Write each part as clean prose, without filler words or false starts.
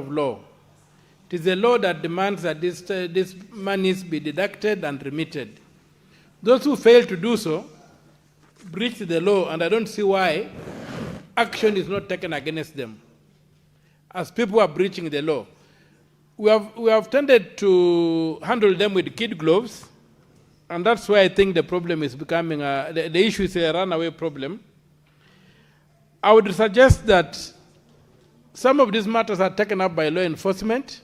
of law. It is the law that demands that these monies be deducted and remitted. Those who fail to do so breach the law, and I don't see why action is not taken against them, as people are breaching the law. We have tended to handle them with kid gloves, and that's why I think the problem is becoming, the issue is a runaway problem. I would suggest that some of these matters are taken up by law enforcement,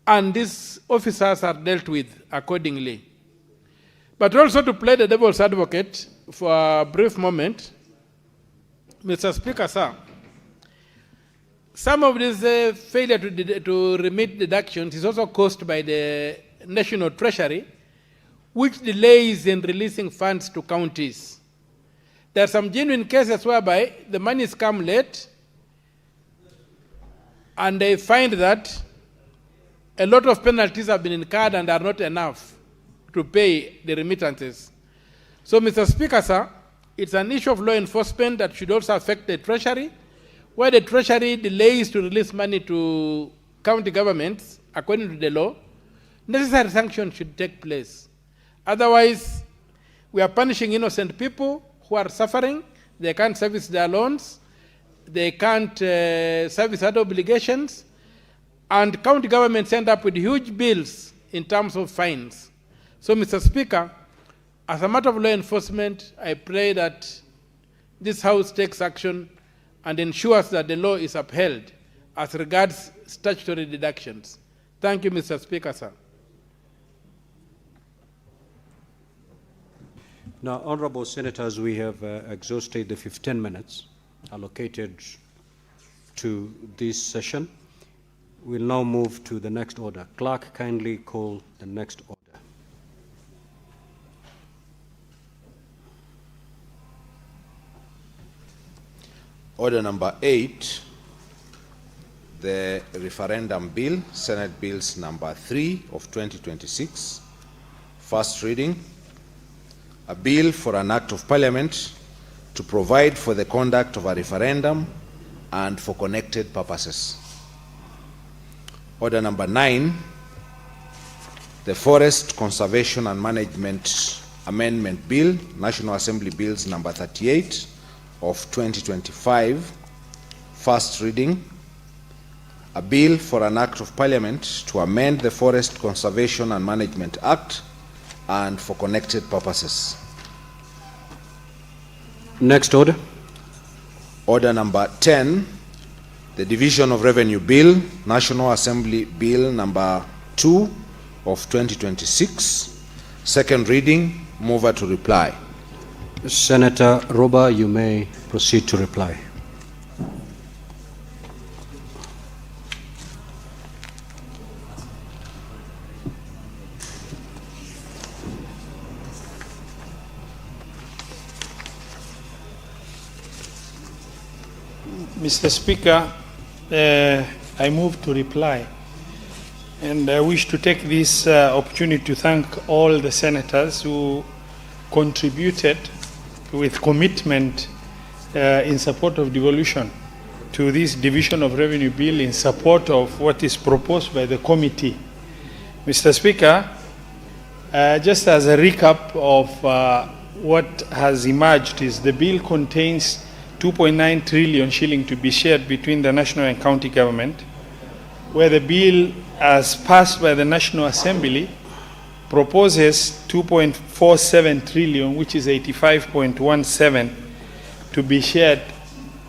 and these officers are dealt with accordingly. But also, to play the devil's advocate for a brief moment, Mr. Speaker, sir, some of this failure to remit deductions is also caused by the National Treasury, which delays in releasing funds to counties. There are some genuine cases whereby the monies come late, and they find that a lot of penalties have been incurred and are not enough to pay the remittances. So, Mr. Speaker, sir, it's an issue of law enforcement that should also affect the Treasury, where the Treasury delays to release money to county governments according to the law. Necessary sanctions should take place. Otherwise, we are punishing innocent people who are suffering. They can't service their loans. They can't service other obligations. And county governments end up with huge bills in terms of fines. So, Mr. Speaker, as a matter of law enforcement, I pray that this House takes action and ensures that the law is upheld as regards statutory deductions. Thank you, Mr. Speaker, sir. Now, honorable senators, we have exhausted the 15 minutes allocated to this session. We'll now move to the next order. Clerk, kindly call the next order. Order number 8, the referendum bill, Senate Bills number 3 of 2026. First reading, a bill for an act of parliament to provide for the conduct of a referendum and for connected purposes. Order number 9, the Forest Conservation and Management Amendment Bill, National Assembly Bills number 38 of 2025. First reading, a bill for an act of parliament to amend the Forest Conservation and Management Act and for connected purposes. Next order. Order number 10, the Division of Revenue Bill, National Assembly Bill number 2 of 2026. Second reading. Mover to reply. Senator Roba, you may proceed to reply. Mr. Speaker, I move to reply, and I wish to take this opportunity to thank all the senators who contributed with commitment in support of devolution to this Division of Revenue Bill in support of what is proposed by the committee. Mr. Speaker, just as a recap of what has emerged is the bill contains 2.9 trillion shilling to be shared between the national and county government, where the bill as passed by the National Assembly proposes 2.47 trillion, which is 85.17, to be shared,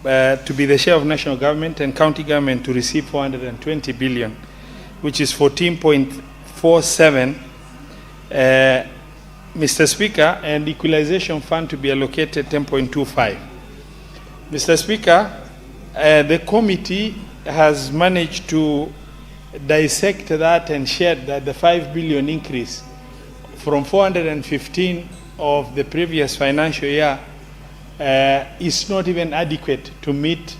to be the share of national government, and county government to receive 420 billion, which is 14.47, Mr. Speaker, and equalization fund to be allocated 10.25. Mr. Speaker, the committee has managed to dissect that and shared that the 5 billion increase from 415 of the previous financial year is not even adequate to meet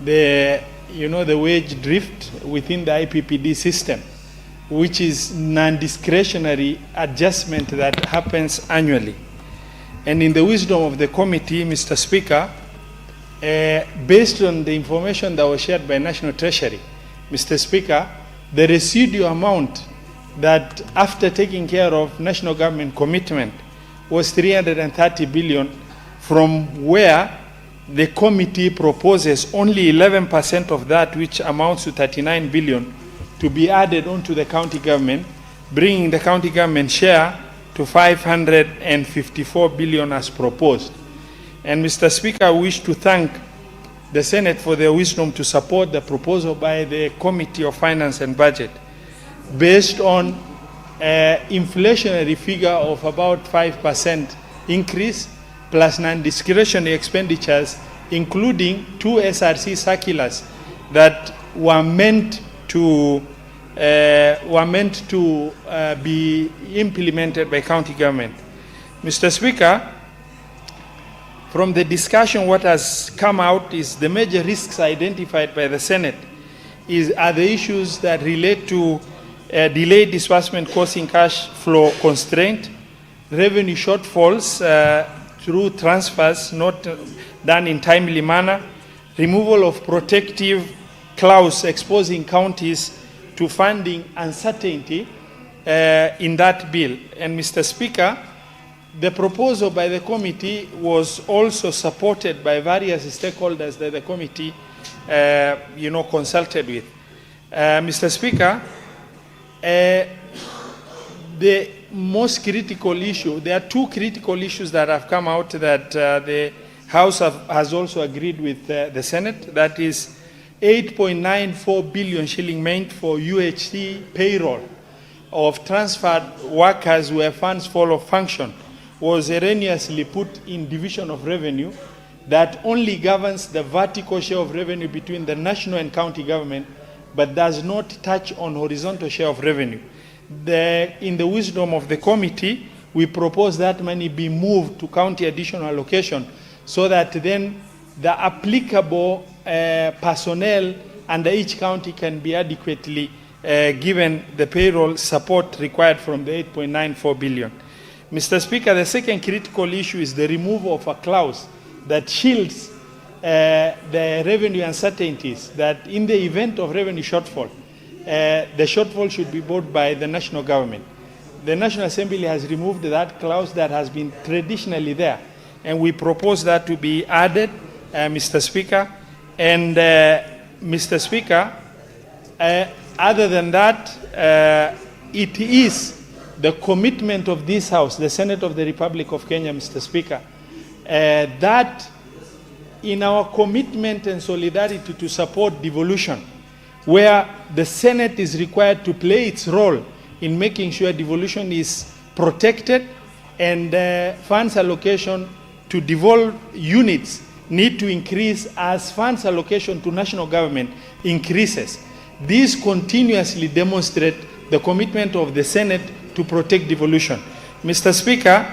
the, the wage drift within the IPPD system, which is non-discretionary adjustment that happens annually. And in the wisdom of the committee, Mr. Speaker, based on the information that was shared by National Treasury, Mr. Speaker, the residual amount that after taking care of national government commitment was 330 billion, from where the committee proposes only 11% of that, which amounts to 39 billion, to be added onto the county government, bringing the county government share to 554 billion as proposed. And Mr. Speaker, I wish to thank the Senate for their wisdom to support the proposal by the Committee of Finance and Budget based on inflationary figure of about 5% increase plus non-discretionary expenditures, including 2 SRC circulars that were meant to be implemented by county government. Mr. Speaker, from the discussion, what has come out is the major risks identified by the Senate are the issues that relate to delayed disbursement causing cash flow constraint, revenue shortfalls through transfers not done in timely manner, removal of protective clause exposing counties to funding uncertainty in that bill. And Mr. Speaker, the proposal by the committee was also supported by various stakeholders that the committee consulted with. Mr. Speaker, the most critical issue, there are 2 critical issues that have come out that the House has also agreed with the Senate. That is 8.94 billion shilling meant for UHC payroll of transferred workers where funds fall off function was erroneously put in division of revenue that only governs the vertical share of revenue between the national and county government, but does not touch on horizontal share of revenue. In the wisdom of the committee, we propose that money be moved to county additional allocation so that then the applicable personnel under each county can be adequately given the payroll support required from the 8.94 billion. Mr. Speaker, the second critical issue is the removal of a clause that shields the revenue uncertainties, that in the event of revenue shortfall, the shortfall should be borne by the national government. The National Assembly has removed that clause that has been traditionally there, and we propose that to be added, Mr. Speaker. And Mr. Speaker, other than that, it is the commitment of this House, the Senate of the Republic of Kenya, Mr. Speaker, that in our commitment and solidarity to support devolution, where the Senate is required to play its role in making sure devolution is protected and funds allocation to devolve units need to increase as funds allocation to national government increases. These continuously demonstrate the commitment of the Senate to protect devolution. Mr. Speaker,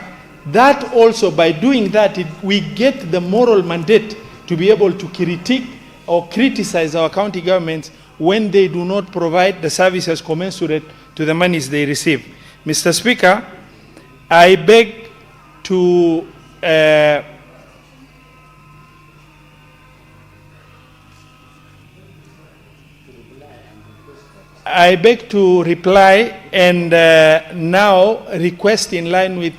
that also, by doing that, we get the moral mandate to be able to critique or criticize our county governments when they do not provide the services commensurate to the monies they receive. Mr. Speaker, I beg to reply and now request, in line with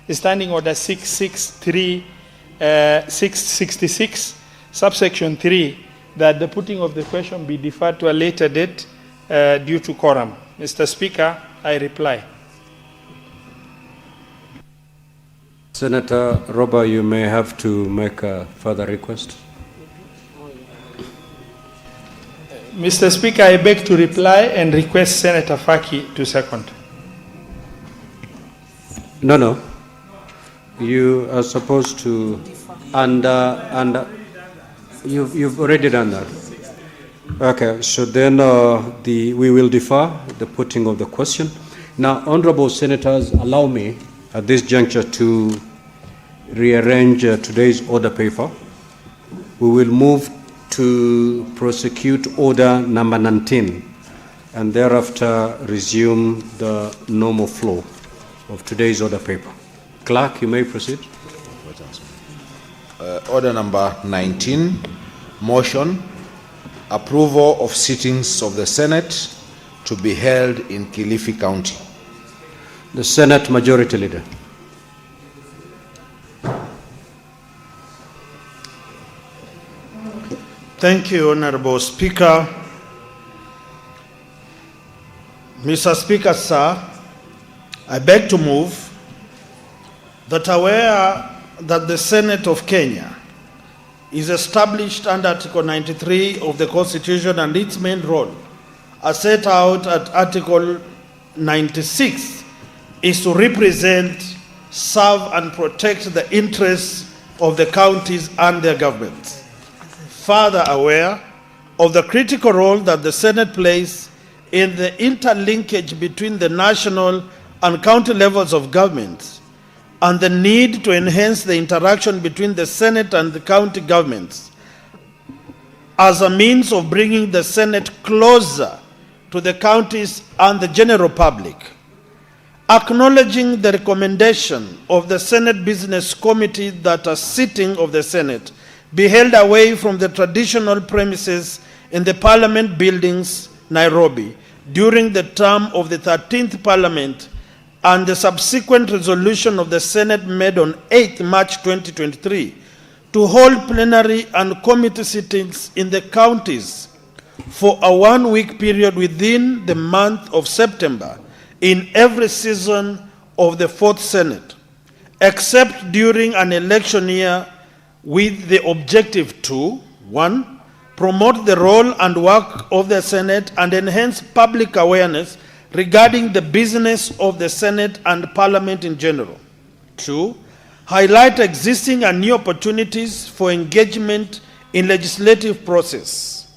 Standing Order 666, subsection 3, that the putting of the question be deferred to a later date due to quorum. Mr. Speaker, I reply. Senator Roba, you may have to make a further request. Mr. Speaker, I beg to reply and request Senator Faki to second. No. You are supposed to, you've already done that. Okay, so then we will defer the putting of the question. Now, honorable senators, allow me at this juncture to rearrange today's order paper. We will move to prosecute order number 19 and thereafter resume the normal flow of today's order paper. Clerk, you may proceed. Order number 19, motion, approval of sittings of the Senate to be held in Kilifi County. The Senate Majority Leader. Thank you, Honorable Speaker. Mr. Speaker, sir, I beg to move that aware that the Senate of Kenya is established under Article 93 of the Constitution, and its main role, as set out at Article 96, is to represent, serve, and protect the interests of the counties and their governments. Further aware of the critical role that the Senate plays in the interlinkage between the national and county levels of government, and the need to enhance the interaction between the Senate and the county governments as a means of bringing the Senate closer to the counties and the general public. Acknowledging the recommendation of the Senate Business Committee that a sitting of the Senate be held away from the traditional premises in the Parliament buildings, Nairobi, during the term of the 13th Parliament, and the subsequent resolution of the Senate made on 8th March 2023 to hold plenary and committee sittings in the counties for a one-week period within the month of September in every season of the 4th Senate, except during an election year, with the objective to, 1, promote the role and work of the Senate and enhance public awareness regarding the business of the Senate and Parliament in general. 2, highlight existing and new opportunities for engagement in legislative process.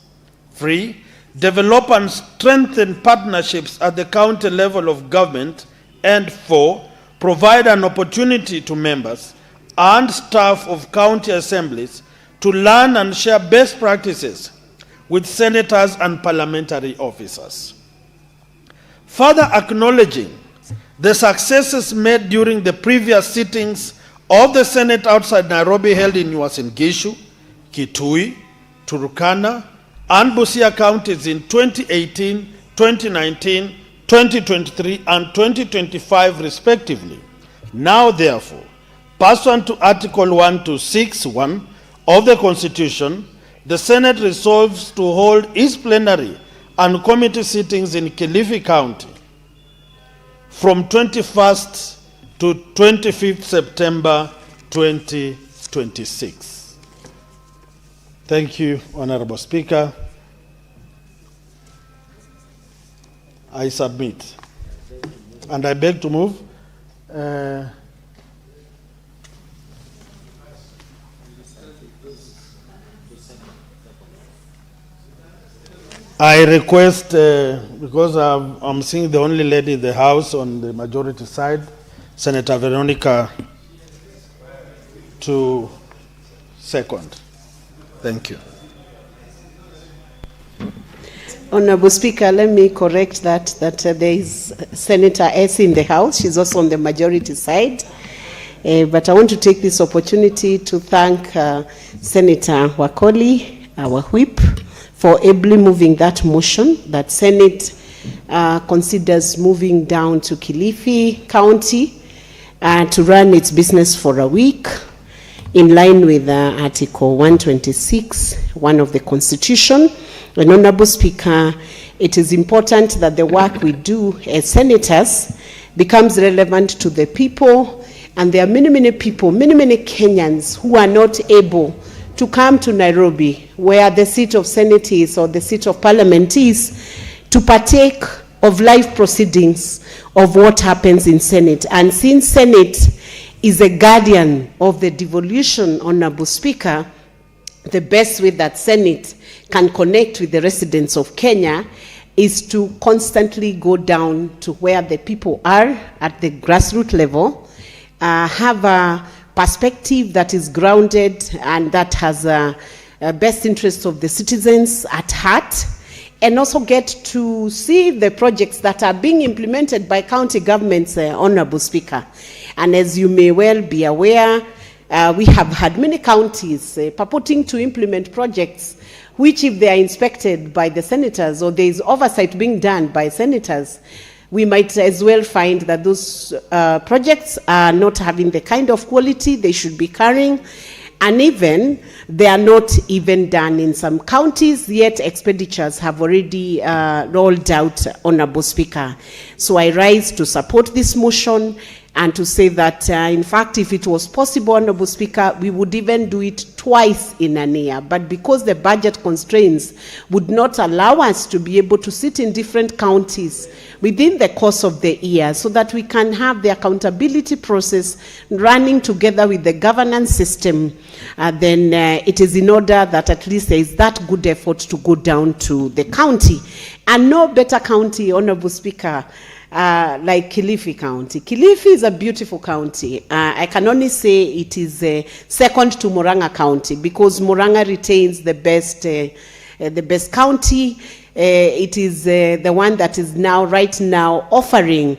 3, develop and strengthen partnerships at the county level of government. And 4, provide an opportunity to members and staff of county assemblies to learn and share best practices with senators and parliamentary officers. Further acknowledging the successes made during the previous sittings of the Senate outside Nairobi held in Uasin Gishu, Kitui, Turkana, and Busia counties in 2018, 2019, 2023, and 2025 respectively. Now therefore, pursuant to Article 126(1) of the Constitution, the Senate resolves to hold its plenary and committee sittings in Kilifi County from 21st to 25th September 2026. Thank you, Honorable Speaker. I submit. And I beg to move. I request, because I'm seeing the only lady in the House on the majority side, Senator Veronica, to second. Thank you. Honorable Speaker, let me correct that there is Senator S in the House. She's also on the majority side. But I want to take this opportunity to thank Senator Wakoli, our whip, for ably moving that motion that Senate considers moving down to Kilifi County to run its business for a week in line with Article 126(1) of the Constitution. And Honorable Speaker, it is important that the work we do as senators becomes relevant to the people, and there are many people, many Kenyans who are not able to come to Nairobi, where the seat of Senate is or the seat of Parliament is, to partake of live proceedings of what happens in Senate. And since Senate is a guardian of the devolution, Honorable Speaker, the best way that Senate can connect with the residents of Kenya is to constantly go down to where the people are at the grassroots level, have a perspective that is grounded and that has a best interests of the citizens at heart, and also get to see the projects that are being implemented by county governments, Honorable Speaker. And as you may well be aware, We have had many counties purporting to implement projects which, if they are inspected by the senators or there is oversight being done by senators, we might as well find that those projects are not having the kind of quality they should be carrying, and even they are not even done in some counties, yet expenditures have already rolled out, Honorable Speaker. So I rise to support this motion and to say that, in fact, if it was possible, Honorable Speaker, we would even do it twice in an year. But because the budget constraints would not allow us to be able to sit in different counties within the course of the year, so that we can have the accountability process running together with the governance system, then it is in order that at least there is that good effort to go down to the county. And no better county, Honorable Speaker, like Kilifi County. Kilifi is a beautiful county. I can only say it is second to Murang'a County, because Murang'a retains the best county. It is the one that is right now offering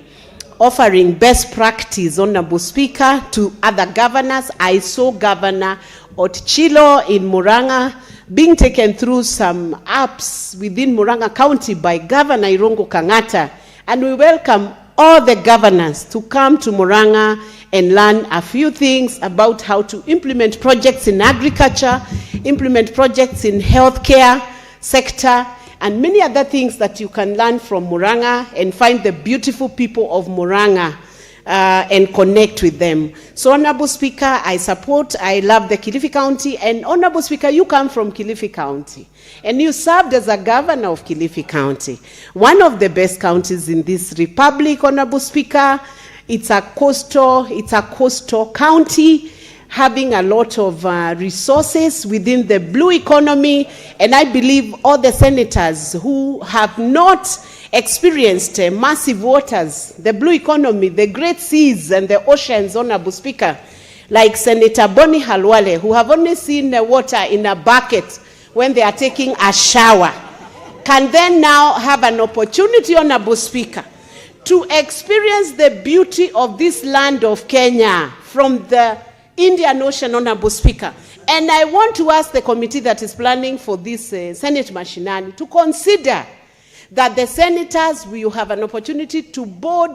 best practice, Honorable Speaker, to other governors. I saw Governor Otchilo in Murang'a being taken through some apps within Murang'a County by Governor Irungu Kang'ata. And we welcome all the governors to come to Murang'a and learn a few things about how to implement projects in agriculture, implement projects in healthcare sector, and many other things that you can learn from Murang'a and find the beautiful people of Murang'a and connect with them. So, Honorable Speaker, I love the Kilifi County, and Honorable Speaker, you come from Kilifi County, and you served as a governor of Kilifi County, one of the best counties in this republic, Honorable Speaker. It's a coastal county, having a lot of resources within the blue economy, and I believe all the senators who have not experienced massive waters, the blue economy, the great seas and the oceans, Honorable Speaker, like Senator Boni Halwale, who have only seen the water in a bucket when they are taking a shower, can then now have an opportunity, Honorable Speaker, to experience the beauty of this land of Kenya from the Indian Ocean, Honorable Speaker. And I want to ask the committee that is planning for this Senate Mashinani to consider that the senators will have an opportunity to board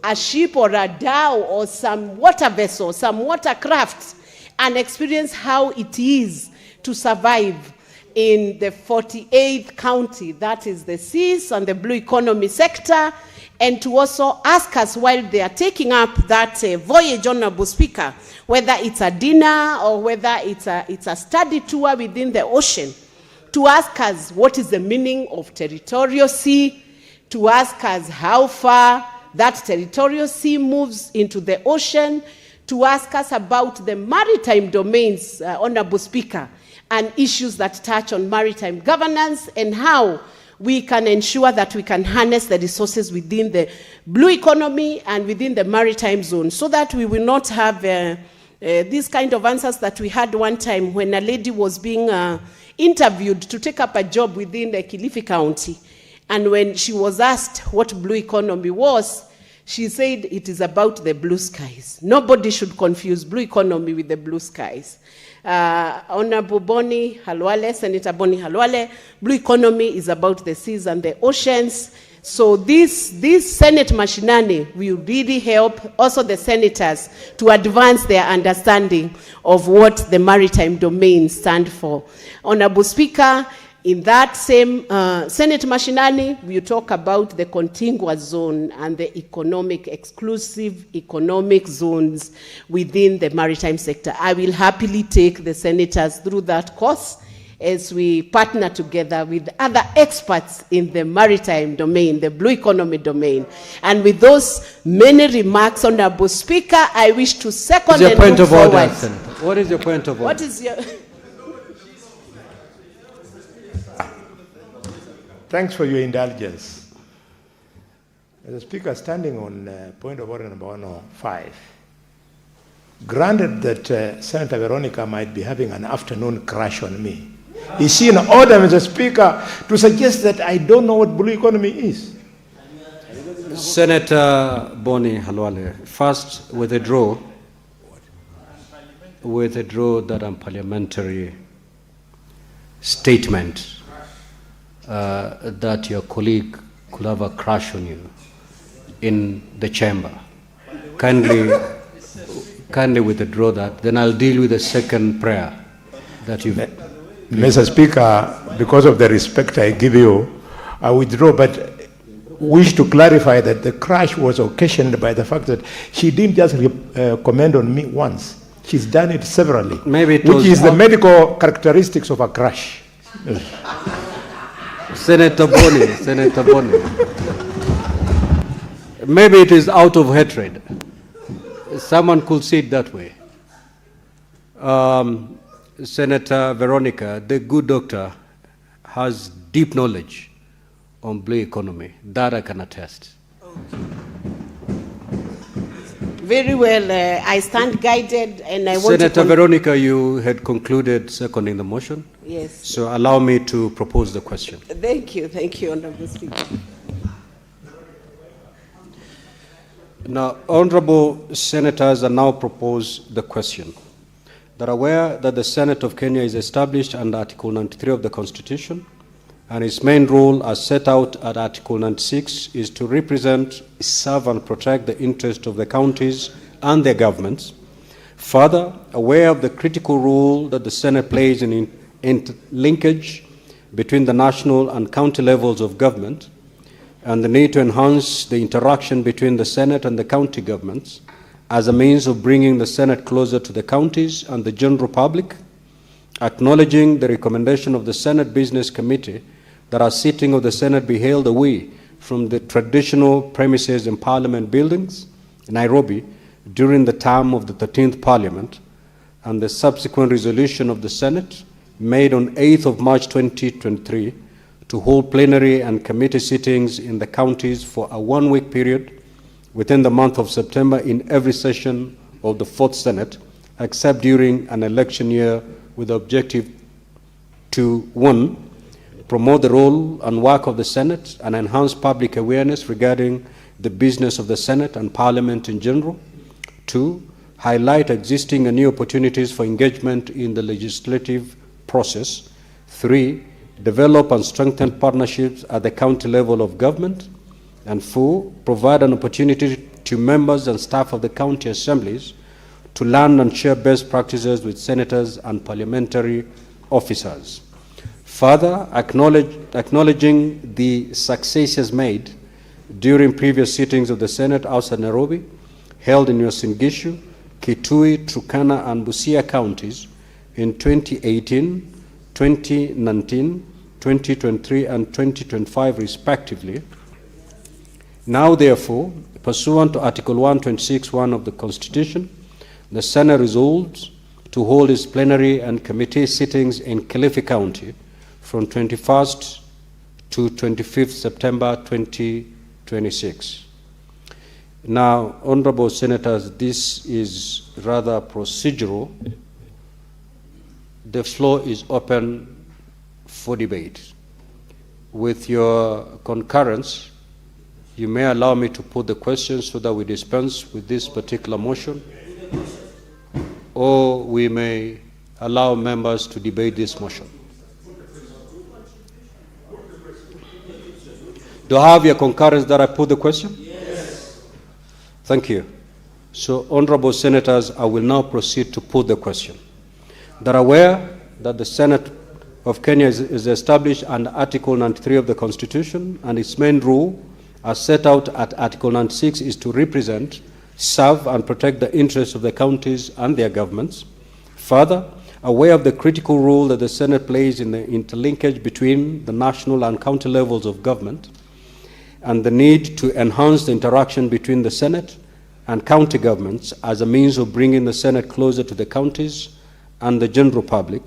a ship or a dhow or some water vessel, some watercraft, and experience how it is to survive in the 48th county, that is the seas and the blue economy sector, and to also ask us while they are taking up that voyage, Honorable Speaker, whether it's a dinner or whether it's a study tour within the ocean, to ask us what is the meaning of territorial sea, to ask us how far that territorial sea moves into the ocean, to ask us about the maritime domains, Honorable Speaker, and issues that touch on maritime governance and how we can ensure that we can harness the resources within the blue economy and within the maritime zone, so that we will not have these kind of answers that we had one time when a lady was being interviewed to take up a job within the Kilifi County. And when she was asked what blue economy was, she said it is about the blue skies. Nobody should confuse blue economy with the blue skies. Honorable Boni Halwale, Senator Boni Halwale, blue economy is about the seas and the oceans. So this Senate Mashinani will really help also the senators to advance their understanding of what the maritime domain stand for. Honorable Speaker, in that same Senate Mashinani, we talk about the contiguous zone and the exclusive economic zones within the maritime sector. I will happily take the senators through that course as we partner together with other experts in the maritime domain, the blue economy domain. And with those many remarks, Honorable Speaker, I wish to second and move forward. What is your point of order? What is your... Thanks for your indulgence. As a speaker, standing on point of order number 105, granted that Senator Veronica might be having an afternoon crush on me, is she in order, Mr. Speaker, to suggest that I don't know what blue economy is? Senator Boni Halwale, first withdraw. withdraw that unparliamentary statement that your colleague could have a crush on you in the chamber. Kindly withdraw that. Then I'll deal with the second prayer that you've... Mr. Speaker, because of the respect I give you, I withdraw, but wish to clarify that the crash was occasioned by the fact that she didn't just comment on me once. She's done it severally, maybe it which is the medical characteristics of a crash. Senator Boni, maybe it is out of hatred. Someone could see it that way. Senator Veronica, the good doctor, has deep knowledge on blue economy. That I can attest. Very well. I stand guided, and I want Senator Veronica, you had concluded seconding the motion. Yes. So allow me to propose the question. Thank you, Honourable Speaker. Now, honourable senators, I now propose the question. That are aware that the Senate of Kenya is established under Article 93 of the Constitution, and its main role, as set out at Article 96, is to represent, serve, and protect the interests of the counties and their governments. Further, aware of the critical role that the Senate plays in linkage between the national and county levels of government, and the need to enhance the interaction between the Senate and the county governments as a means of bringing the Senate closer to the counties and the general public, acknowledging the recommendation of the Senate Business Committee that a sitting of the Senate be held away from the traditional premises in Parliament buildings in Nairobi during the term of the 13th Parliament, and the subsequent resolution of the Senate made on 8th of March 2023 to hold plenary and committee sittings in the counties for a one-week period within the month of September in every session of the 4th Senate, except during an election year, with the objective to, 1, promote the role and work of the Senate and enhance public awareness regarding the business of the Senate and Parliament in general. 2, highlight existing and new opportunities for engagement in the legislative process. 3, develop and strengthen partnerships at the county level of government. And 4, provide an opportunity to members and staff of the county assemblies to learn and share best practices with senators and parliamentary officers. Further, acknowledging the successes made during previous sittings of the Senate outside Nairobi, held in Uasin Gishu, Kitui, Turkana, and Busia counties in 2018, 2019, 2023, and 2025 respectively. Now, therefore, pursuant to Article 126(1) of the Constitution, the Senate resolves to hold its plenary and committee sittings in Kilifi County from 21st to 25th September 2026. Now, honorable senators, this is rather procedural. The floor is open for debate. With your concurrence, you may allow me to put the question so that we dispense with this particular motion, or we may allow members to debate this motion. Do I have your concurrence that I put the question? Yes. Thank you. So, honorable senators, I will now proceed to put the question. That are aware that the Senate of Kenya is established under Article 93 of the Constitution, and its main rule, as set out at Article 96, is to represent, serve, and protect the interests of the counties and their governments. Further, aware of the critical role that the Senate plays in the interlinkage between the national and county levels of government, and the need to enhance the interaction between the Senate and county governments as a means of bringing the Senate closer to the counties and the general public,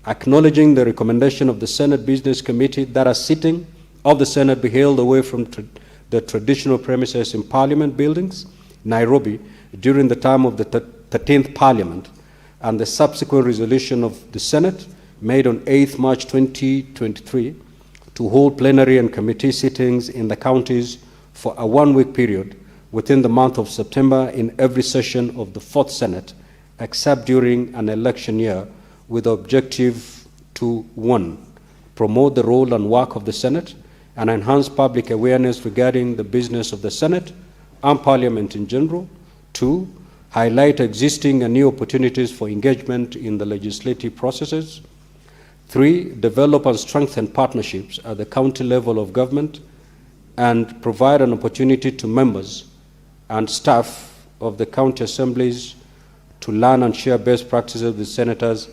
acknowledging the recommendation of the Senate Business Committee that a sitting of the Senate be held away from the traditional premises in Parliament buildings, Nairobi, during the term of the 13th Parliament, and the subsequent resolution of the Senate made on 8th March 2023 to hold plenary and committee sittings in the counties for a one-week period within the month of September in every session of the 4th Senate, except during an election year, with the objective to 1. Promote the role and work of the Senate and enhance public awareness regarding the business of the Senate and Parliament in general. 2. Highlight existing and new opportunities for engagement in the legislative processes. 3. Develop and strengthen partnerships at the county level of government and provide an opportunity to members and staff of the county assemblies to learn and share best practices with senators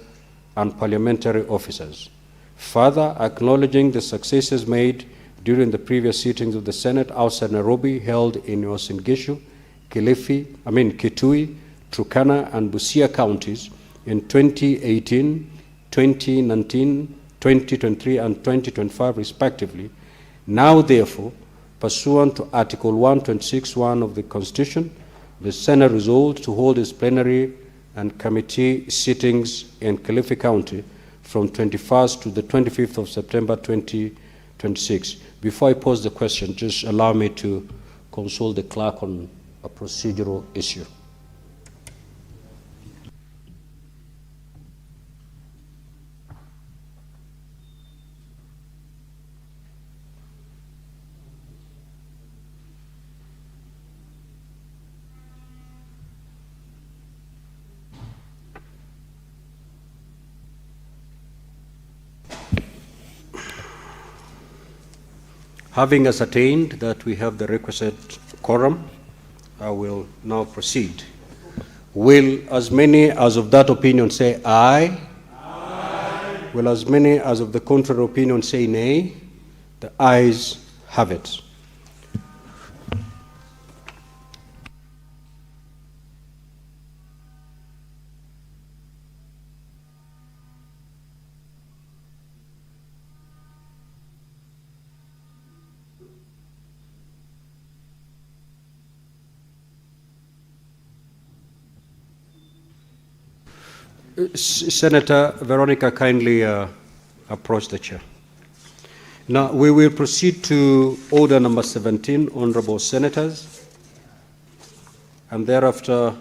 and parliamentary officers. Further, acknowledging the successes made during the previous sittings of the Senate outside Nairobi, held in Uasin Gishu, Kitui, Turkana, and Busia counties in 2018, 2019, 2023, and 2025, respectively. Now, therefore, pursuant to Article 126(1) of the Constitution, the Senate resolved to hold its plenary and committee sittings in Kilifi County from 21st to the 25th of September 2026. Before I pose the question, just allow me to consult the clerk on a procedural issue. Having ascertained that we have the requisite quorum, I will now proceed. Will as many as of that opinion say aye? Aye. Will as many as of the contrary opinion say nay? The ayes have it. Senator Veronica, kindly approach the chair. Now, we will proceed to order number 17, honorable senators, and thereafter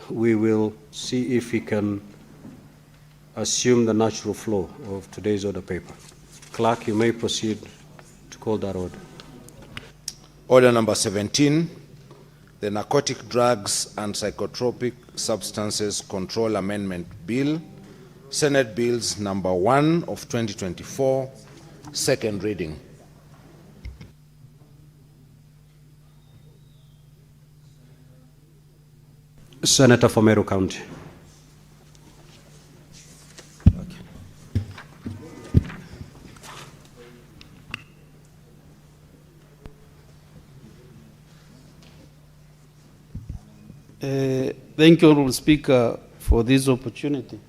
we will see if we can assume the natural flow of today's order paper. Clerk, you may proceed to call that order. Order number 17, the Narcotic Drugs and Psychotropic Substances Control Amendment Bill, Senate Bills number 1 of 2024, second reading. Senator for Meru County. Thank you, Honorable Speaker, for this opportunity.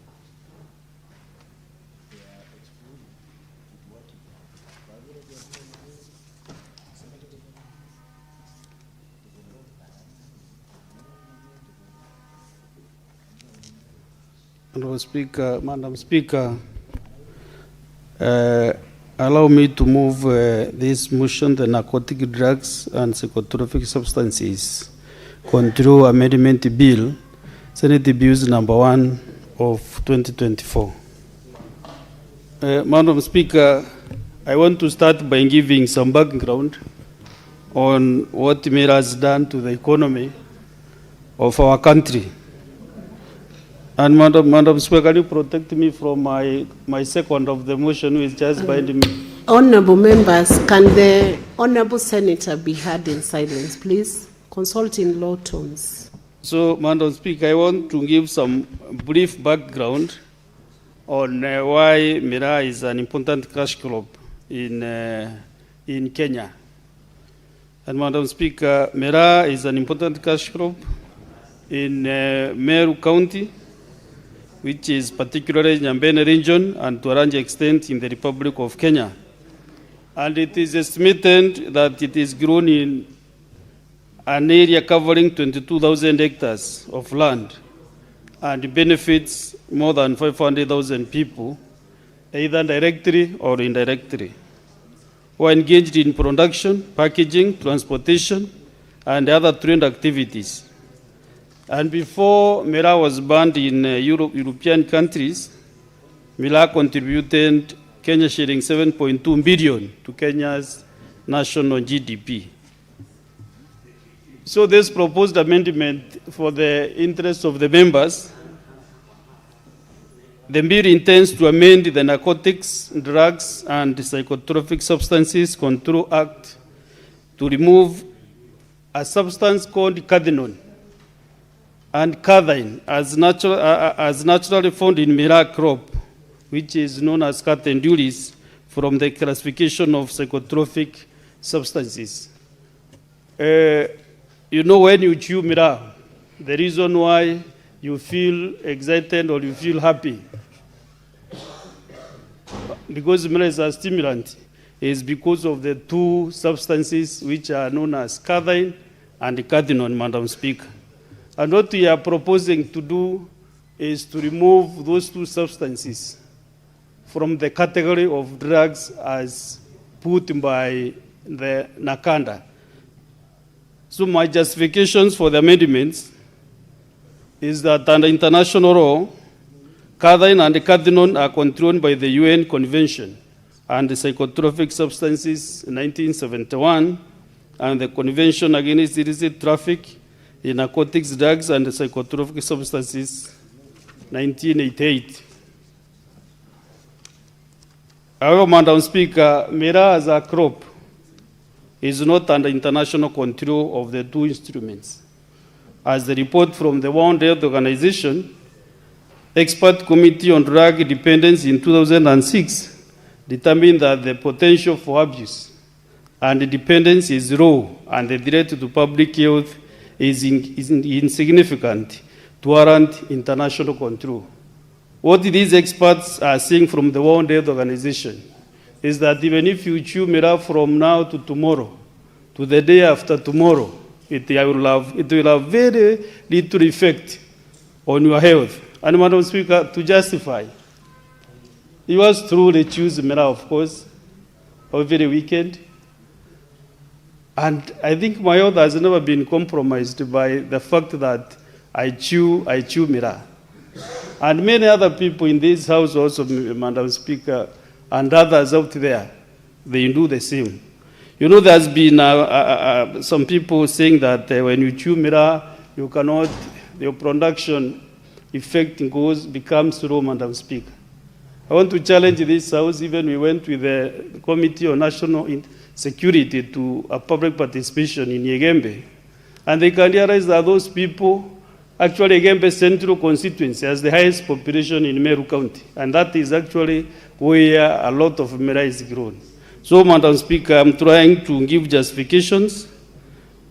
Honorable Speaker, Madam Speaker, allow me to move this motion, the Narcotic Drugs and Psychotropic Substances Control Amendment Bill, Senate Bills number 1 of 2024. Madam Speaker, I want to start by giving some background on what Mera has done to the economy of our country. And Madam Speaker, can you protect me from my second of the motion, which just bind me? Honorable members, can the Honorable Senator be heard in silence, please? Consult in low tones. So, Madam Speaker, I want to give some brief background on why Mera is an important cash crop in Kenya. And Madam Speaker, Mera is an important cash crop in Meru County, which is particularly Nyambene region and to a large extent in the Republic of Kenya. And it is estimated that it is grown in an area covering 22,000 hectares of land and benefits more than 500,000 people, either directly or indirectly, who are engaged in production, packaging, transportation, and other trade activities. And before Mira was banned in European countries, Mira contributed Kenya sharing 7.2 billion to Kenya's national GDP. So this proposed amendment, for the interest of the members, the bill intends to amend the Narcotics, Drugs and Psychotropic Substances Control Act to remove a substance called cathinone and cathine as naturally found in Mira crop, which is known as cathindulis, from the classification of psychotropic substances. You know, when you chew Mira, the reason why you feel excited or you feel happy, because Mira is a stimulant, is because of the two substances which are known as cathine and cathinone, Madam Speaker. And what we are proposing to do is to remove those two substances from the category of drugs as put by the Nakanda. So my justifications for the amendments is that under international law, cathine and cathinone are controlled by the UN Convention and the Psychotropic Substances 1971 and the Convention Against Illicit Traffic in Narcotics, Drugs and Psychotropic Substances 1988. However, Madam Speaker, Mira as a crop is not under international control of the two instruments. As the report from the World Health Organization, Expert Committee on Drug Dependence in 2006 determined that the potential for abuse and dependence is low and the threat to public health is insignificant to warrant international control. What these experts are saying from the World Health Organization is that even if you chew Mira from now to tomorrow, to the day after tomorrow, it will have very little effect on your health. And Madam Speaker, to justify, it was true they choose Mira, of course, every weekend. And I think my health has never been compromised by the fact that I chew Mira. And many other people in this house also, Madam Speaker, and others out there, they do the same. You know, there's been some people saying that when you chew Mira, you cannot, your production effect becomes low, Madam Speaker. I want to challenge this house. Even we went with the Committee on National Security to a public participation in Yegembe. And they can realize that those people, actually Yegembe Central Constituency has the highest population in Meru County. And that is actually where a lot of Mira is grown. So, Madam Speaker, I'm trying to give justifications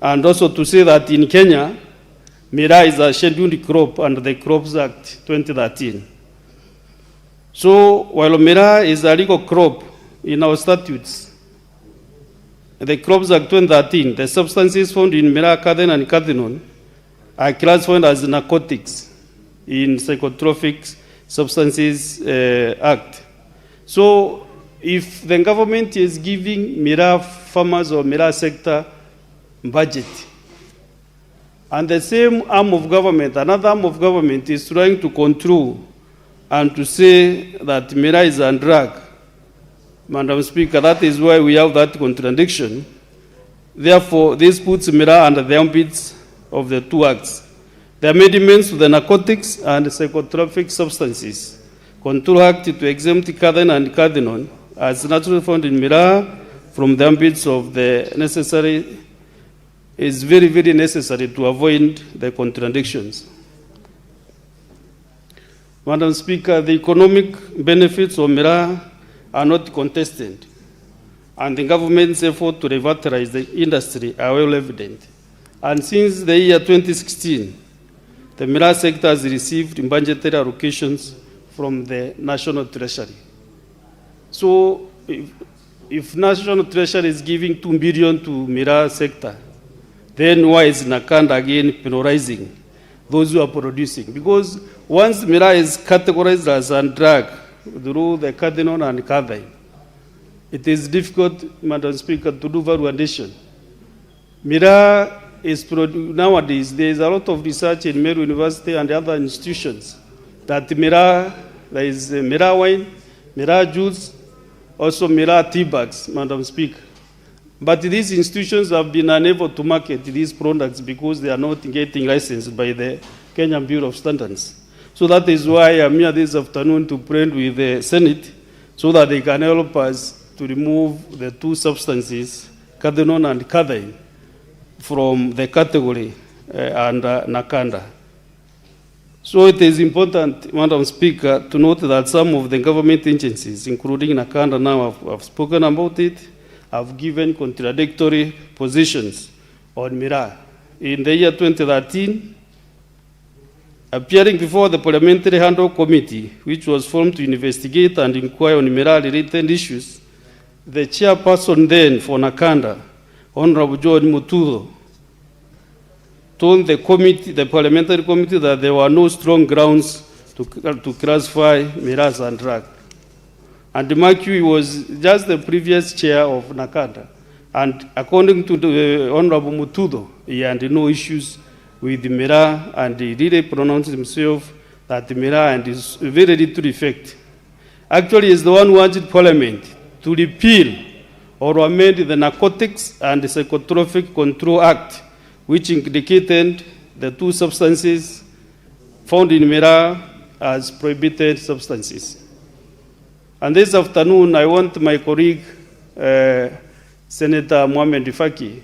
and also to say that in Kenya, Mira is a scheduled crop under the Crops Act 2013. So, while Mira is a legal crop in our statutes, the Crops Act 2013, the substances found in Mira, cathinone and cathinone are classified as narcotics in Psychotropic Substances Act. So, if the government is giving Mira farmers or Mira sector budget, and the same arm of government, another arm of government is trying to control and to say that Mira is a drug, Madam Speaker, that is why we have that contradiction. Therefore, this puts Mira under the ambits of the two acts. The amendments to the Narcotics and Psychotropic Substances Control Act to exempt cathinone and cathinone as naturally found in Mira from the ambits of the necessary is very, very necessary to avoid the contradictions. Madam Speaker, the economic benefits of Mira are not contested, and the government's effort to revitalize the industry are well evident. And since the year 2016, the Mira sector has received budgetary allocations from the National Treasury. So, if National Treasury is giving 2 billion to Mira sector, then why is Nakanda again penalizing those who are producing? Because once Mira is categorized as a drug through the cathinone and cathine, it is difficult, Madam Speaker, to do value addition. Mira nowadays, there is a lot of research in Meru University and other institutions that there is Mira wine, Mira juice, also Mira tea bags, Madam Speaker. But these institutions have been unable to market these products because they are not getting licensed by the Kenyan Bureau of Standards. So that is why I'm here this afternoon to pray with the Senate so that they can help us to remove the two substances, cathinone and cathine, from the category under Nakanda. So it is important, Madam Speaker, to note that some of the government agencies, including Nakanda now, have spoken about it, have given contradictory positions on Mira. In the year 2013, appearing before the Parliamentary Handle Committee, which was formed to investigate and inquire on Mira-related issues, the chairperson then for Nakanda, Honorable John Mutudo, told the committee, the Parliamentary Committee, that there were no strong grounds to classify Mira as a drug. And Makui was just the previous chair of Nakanda. And according to the Honorable Mutudo, he had no issues with the Mira, and he really pronounced himself that the Mira and is very little effect. Actually, he's the one who wanted Parliament to repeal or amend the Narcotics and the Psychotropic Control Act, which indicated the two substances found in Mira as prohibited substances. And this afternoon, I want my colleague, Senator Mohamed Faki,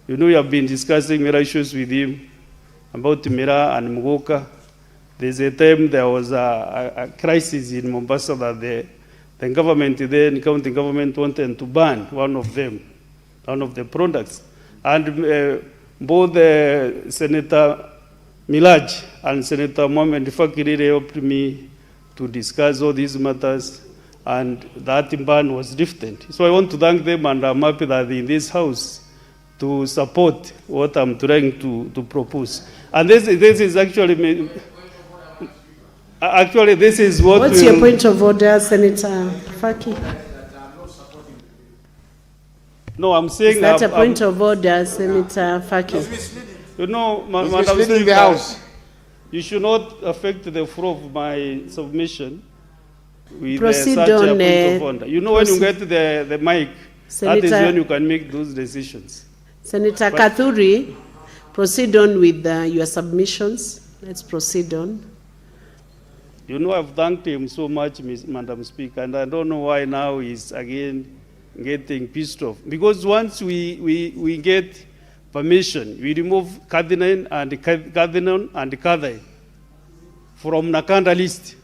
you know, you have been discussing Mira issues with him about Mira and Mugoka. There's a time there was a crisis in Mombasa that the government then, county government, wanted to ban one of the products. And both Senator Milaj and Senator Mohamed Faki really helped me to discuss all these matters, and that ban was lifted. So I want to thank them, and I'm happy that in this house to support what I'm trying to propose. And this is actually this is what. What's your point of order, Senator Faki? No, I'm saying. Is that a point of order, Senator Faki? You know, Madam misleading the House. You should not affect the flow of my submission with Proceed such a on, point of order. You know, when you get the mic, Senator, that is when you can make those decisions. Senator Kathuri, proceed on with your submissions. Let's proceed on. You know, I've thanked him so much, Madam Speaker, and I don't know why now he's again getting pissed off. Because once we get permission, we remove cathinone and cathine from Nakanda list.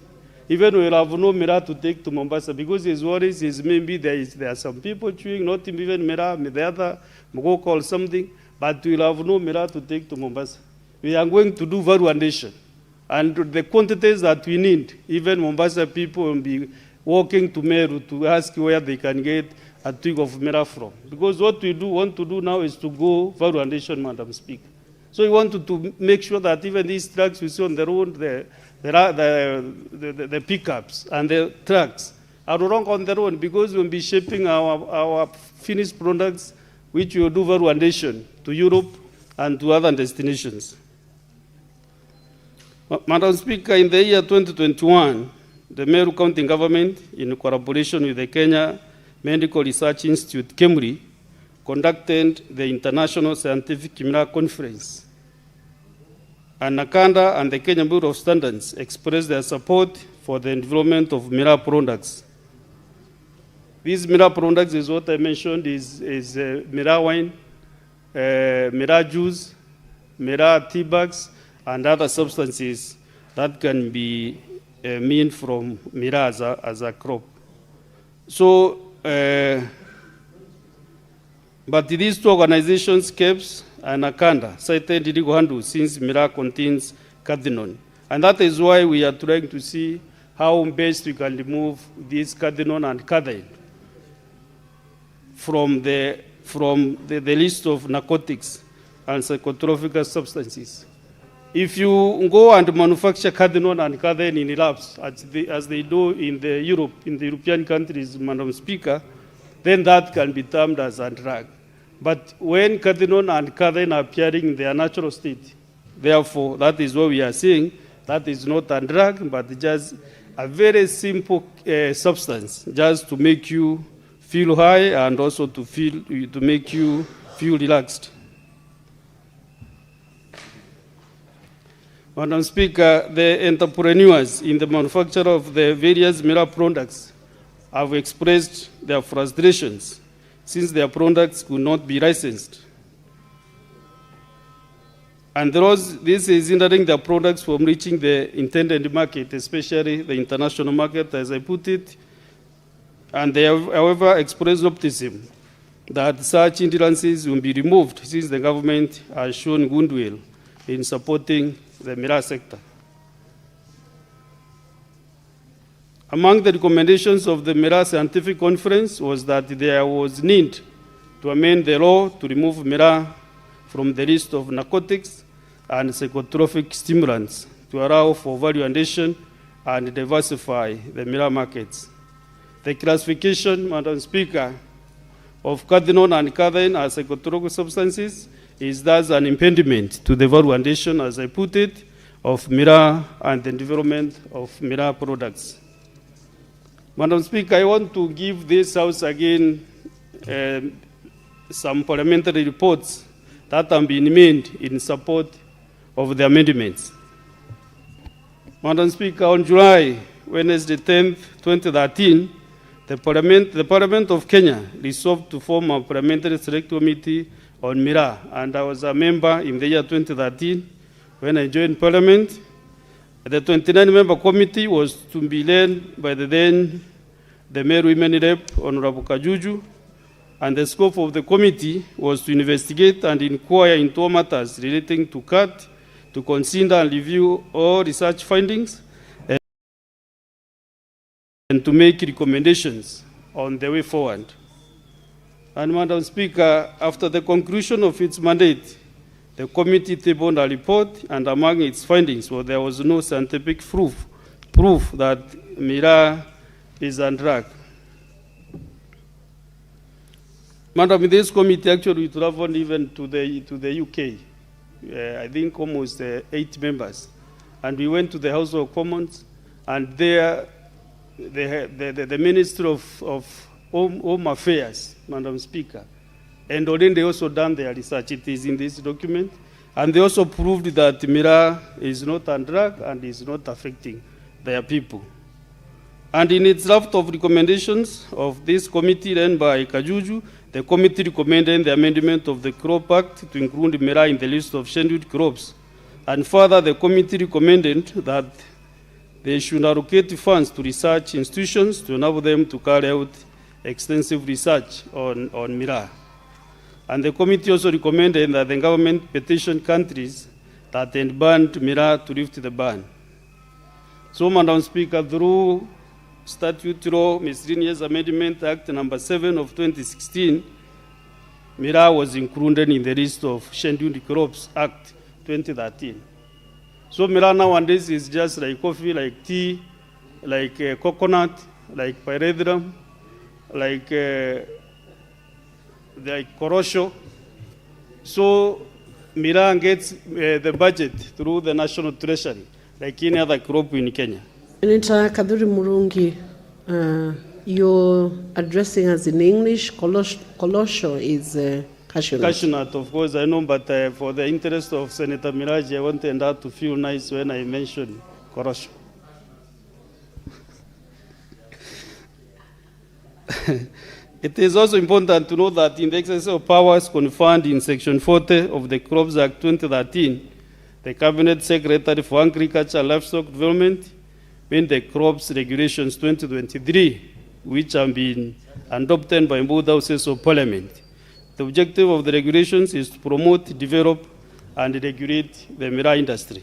Even we have no Mira to take to Mombasa, because his worries is maybe there are some people chewing, not even Mira, the other Mogoko or something, but we have no Mira to take to Mombasa. We are going to do valuation. And the quantities that we need, even Mombasa people will be walking to Meru to ask where they can get a twig of Mira from. Because what we want to do now is to go valuation, Madam Speaker. So we want to make sure that even these trucks we see on the road, the pickups and the trucks are wrong on their own, because we'll be shipping our finished products, which will do valuation to Europe and to other destinations. Madam Speaker, in the year 2021, the Meru County Government, in collaboration with the Kenya Medical Research Institute, KEMRI, conducted the International Scientific Mira Conference. And Nakanda and the Kenya Bureau of Standards expressed their support for the development of Mira products. These Mira products is what I mentioned, is Mira wine, Mira juice, Mira tea bags, and other substances that can be mined from Mira as a crop. So, but these two organizations, KEBS and Nakanda, cited illegal handle since Mira contains cathinone. And that is why we are trying to see how best we can remove this cathinone and cathine from the list of narcotics and psychotropic substances. If you go and manufacture cathinone and cathine in labs, as they do in the European countries, Madam Speaker, then that can be termed as a drug. But when cathinone and cathin are appearing in their natural state, therefore, that is what we are saying. That is not a drug, but just a very simple substance, just to make you feel high and also to make you feel relaxed. Madam Speaker, the entrepreneurs in the manufacture of the various mineral products have expressed their frustrations since their products could not be licensed. And this is hindering their products from reaching the intended market, especially the international market, as I put it. And they have, however, expressed optimism that such hindrances will be removed since the government has shown goodwill in supporting the mineral sector. Among the recommendations of the Mineral Scientific Conference was that there was need to amend the law to remove mineral from the list of narcotics and psychotropic stimulants to allow for value addition and diversify the mineral markets. The classification, Madam Speaker, of cathinone and cathin as psychotropic substances is thus an impediment to the value addition, as I put it, of mineral and the development of mineral products. Madam Speaker, I want to give this House again some parliamentary reports that have been made in support of the amendments. Madam Speaker, on July, Wednesday 10th, 2013, the Parliament of Kenya resolved to form a parliamentary select committee on mineral, and I was a member in the year 2013 when I joined Parliament. The 29-member committee was to be led by the Male Women Rep, Honorable Kajuju, and the scope of the committee was to investigate and inquire into matters relating to CAT, to consider and review all research findings, and to make recommendations on the way forward. And Madam Speaker, after the conclusion of its mandate, the committee tabled a report, and among its findings, there was no scientific proof that mineral is a drug. Madam, this committee actually traveled even to the UK. I think almost 8 members. And we went to the House of Commons, and there the Minister of Home Affairs, Madam Speaker, and already they also done their research. It is in this document. And they also proved that mineral is not a drug and is not affecting their people. And in its draft of recommendations of this committee led by Kajuju, the committee recommended the amendment of the Crop Act to include mineral in the list of scheduled crops. And further, the committee recommended that they should allocate funds to research institutions to enable them to carry out extensive research on mineral. And the committee also recommended that the government petition countries that had banned mineral to lift the ban. So, Madam Speaker, through Statute Law Miscellaneous Amendment Act number 7 of 2016, mineral was included in the list of Scheduled Crops Act 2013. So mineral nowadays is just like coffee, like tea, like coconut, like pyrethrum, like korosho. So mineral gets the budget through the National Treasury, like any other crop in Kenya. Senator Kaduri Murungi, you're addressing us in English. Kolosho is cashew nut. Cashew nut, of course, I know, but for the interest of Senator Miraji, I wanted her to feel nice when I mentioned korosho. It is also important to know that in the exercise of powers conferred in Section 40 of the Crops Act 2013, the Cabinet Secretary for Agriculture and Livestock Development made the Crops Regulations 2023, which have been adopted by both houses of Parliament. The objective of the regulations is to promote, develop, and regulate the mineral industry.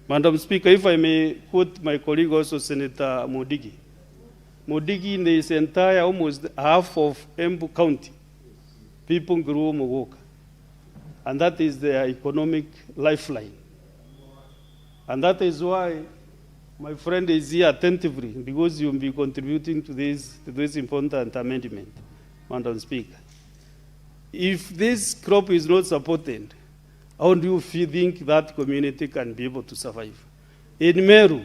Madam Speaker, if I may quote my colleague also, Senator Modigi. Modigi, in this entire almost half of Embu County, people grew mogoka. And that is their economic lifeline. And that is why my friend is here attentively, because you will be contributing to this important amendment, Madam Speaker. if this crop is not supported, how do you think that community can be able to survive? In Meru,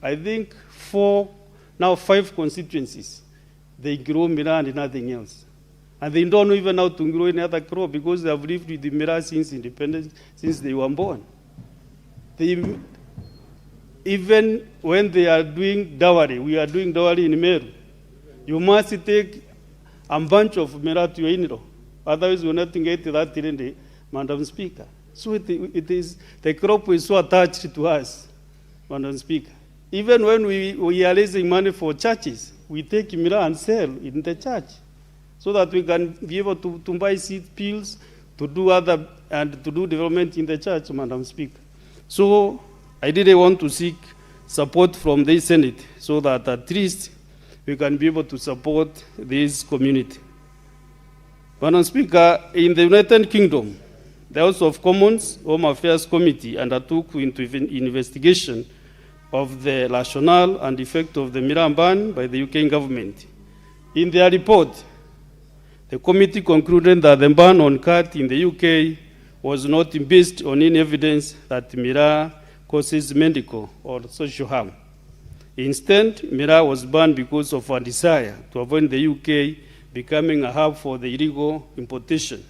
I think 5 constituencies, they grow miraa and nothing else. And they don't know even how to grow any other crop because they have lived with the miraa since independence, since they were born. Even when they are doing dowry, we are doing dowry in Meru, you must take a bunch of miraa to your in-law. Otherwise, we're not get that in the Madam Speaker. So it is, the crop is so attached to us, Madam Speaker. Even when we are raising money for churches, we take miraa and sell in the church so that we can be able to buy seed pills, to do other, and to do development in the church, Madam Speaker. So I didn't want to seek support from the Senate so that at least we can be able to support this community. Madam Speaker, in the United Kingdom, the House of Commons Home Affairs Committee undertook into investigation of the rationale and effect of the miraa ban by the UK government. In their report, the committee concluded that the ban on cat in the UK was not based on any evidence that miraa causes medical or social harm. Instead, miraa was banned because of a desire to avoid the UK becoming a hub for the illegal importation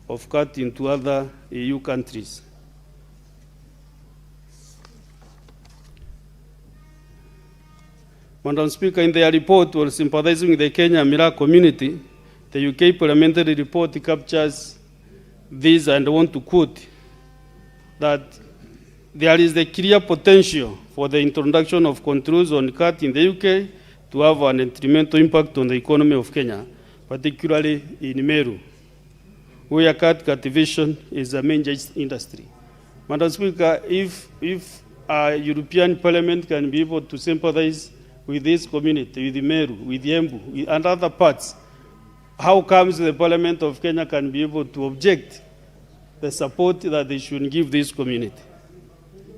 of cat into other EU countries. Madam Speaker, in their report, while sympathizing with the Kenya miraa community, the UK parliamentary report captures this, and I want to quote that there is a clear potential for the introduction of controls on cat in the UK to have an detrimental impact on the economy of Kenya, particularly in Meru, where cat cultivation is a major industry. Madam Speaker, if a European Parliament can be able to sympathize with this community, with Meru, with Embu, and other parts, how comes the Parliament of Kenya can be able to object the support that they should give this community?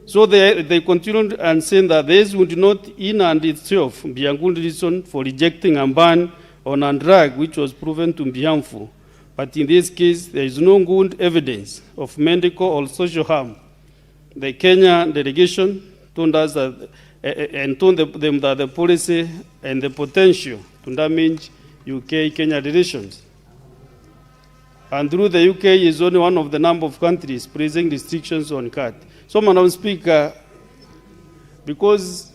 So they continued and saying that this would not in and itself be a good reason for rejecting a ban on a drug which was proven to be harmful. But in this case, there is no good evidence of medical or social harm. The Kenya delegation told us that, and told them that the policy and the potential to damage UK-Kenya relations. And through the UK is only one of the number of countries placing restrictions on cat. So, Madam Speaker, because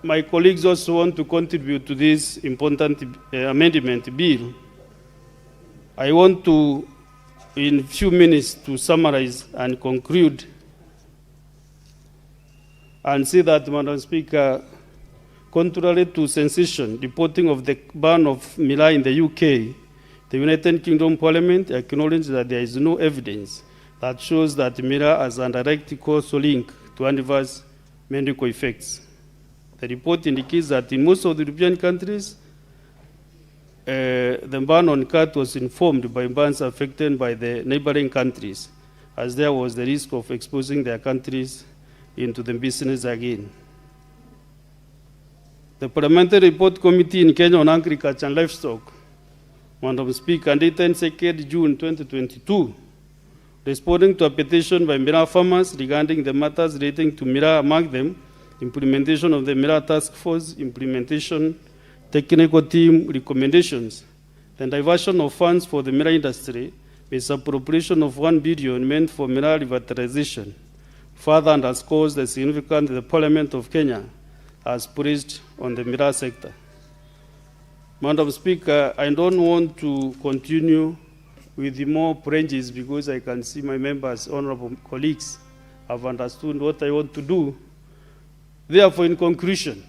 my colleagues also want to contribute to this important amendment bill, I want to, in a few minutes, to summarize and conclude and say that, Madam Speaker, contrary to sensation reporting of the ban of miraa in the UK, the United Kingdom Parliament acknowledged that there is no evidence that shows that miraa has a direct causal link to adverse medical effects. The report indicates that in most of the European countries, the ban on cat was informed by bans affected by the neighboring countries, as there was the risk of exposing their countries into the business again. The Parliamentary Report Committee in Kenya on Agriculture and Livestock, Madam Speaker, dated 2nd June 2022, responding to a petition by miraa farmers regarding the matters relating to miraa, among them implementation of the miraa task force, implementation technical team recommendations, the diversion of funds for the miraa industry, misappropriation of 1 billion meant for miraa revitalization, further underscores the significance the Parliament of Kenya has placed on the miraa sector. Madam Speaker, I don't want to continue with the more praise because I can see my members, honorable colleagues, have understood what I want to do. Therefore, in conclusion,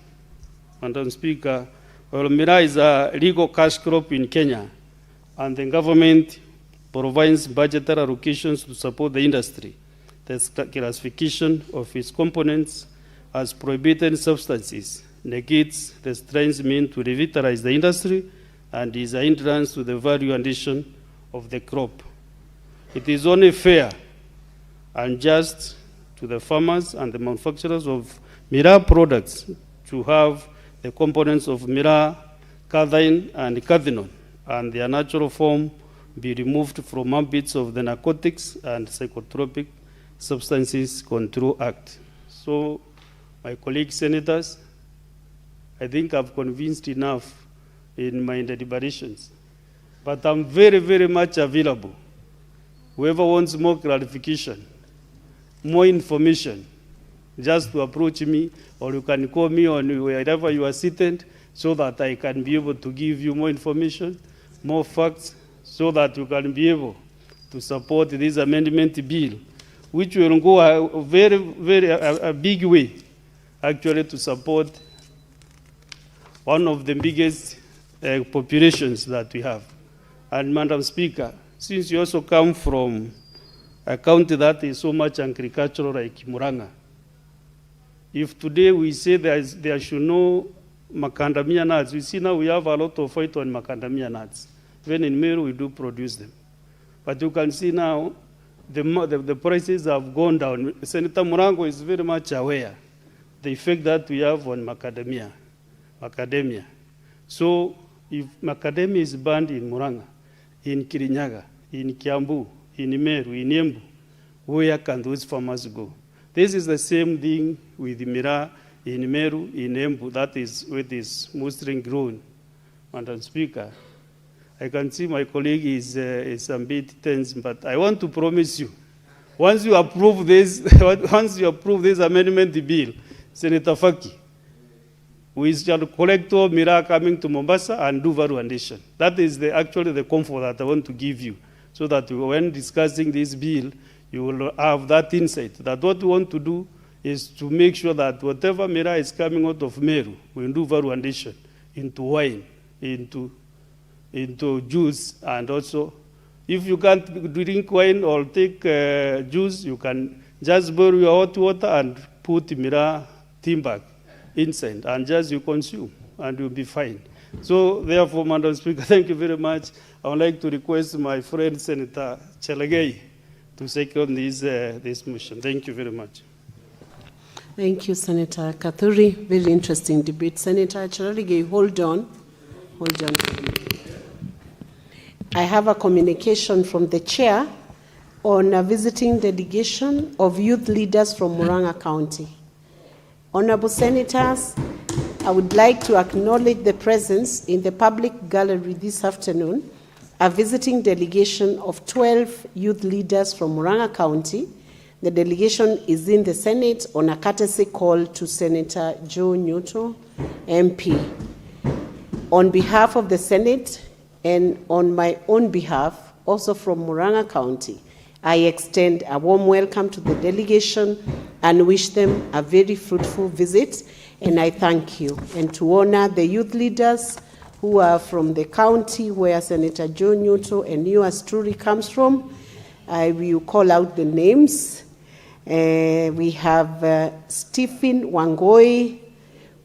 Madam Speaker, while miraa is a legal cash crop in Kenya, and the government provides budgetary allocations to support the industry, the classification of its components as prohibited substances negates the strengths meant to revitalize the industry and is a hindrance to the value addition of the crop. It is only fair and just to the farmers and the manufacturers of miraa products to have the components of miraa, cathine, and cathinone, and their natural form be removed from ambits of the Narcotics and Psychotropic Substances Control Act. So, my colleague senators, I think I've convinced enough in my deliberations, but I'm very, very much available. Whoever wants more clarification, more information, just to approach me, or you can call me on wherever you are seated, so that I can be able to give you more information, more facts, so that you can be able to support this amendment bill, which will go a very, very big way, actually, to support one of the biggest populations that we have. And Madam Speaker, since you also come from a county that is so much agricultural like Muranga, if today we say there should no macadamia nuts, we see now we have a lot of fight on macadamia nuts. Even in Meru, we do produce them. But you can see now the prices have gone down. Senator Murango is very much aware the effect that we have on macadamia. So if macadamia is banned in Muranga, in Kirinyaga, in Kiambu, in Meru, in Embu, where can those farmers go? This is the same thing with the Mira in Meru, in Embu, that is where it is mostly grown. Madam Speaker, I can see my colleague is a bit tense, but I want to promise you, once you approve this amendment bill, Senator Faki, we shall collect all Mira coming to Mombasa and do valuation. That is actually the comfort that I want to give you, so that when discussing this bill, you will have that insight, that what we want to do is to make sure that whatever Mira is coming out of Meru, we do valuation into wine, into juice, and also, if you can't drink wine or take juice, you can just boil your hot water and put Mira timber inside, and just you consume, and you'll be fine. So, therefore, Madam Speaker, thank you very much. I would like to request my friend Senator Chelagay to second this motion. Thank you very much. Thank you, Senator Kathuri. Very interesting debate. Senator Chelagay, hold on. Hold on. I have a communication from the chair on a visiting delegation of youth leaders from Muranga County. Honorable Senators, I would like to acknowledge the presence in the public gallery this afternoon a visiting delegation of 12 youth leaders from Muranga County. The delegation is in the Senate on a courtesy call to Senator Joe Nyuto, MP. On behalf of the Senate and on my own behalf, also from Muranga County, I extend a warm welcome to the delegation and wish them a very fruitful visit, and I thank you. And to honor the youth leaders who are from the county where Senator Joe Nyuto and yours truly comes from, I will call out the names. We have Stephen Wangoi,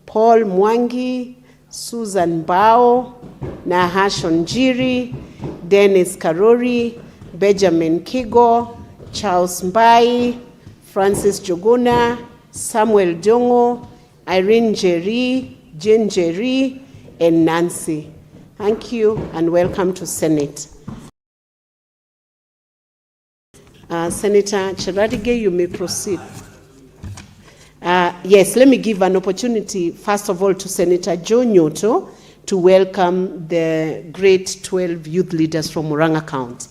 Paul Mwangi, Susan Bao, Nahash Onjiri, Dennis Karori, Benjamin Kigo, Charles Mbai, Francis Joguna, Samuel Dongo, Irene Jerry, Jane Jerry, and Nancy. Thank you and welcome to Senate. Senator Cheradige, you may proceed. Yes, let me give an opportunity, first of all, to Senator Joe Nyuto to welcome the great 12 youth leaders from Muranga County.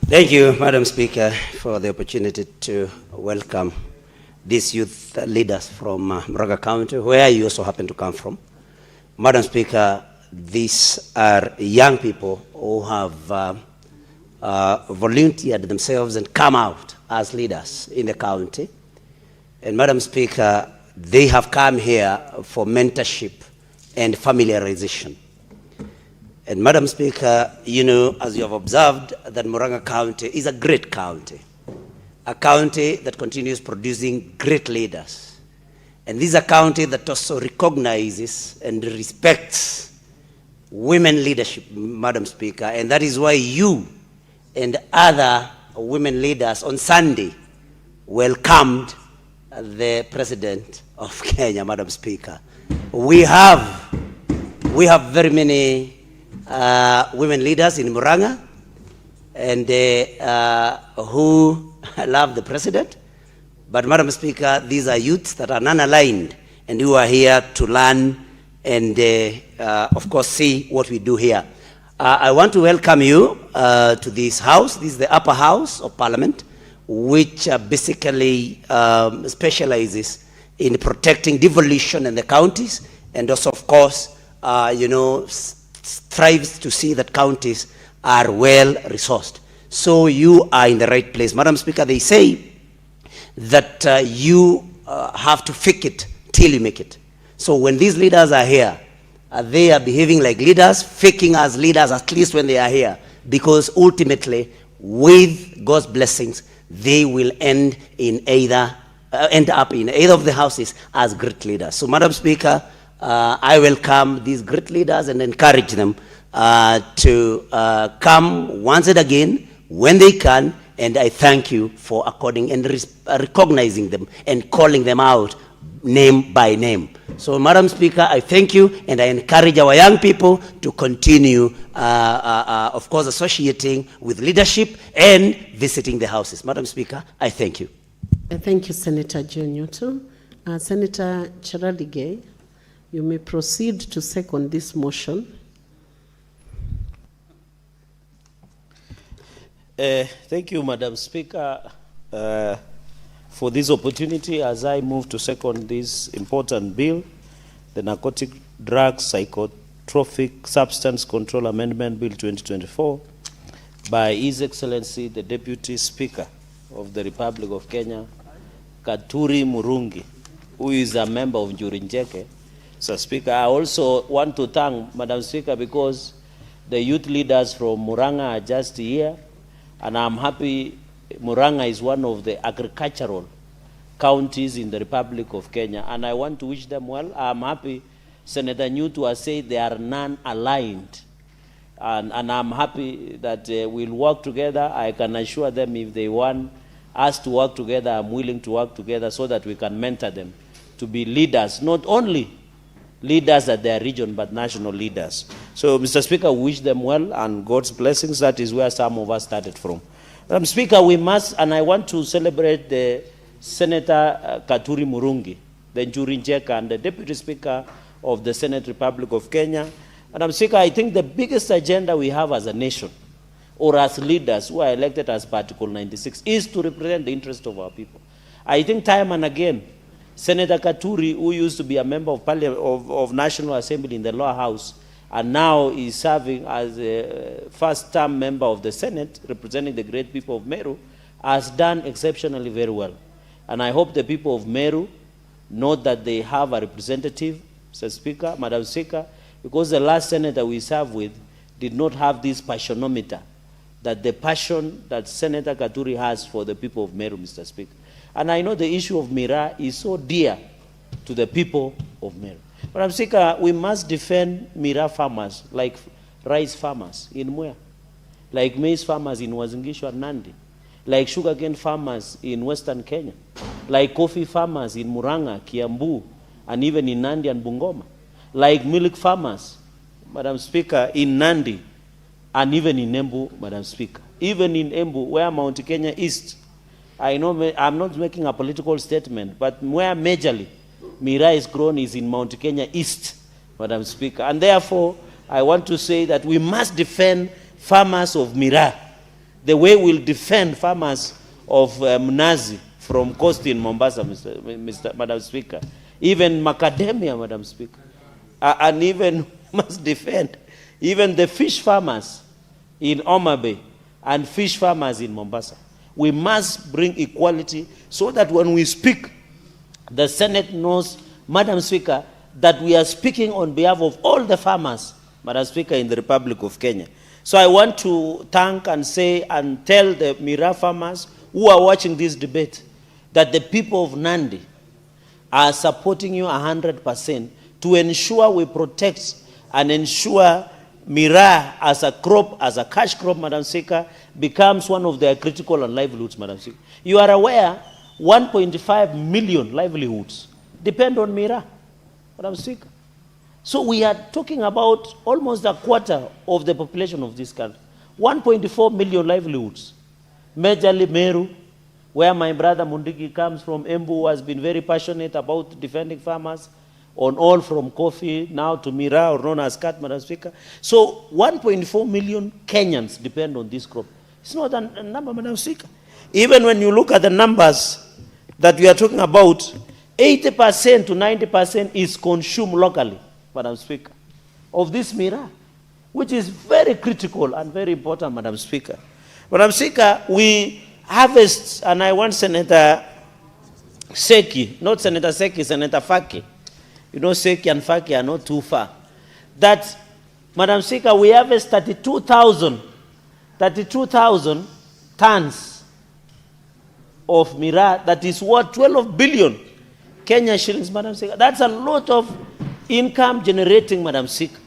Thank you, Madam Speaker, for the opportunity to welcome these youth leaders from Muranga County, where you also happen to come from. Madam Speaker, these are young people who have volunteered themselves and come out as leaders in the county. And Madam Speaker, they have come here for mentorship and familiarization. And Madam Speaker, you know, as you have observed, that Muranga County is a great county, a county that continues producing great leaders. And this is a county that also recognizes and respects women leadership, Madam Speaker. And that is why you and other women leaders on Sunday welcomed the President of Kenya, Madam Speaker. We have very many women leaders in Muranga, and who love the president. But Madam Speaker, these are youths that are non-aligned and who are here to learn and of course see what we do here. I want to welcome you to this house. This is the upper house of Parliament, which basically specializes in protecting devolution in the counties, and also of course, strives to see that counties are well resourced. So you are in the right place. Madam Speaker, they say that you have to fake it till you make it. So when these leaders are here, they are behaving like leaders, faking as leaders, at least when they are here, because ultimately, with God's blessings, they will end up in either of the houses as great leaders. So, Madam Speaker, I welcome these great leaders and encourage them to come once and again when they can, and I thank you for according and recognizing them and calling them out name by name. So, Madam Speaker, I thank you, and I encourage our young people to continue, of course, associating with leadership and visiting the houses. Madam Speaker, I thank you. Thank you, Senator John Nyoto. Senator Charadige, you may proceed to second this motion. Thank you, Madam Speaker, for this opportunity as I move to second this important bill, the Narcotic Drugs Psychotropic Substance Control Amendment Bill 2024, by His Excellency the Deputy Speaker of the Republic of Kenya, Katuri Murungi, who is a member of Njurinjeke. So, Speaker, I also want to thank Madam Speaker because the youth leaders from Muranga are just here, and I'm happy Muranga is one of the agricultural counties in the Republic of Kenya, and I want to wish them well. I'm happy Senator Newton has said they are non-aligned, and I'm happy that we'll work together. I can assure them if they want us to work together, I'm willing to work together so that we can mentor them to be leaders, not only leaders at their region, but national leaders. So, Mr. Speaker, we wish them well and God's blessings. That is where some of us started from. Madam Speaker, we must, and I want to celebrate the Senator Katuri Murungi, the Njurinjeka, and the Deputy Speaker of the Senate Republic of Kenya. Madam Speaker, I think the biggest agenda we have as a nation, or as leaders who are elected as Article 96, is to represent the interest of our people. I think time and again, Senator Katuri, who used to be a member of Parliament of National Assembly in the lower house, and now is serving as a first-term member of the Senate, representing the great people of Meru, has done exceptionally very well. And I hope the people of Meru know that they have a representative, Mr. Speaker, Madam Speaker, because the last senator we served with did not have this passionometer, that the passion that Senator Katuri has for the people of Meru, Mr. Speaker. And I know the issue of Mira is so dear to the people of Meru. Madam Speaker, we must defend Mira farmers, like rice farmers in Mwea, like maize farmers in Wazingishu and Nandi, like sugarcane farmers in Western Kenya, like coffee farmers in Muranga, Kiambu, and even in Nandi and Bungoma, like milk farmers, Madam Speaker, in Nandi, and even in Embu, Madam Speaker. Even in Embu, where Mount Kenya East, I know I'm not making a political statement, but where majorly Mira is grown is in Mount Kenya East, Madam Speaker. And therefore, I want to say that we must defend farmers of Mira the way we'll defend farmers of Mnazi from Coast in Mombasa, Madam Speaker. Even macadamia, Madam Speaker. And even must defend even the fish farmers in Homa Bay and fish farmers in Mombasa. We must bring equality so that when we speak, the Senate knows, Madam Speaker, that we are speaking on behalf of all the farmers, Madam Speaker, in the Republic of Kenya. So I want to thank and say and tell the Mira farmers who are watching this debate that the people of Nandi are supporting you 100% to ensure we protect and ensure Mira as a crop, as a cash crop, Madam Speaker, becomes one of their critical and livelihoods, Madam Speaker. You are aware 1.5 million livelihoods depend on Mira, Madam Speaker. So we are talking about almost a quarter of the population of this country. 1.4 million livelihoods. Majorly Meru, where my brother Mundigi comes from, Embu has been very passionate about defending farmers, on all from coffee now to Mira, or known as Kat, Madam Speaker. So 1.4 million Kenyans depend on this crop. It's not a number, Madam Speaker. Even when you look at the numbers that we are talking about, 80% to 90% is consumed locally, Madam Speaker, of this Mira, which is very critical and very important, Madam Speaker. Madam Speaker, we harvest, and I want Senator Seki, not Senator Seki, Senator Faki. You know, Seki and Faki are not too far. That, Madam Speaker, we harvest 32,000 tons of Mira. That is what, 12 billion Kenya shillings, Madam Speaker. That's a lot of income generating, Madam Speaker.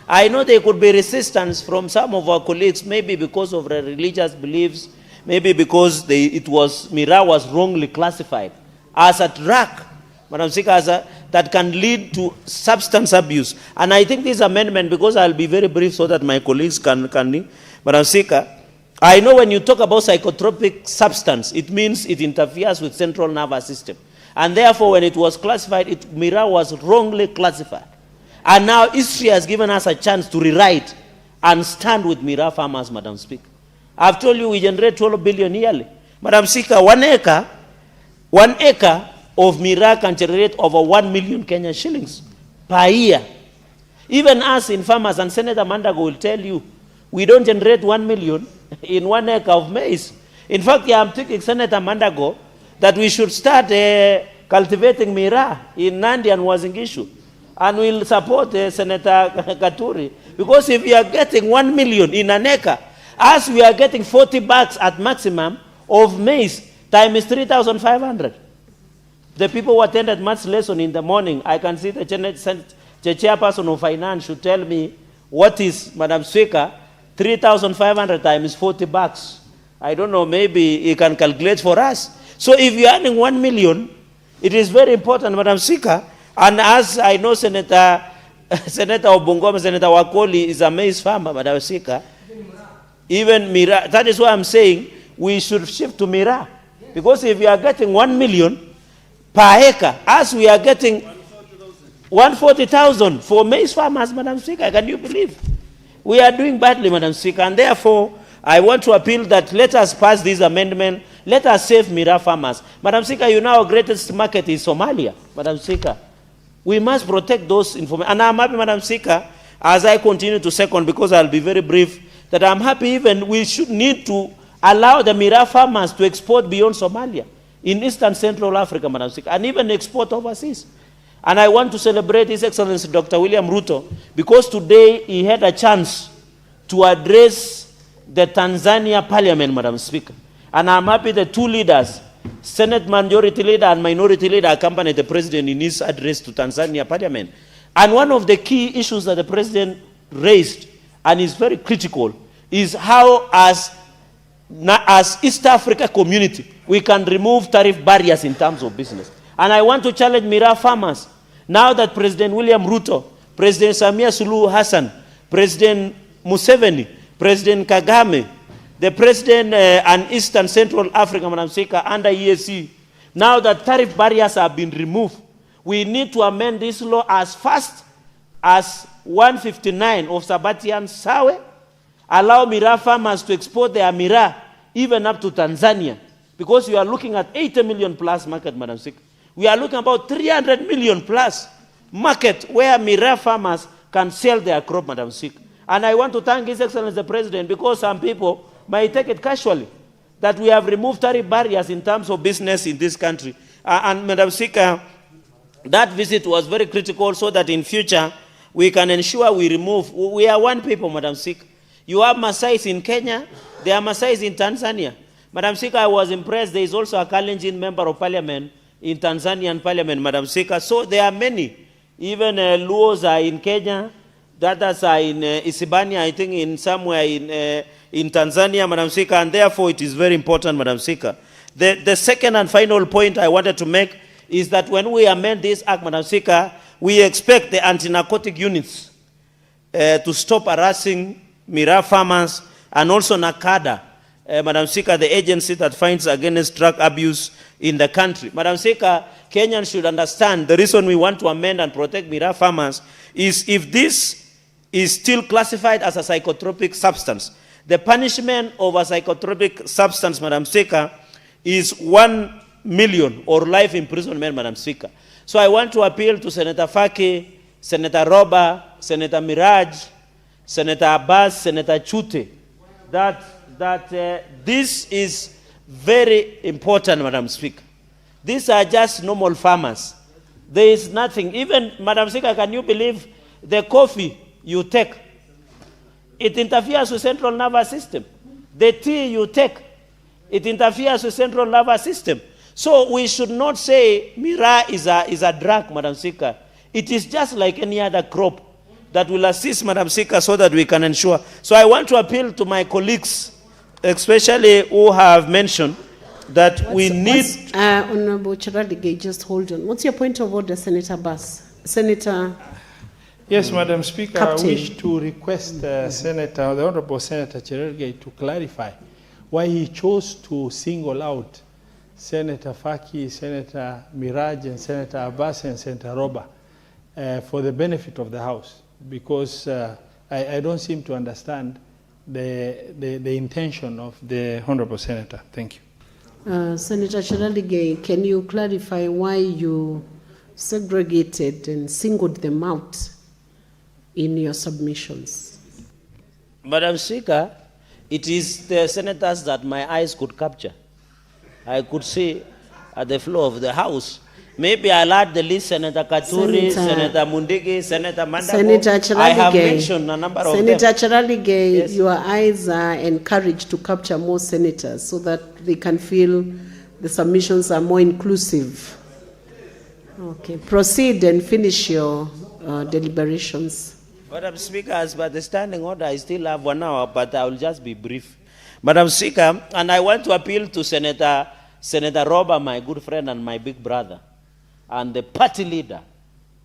I know there could be resistance from some of our colleagues, maybe because of their religious beliefs, maybe because Mira was wrongly classified as a drug, Madam Speaker, that can lead to substance abuse. And I think this amendment, because I'll be very brief so that my colleagues can Madam Speaker, I know when you talk about psychotropic substance, it means it interferes with central nervous system. And therefore, when it was classified, Mira was wrongly classified. And now history has given us a chance to rewrite and stand with Mira farmers, Madam Speaker. I've told you we generate 12 billion yearly. Madam Speaker, 1 acre of Mira can generate over 1 million Kenyan shillings per year. Even us in farmers, and Senator Mandago will tell you, we don't generate 1 million in 1 acre of maize. In fact, I'm thinking, Senator Mandago, that we should start cultivating Mira in Nandi and Wazingishu. And we'll support Senator Katuri. Because if we are getting 1 million in an acre, as we are getting 40 bags at maximum of maize, times 3,500. The people who attended maths lesson in the morning, I can see the chairperson of finance should tell me what is, Madam Speaker, 3,500 times 40 bucks. I don't know, maybe he can calculate for us. So if you are earning 1 million, it is very important, Madam Speaker. And as I know Senator Obungoma, Senator Wakoli is a maize farmer, Madam Speaker. Even Mira, that is why I'm saying we should shift to Mira. Because if we are getting 1 million per acre, as we are getting 140,000 for maize farmers, Madam Speaker, can you believe? We are doing badly, Madam Speaker, and therefore I want to appeal that let us pass this amendment, let us save Mira farmers. Madam Speaker, you know our greatest market is Somalia, Madam Speaker. We must protect those information. And I'm happy, Madam Speaker, as I continue to second, because I'll be very brief, that I'm happy even we should need to allow the Mira farmers to export beyond Somalia, in Eastern Central Africa, Madam Speaker, and even export overseas. And I want to celebrate His Excellency Dr. William Ruto, because today he had a chance to address the Tanzania Parliament, Madam Speaker. And I'm happy the two leaders, Senate Majority Leader and Minority Leader, accompanied the President in his address to Tanzania Parliament. And one of the key issues that the President raised, and is very critical, is how as East Africa community, we can remove tariff barriers in terms of business. And I want to challenge Mira farmers, now that President William Ruto, President Samia Suluhu Hassan, President Museveni, President Kagame, the President and Eastern Central Africa, Madam Speaker, under EAC, now that tariff barriers have been removed, we need to amend this law as fast as 159 of Sabatian Sawe, allow Mira farmers to export their Mira even up to Tanzania, because we are looking at 80 million plus market, Madam Speaker. We are looking about 300 million plus market where Mira farmers can sell their crop, Madam Speaker. And I want to thank His Excellency the President, because some people might take it casually that we have removed tariff barriers in terms of business in this country. And Madam Speaker, that visit was very critical so that in future we can ensure we remove. We are one people, Madam Speaker. You have Maasais in Kenya, there are Maasais in Tanzania. Madam Speaker, I was impressed. There is also a Kalenjin member of parliament in Tanzanian parliament, Madam Speaker. So there are many. Even Luos are in Kenya. The others are in Isibania, I think, in somewhere in Tanzania, Madam Speaker. And therefore, it is very important, Madam Speaker. The second and final point I wanted to make is that when we amend this act, Madam Speaker, we expect the anti-narcotic units to stop harassing Mira farmers and also NACADA, Madam Speaker, the agency that fights against drug abuse in the country. Madam Speaker, Kenyans should understand the reason we want to amend and protect Mira farmers is if this is still classified as a psychotropic substance. The punishment of a psychotropic substance, Madam Speaker, is 1 million or life imprisonment, Madam Speaker. So I want to appeal to Senator Faki, Senator Roba, Senator Miraj, Senator Abbas, Senator Chute, that this is very important, Madam Speaker. These are just normal farmers. There is nothing. Even, Madam Speaker, can you believe the coffee you take? It interferes with central nervous system. The tea you take, it interferes with central nervous system. So we should not say Mira is a drug, Madam Speaker. It is just like any other crop that will assist, Madam Speaker, so that we can ensure. So I want to appeal to my colleagues, especially who have mentioned that we need... Honorable Charadigay, just hold on. What's your point of order, Senator Bass? Senator... Yes, Madam Speaker, Captain. I wish to request the Honorable Senator Charadigay to clarify why he chose to single out Senator Faki, Senator Miraj, and Senator Abbas, and Senator Roba for the benefit of the House, because I don't seem to understand the intention of the Honorable Senator. Thank you. Senator Charadigay, can you clarify why you segregated and singled them out in your submissions? Madam Speaker, it is the senators that my eyes could capture. I could see at the floor of the House. Maybe I'll add the list, Senator Katuri, Senator Mundigi, Senator Mandago. Senator Charadigay, I have mentioned a number of them. Senator Charadigay, Yes. your eyes are encouraged to capture more senators so that they can feel the submissions are more inclusive. Okay, proceed and finish your deliberations. Madam Speaker, as per the standing order, I still have 1 hour, but I will just be brief. Madam Speaker, and I want to appeal to Senator Roba, my good friend and my big brother, and the party leader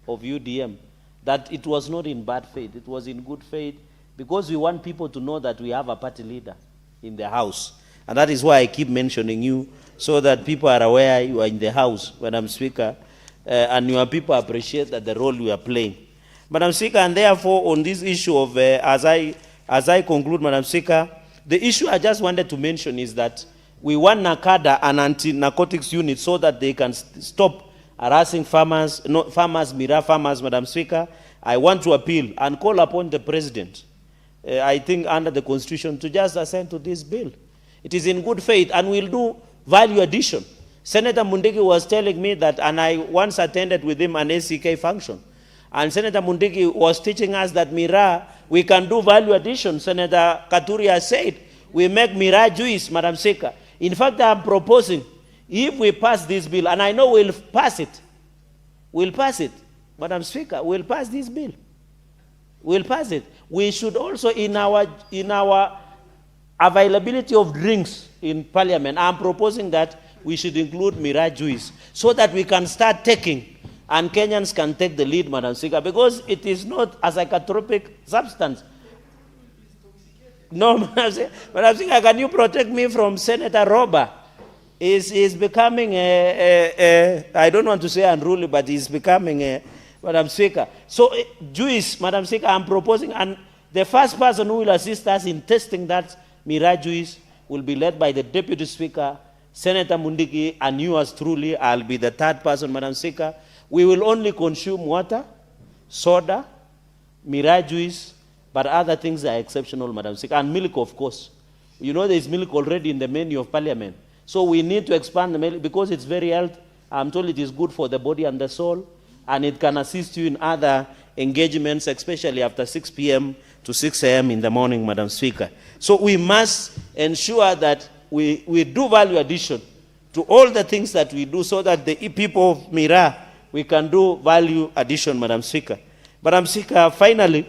of UDM, that it was not in bad faith, it was in good faith, because we want people to know that we have a party leader in the House. And that is why I keep mentioning you, so that people are aware you are in the House, Madam Speaker, and your people appreciate that the role you are playing. Madam Speaker, and therefore on this issue of, as I conclude, Madam Speaker, the issue I just wanted to mention is that we want NACADA and anti-narcotics units so that they can stop harassing farmers, Mira farmers, Madam Speaker. I want to appeal and call upon the President, I think under the Constitution, to just assent to this bill. It is in good faith and we'll do value addition. Senator Mundigi was telling me that, and I once attended with him an ACK function, and Senator Mundigi was teaching us that Mira, we can do value addition. Senator Katuri has said, we make Mira juice, Madam Speaker. In fact, I'm proposing, if we pass this bill, and I know we'll pass it, Madam Speaker, we'll pass this bill. We'll pass it. We should also, in our availability of drinks in Parliament, I'm proposing that we should include Mira juice, so that we can start taking, and Kenyans can take the lead, Madam Speaker, because it is not a psychotropic substance. No, Madam Speaker, can you protect me from Senator Roba? He's becoming I don't want to say unruly, but he's becoming Madam Speaker. So, juice, Madam Speaker, I'm proposing, and the first person who will assist us in testing that Mira juice will be led by the Deputy Speaker, Senator Mundigi, and yours truly. I'll be the third person, Madam Speaker. We will only consume water, soda, Mira juice, but other things are exceptional, Madam Speaker. And milk, of course. You know there is milk already in the menu of Parliament. So we need to expand the milk because it's very healthy. I'm told it is good for the body and the soul, and it can assist you in other engagements, especially after 6 p.m. to 6 a.m. in the morning, Madam Speaker. So we must ensure that we do value addition to all the things that we do, so that the people of Mira, we can do value addition, Madam Speaker. Madam Speaker, finally,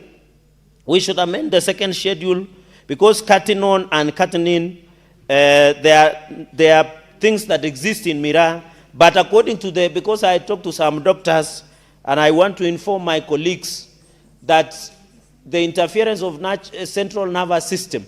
we should amend the second schedule, because cutting on and cutting in, there are things that exist in Mira, but according to because I talked to some doctors And I want to inform my colleagues that the interference of central nervous system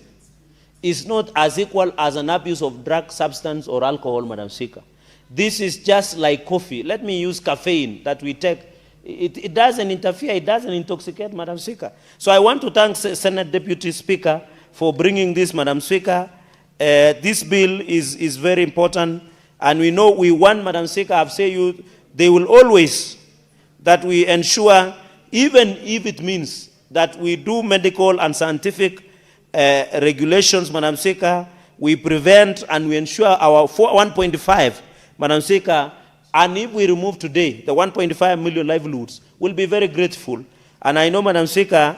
is not as equal as an abuse of drug, substance, or alcohol, Madam Speaker. This is just like coffee. Let me use caffeine that we take. It doesn't interfere, it doesn't intoxicate, Madam Speaker. So I want to thank Senate Deputy Speaker for bringing this, Madam Speaker. This bill is very important, and we know we want, Madam Speaker, I've said you, they will always, that we ensure, even if it means that we do medical and scientific regulations, Madam Speaker, we prevent and we ensure our 1.5, Madam Speaker, and if we remove today the 1.5 million livelihoods, we'll be very grateful. And I know, Madam Speaker,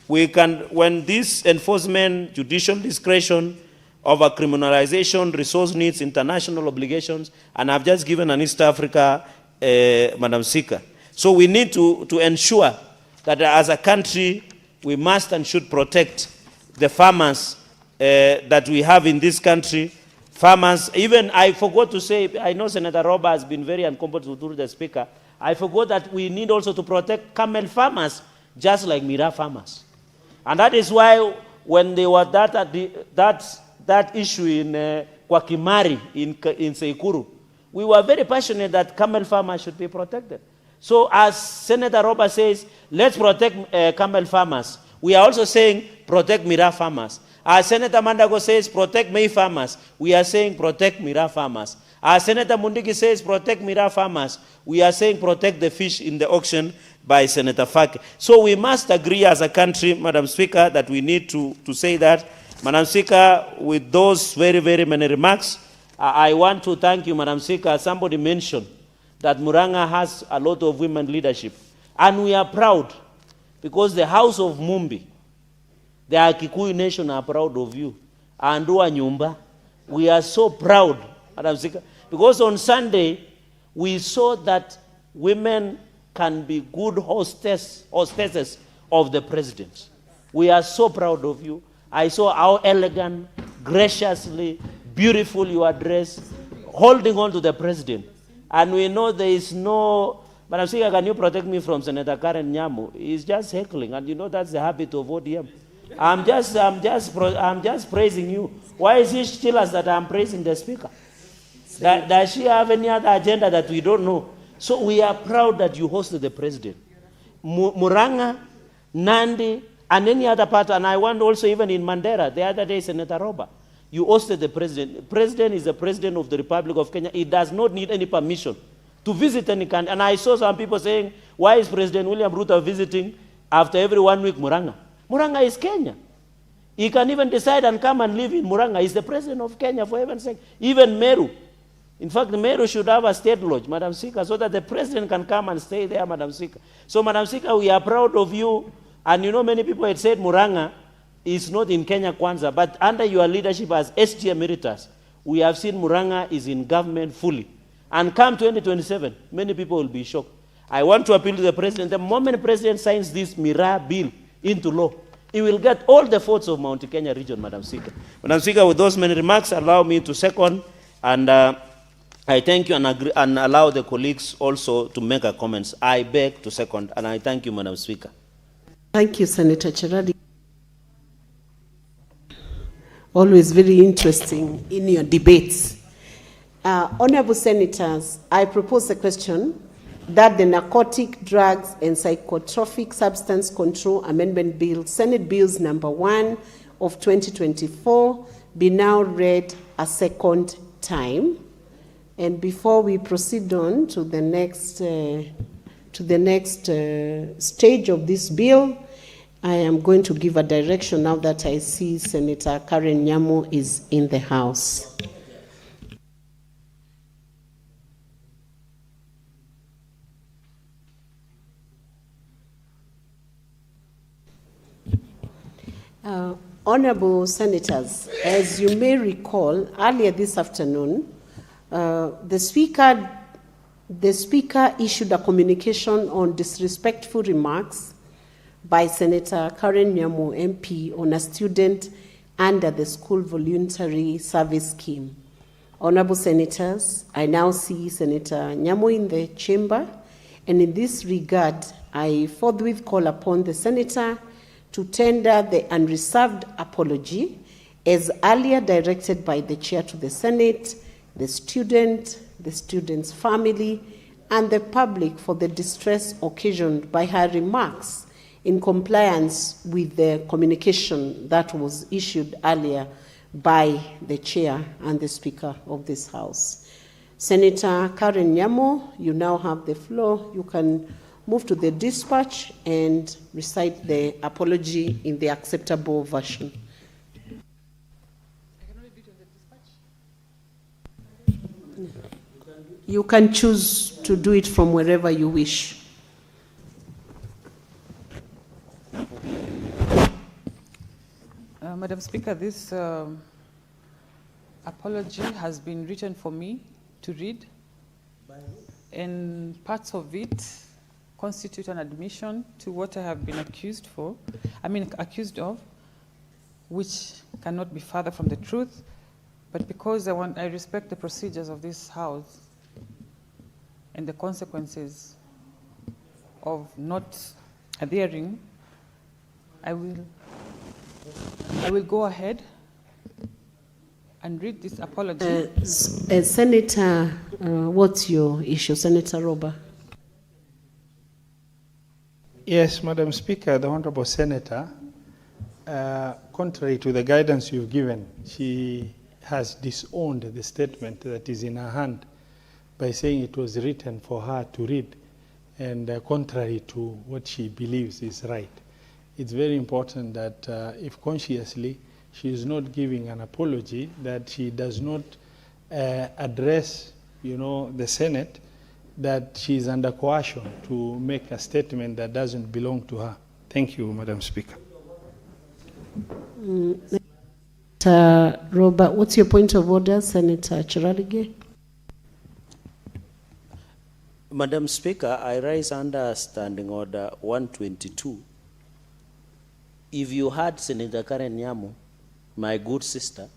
we can, when this enforcement, judicial discretion over criminalization, resource needs, international obligations, and I've just given an East Africa, Madam Speaker. So we need to ensure that as a country, we must and should protect the farmers that we have in this country. Farmers, even I forgot to say, I know Senator Roba has been very uncomfortable through the Speaker. I forgot that we need also to protect camel farmers, just like Mira farmers. And that is why when they were that issue in Kwakimari, in Seikuru, we were very passionate that camel farmers should be protected. So as Senator Roba says, let's protect camel farmers. We are also saying protect Mira farmers. As Senator Mandago says, protect May farmers. We are saying protect Mira farmers. As Senator Mundiki says, protect Mira farmers. We are saying protect the fish in the auction by Senator Faki. So we must agree as a country, Madam Speaker, that we need to say that. Madam Speaker, with those very, very many remarks, I want to thank you, Madam Speaker. Somebody mentioned that Muranga has a lot of women leadership. And we are proud because the House of Mumbi, the Kikuyu nation are proud of you. And Nyumba, we are so proud, Madam Speaker, because on Sunday, we saw that women can be good hostesses of the president. We are so proud of you. I saw how elegant, graciously, beautiful you are dressed, holding on to the president. And we know there is no, Madam Speaker, can you protect me from Senator Karen Nyamu? He's just heckling, and you know that's the habit of ODM. I'm just praising you. Why is it still us that I'm praising the Speaker? Does she have any other agenda that we don't know? So we are proud that you hosted the president. Muranga, Nandi, and any other part, and I want also even in Mandera, the other day, Senator Roba, you hosted the president. The president is the president of the Republic of Kenya. He does not need any permission to visit any country. And I saw some people saying, why is President William Ruto visiting after every 1 week Muranga? Muranga is Kenya. He can even decide and come and live in Muranga. He's the president of Kenya, for heaven's sake. Even Meru. In fact, Meru should have a state lodge, Madam Speaker, so that the president can come and stay there, Madam Speaker. So, Madam Speaker, we are proud of you. And you know, many people had said Muranga is not in Kenya Kwanza, but under your leadership as SG Emeritus, we have seen Muranga is in government fully. And come 2027, many people will be shocked. I want to appeal to the president. The moment the president signs this Mira bill into law, he will get all the votes of Mount Kenya region, Madam Speaker. Madam Speaker, with those many remarks, allow me to second, and I thank you and allow the colleagues also to make a comments. I beg to second, and I thank you, Madam Speaker. Thank you, Senator Cheradi. Always very interesting in your debates. Honorable Senators, I propose a question that the Narcotic Drugs and Psychotropic Substance Control Amendment Bill, Senate Bills number 1 of 2024, be now read a second time. And before we proceed on to the next stage of this bill, I am going to give a direction now that I see Senator Karen Nyamu is in the House. Honorable Senators, as you may recall, earlier this afternoon, the Speaker issued a communication on disrespectful remarks by Senator Karen Nyamu MP on a student under the School Voluntary Service Scheme. Honorable Senators, I now see Senator Nyamu in the chamber, And in this regard, I forthwith call upon the Senator to tender the unreserved apology as earlier directed by the Chair to the Senate, the student's family, and the public for the distress occasioned by her remarks in compliance with the communication that was issued earlier by the Chair and the Speaker of this House. Senator Karen Nyamo, you now have the floor. You can move to the dispatch and recite the apology in the acceptable version. You can choose to do it from wherever you wish. Madam Speaker, this apology has been written for me to read, and parts of it constitute an admission to what I have been accused of, which cannot be further from the truth. But because I respect the procedures of this House and the consequences of not adhering, I will go ahead and read this apology. Senator, what's your issue, Senator Roba? Yes, Madam Speaker, the Honorable Senator, contrary to the guidance you've given, she has disowned the statement that is in her hand by saying it was written for her to read, and contrary to what she believes is right. It's very important that if consciously she is not giving an apology, that she does not address, the Senate, that she is under coercion to make a statement that doesn't belong to her. Thank you, Madam Speaker. Senator Robert, what's your point of order, Senator Chiralige? Madam Speaker, I rise under Standing Order 122. If you heard Senator Karen Nyamo, my good sister,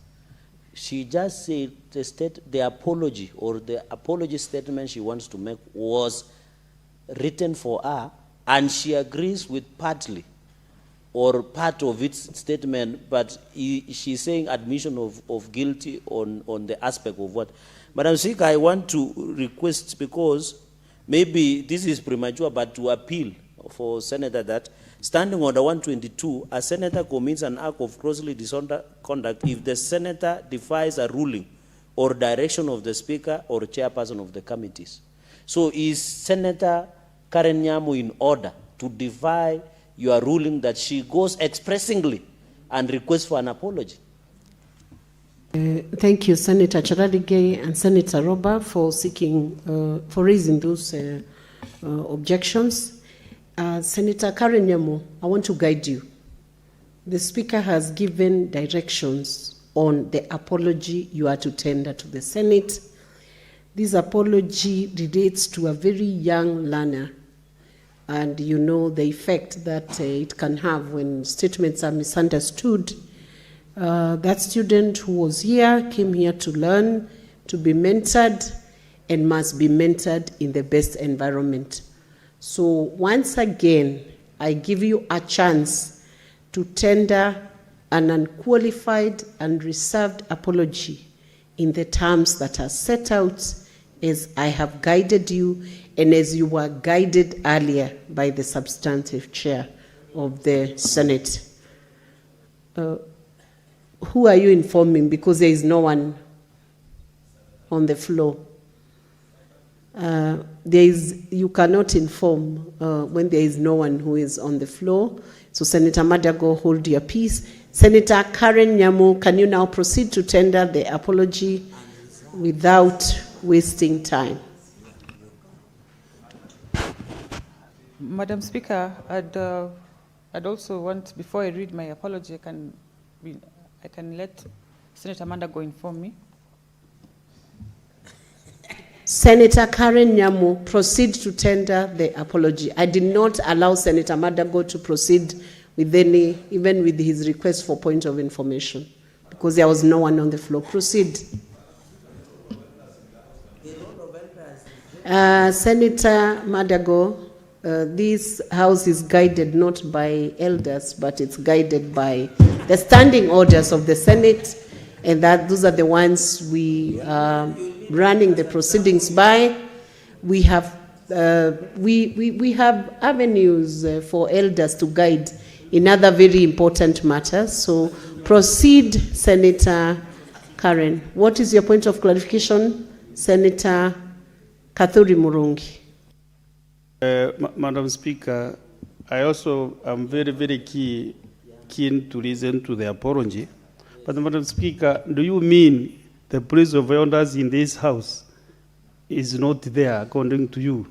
she just said the apology or the apology statement she wants to make was written for her, and she agrees with partly or part of its statement, but she's saying admission of guilty on the aspect of what. Madam Speaker, I want to request, because maybe this is premature, but to appeal for Senator that Standing Order 122, a senator commits an act of grossly dishonest conduct if the senator defies a ruling or direction of the Speaker or chairperson of the committees. So is Senator Karen Nyamo in order to defy your ruling that she goes expressingly and requests for an apology? Thank you, Senator Chiralige and Senator Roba, for for raising those objections. Senator Karen Nyamo, I want to guide you. The Speaker has given directions on the apology you are to tender to the Senate. This apology relates to a very young learner, and you know the effect that it can have when statements are misunderstood. That student who was here came here to learn, to be mentored, and must be mentored in the best environment. So once again, I give you a chance to tender an unqualified and reserved apology in the terms that are set out as I have guided you and as you were guided earlier by the substantive chair of the Senate. Who are you informing? Because there is no one on the floor. You cannot inform when there is no one who is on the floor. So Senator Madago, hold your peace. Senator Karen Nyamo, can you now proceed to tender the apology without wasting time? Madam Speaker, I'd also want, before I read my apology, I can let Senator Madago inform me. Senator Karen Nyamo, proceed to tender the apology. I did not allow Senator Madago to proceed with even with his request for point of information, because there was no one on the floor. Proceed. Senator Madago, this house is guided not by elders, but it's guided by the standing orders of the Senate, and that those are the ones we are running the proceedings by. We have we have avenues for elders to guide in other very important matters. So proceed, Senator Karen. What is your point of clarification, Senator Kathuri Murungi? Madam Speaker, I also am very, very keen to listen to the apology. But Madam Speaker, do you mean the place of elders in this house is not there according to you?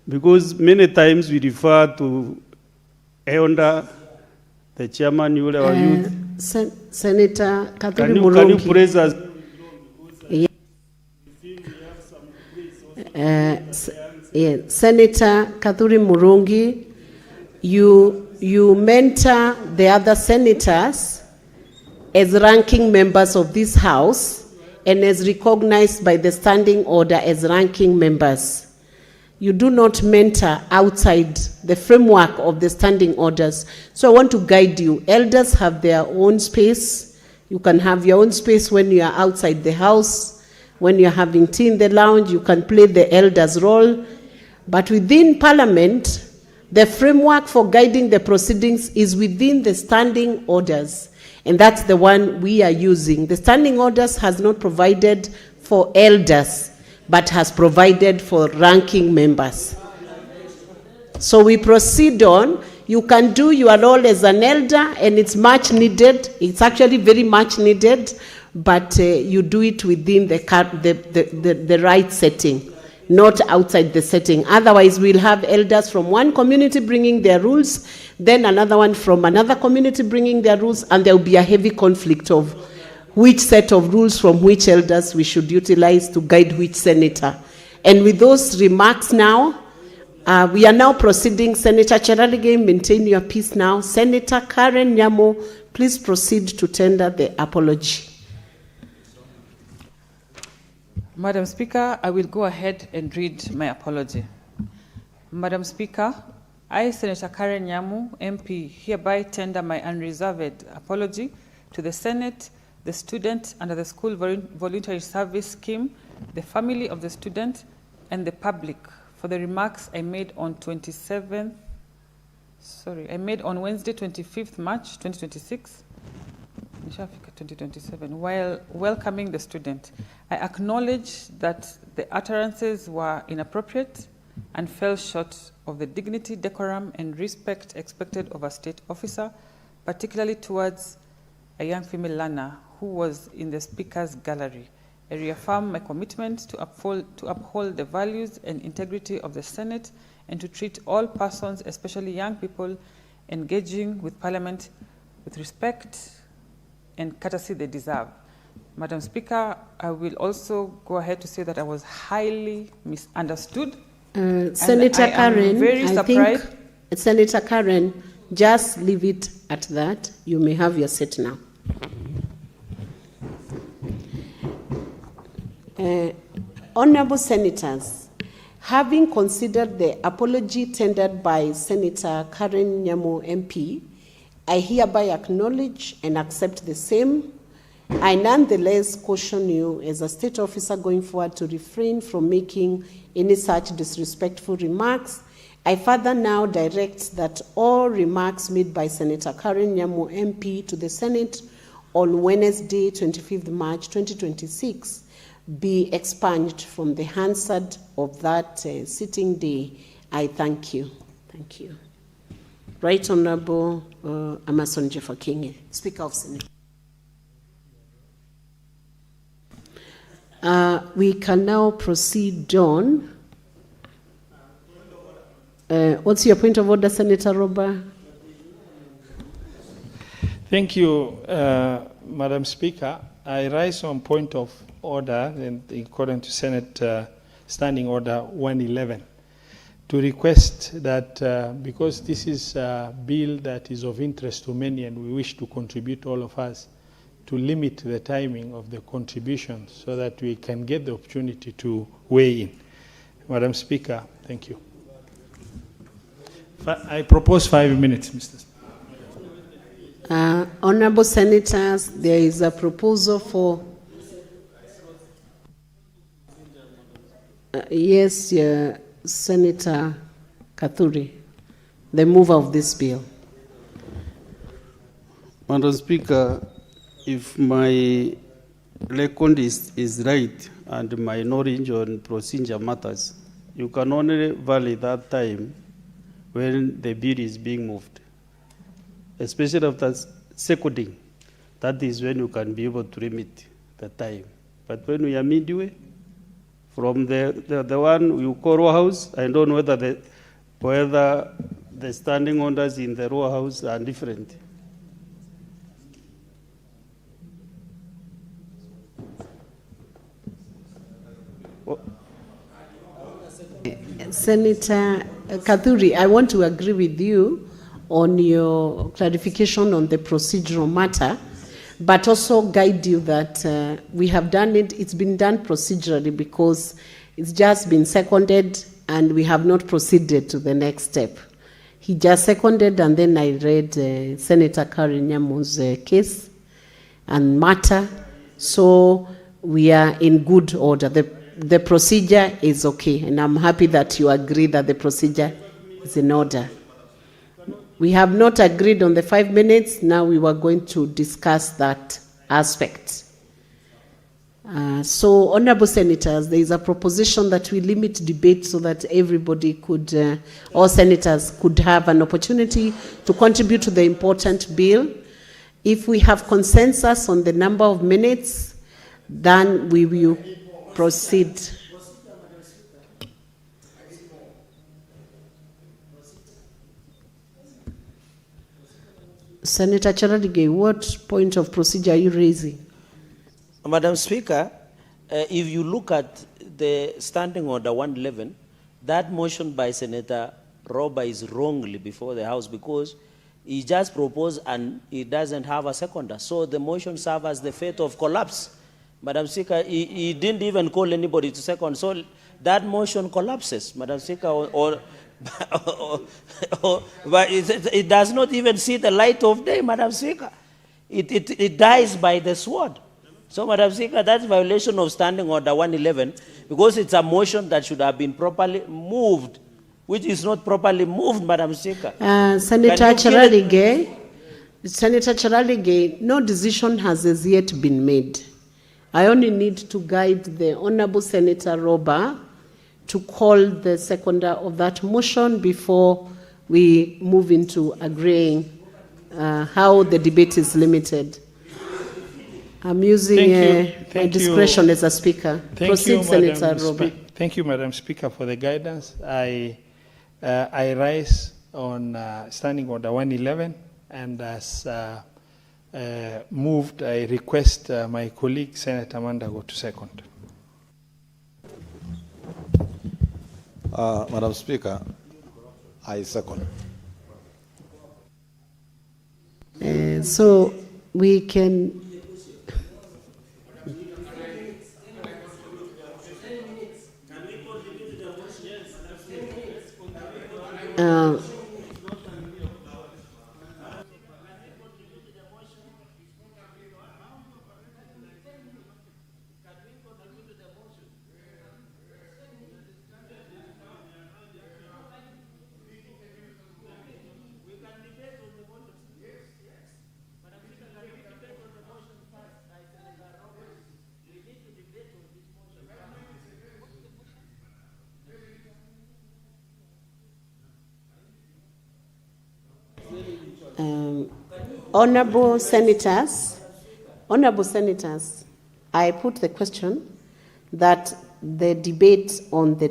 Because many times we refer to elder, the chairman, you our youth. Senator Kathuri Can Murungi. you praise us? Senator Kathuri Murungi, you mentor the other senators as ranking members of this house and as recognized by the standing order as ranking members. You do not mentor outside the framework of the standing orders. So I want to guide you. Elders have their own space. You can have your own space when you are outside the house. When you're having tea in the lounge, you can play the elder's role. But within Parliament, the framework for guiding the proceedings is within the standing orders. And that's the one we are using. The standing orders has not provided for elders, but has provided for ranking members. So we proceed on. You can do your role as an elder, and it's much needed. It's actually very much needed, but you do it within the right setting, not outside the setting. Otherwise, we'll have elders from one community bringing their rules, then another one from another community bringing their rules, and there will be a heavy conflict of which set of rules from which elders we should utilize to guide which senator. And with those remarks now, we are now proceeding. Senator Cherargei, maintain your peace now. Senator Karen Nyamo, please proceed to tender the apology. Madam Speaker, I will go ahead and read my apology. Madam Speaker, I, Senator Karen Nyamu, MP, hereby tender my unreserved apology to the Senate, the student under the School Voluntary Service Scheme, the family of the student, and the public for the remarks I made on Wednesday, 25th March 2026, 2027, while welcoming the student. I acknowledge that the utterances were inappropriate and fell short of the dignity, decorum, and respect expected of a state officer, particularly towards a young female learner who was in the speaker's gallery. I reaffirm my commitment to uphold the values and integrity of the Senate and to treat all persons, especially young people, engaging with Parliament with respect and courtesy they deserve. Madam Speaker, I will also go ahead to say that I was highly misunderstood. Senator Karen, I think, Senator Karen, just leave it at that. You may have your seat now. Honorable Senators, having considered the apology tendered by Senator Karen Nyamu MP, I hereby acknowledge and accept the same. I nonetheless caution you as a state officer going forward to refrain from making any such disrespectful remarks. I further now direct that all remarks made by Senator Karen Nyamu MP to the Senate on Wednesday, 25th March 2026 be expunged from the Hansard of that sitting day. I thank you. Thank you. Right Honorable Amason Jeffer King, Speaker of Senate. We can now proceed on. What's your point of order, Senator Roba? Thank you, Madam Speaker. I rise on point of order, and according to Senate Standing Order 111, to request that because this is a bill that is of interest to many and we wish to contribute, all of us, to limit the timing of the contributions so that we can get the opportunity to weigh in. Madam Speaker, thank you. I propose 5 minutes, Mr. Speaker. Honorable Senators, there is a proposal for... yes, Senator Kathuri, the mover of this bill. Madam Speaker, if my record is right and my knowledge on procedure matters, you can only validate that time when the bill is being moved, especially after seconding. That is when you can be able to limit the time. But when we are midway, from the one you call row house, I don't know whether the standing orders in the row house are different. Senator Kathuri, I want to agree with you on your clarification on the procedural matter, but also guide you that we have done it, it's been done procedurally because it's just been seconded and we have not proceeded to the next step. He just seconded and then I read Senator Karen Nyamu's case and matter, so we are in good order. The procedure is okay, and I'm happy that you agree that the procedure is in order. We have not agreed on the 5 minutes. Now we were going to discuss that aspect. So, Honorable Senators, there is a proposition that we limit debate so that everybody could, all senators could have an opportunity to contribute to the important bill. If we have consensus on the number of minutes, then we will proceed. Senator Charadige, what point of procedure are you raising? Madam Speaker, if you look at the standing order 111, that motion by Senator Roba is wrongly before the House because he just proposed and he doesn't have a seconder. So the motion serves as the fate of collapse. Madam Speaker, he didn't even call anybody to second. So that motion collapses, Madam Speaker, but it does not even see the light of day, Madam Speaker. It dies by the sword. So, Madam Speaker, that's violation of Standing Order 111 because it's a motion that should have been properly moved, which is not properly moved, Madam Speaker. Senator Charalige, no decision has as yet been made. I only need to guide the Honorable Senator Roba to call the seconder of that motion before we move into agreeing how the debate is limited. I'm using my discretion as a speaker. Proceed, Senator Roba. Thank you, Madam Speaker, for the guidance. I rise on Standing Order 111, and as moved, I request my colleague, Senator Mandago, to second. Madam Speaker, I second. So we can... Honorable Senators, I put the question that the debate on the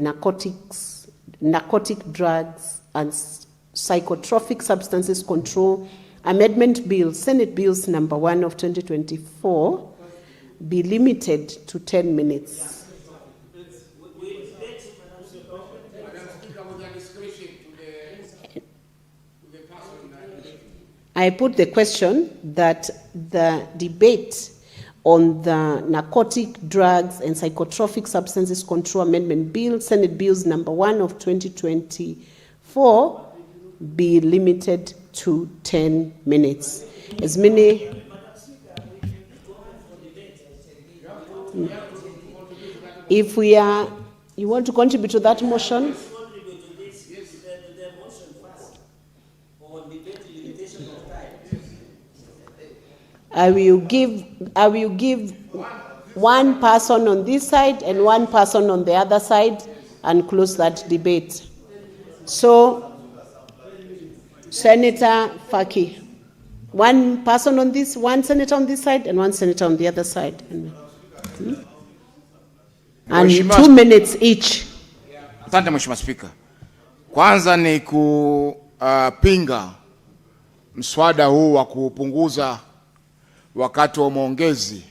narcotic drugs and psychotropic substances control amendment bill, Senate Bills number 1 of 2024, be limited to 10 minutes. I put the question that the debate on the Narcotic, Drugs and Psychotropic Substances Control Amendment Bill, Senate Bills number 1 of 2024, be limited to 10 minutes. As many... If we are... You want to contribute to that motion? I will give one person on this side and one person on the other side and close that debate. So, Senator Faki, one person on this, one senator on this side and one senator on the other side. And 2 minutes each. Asante Mheshimiwa Spika. Kwanza ni kupinga mswada huu wa kupunguza wakati wa maongezi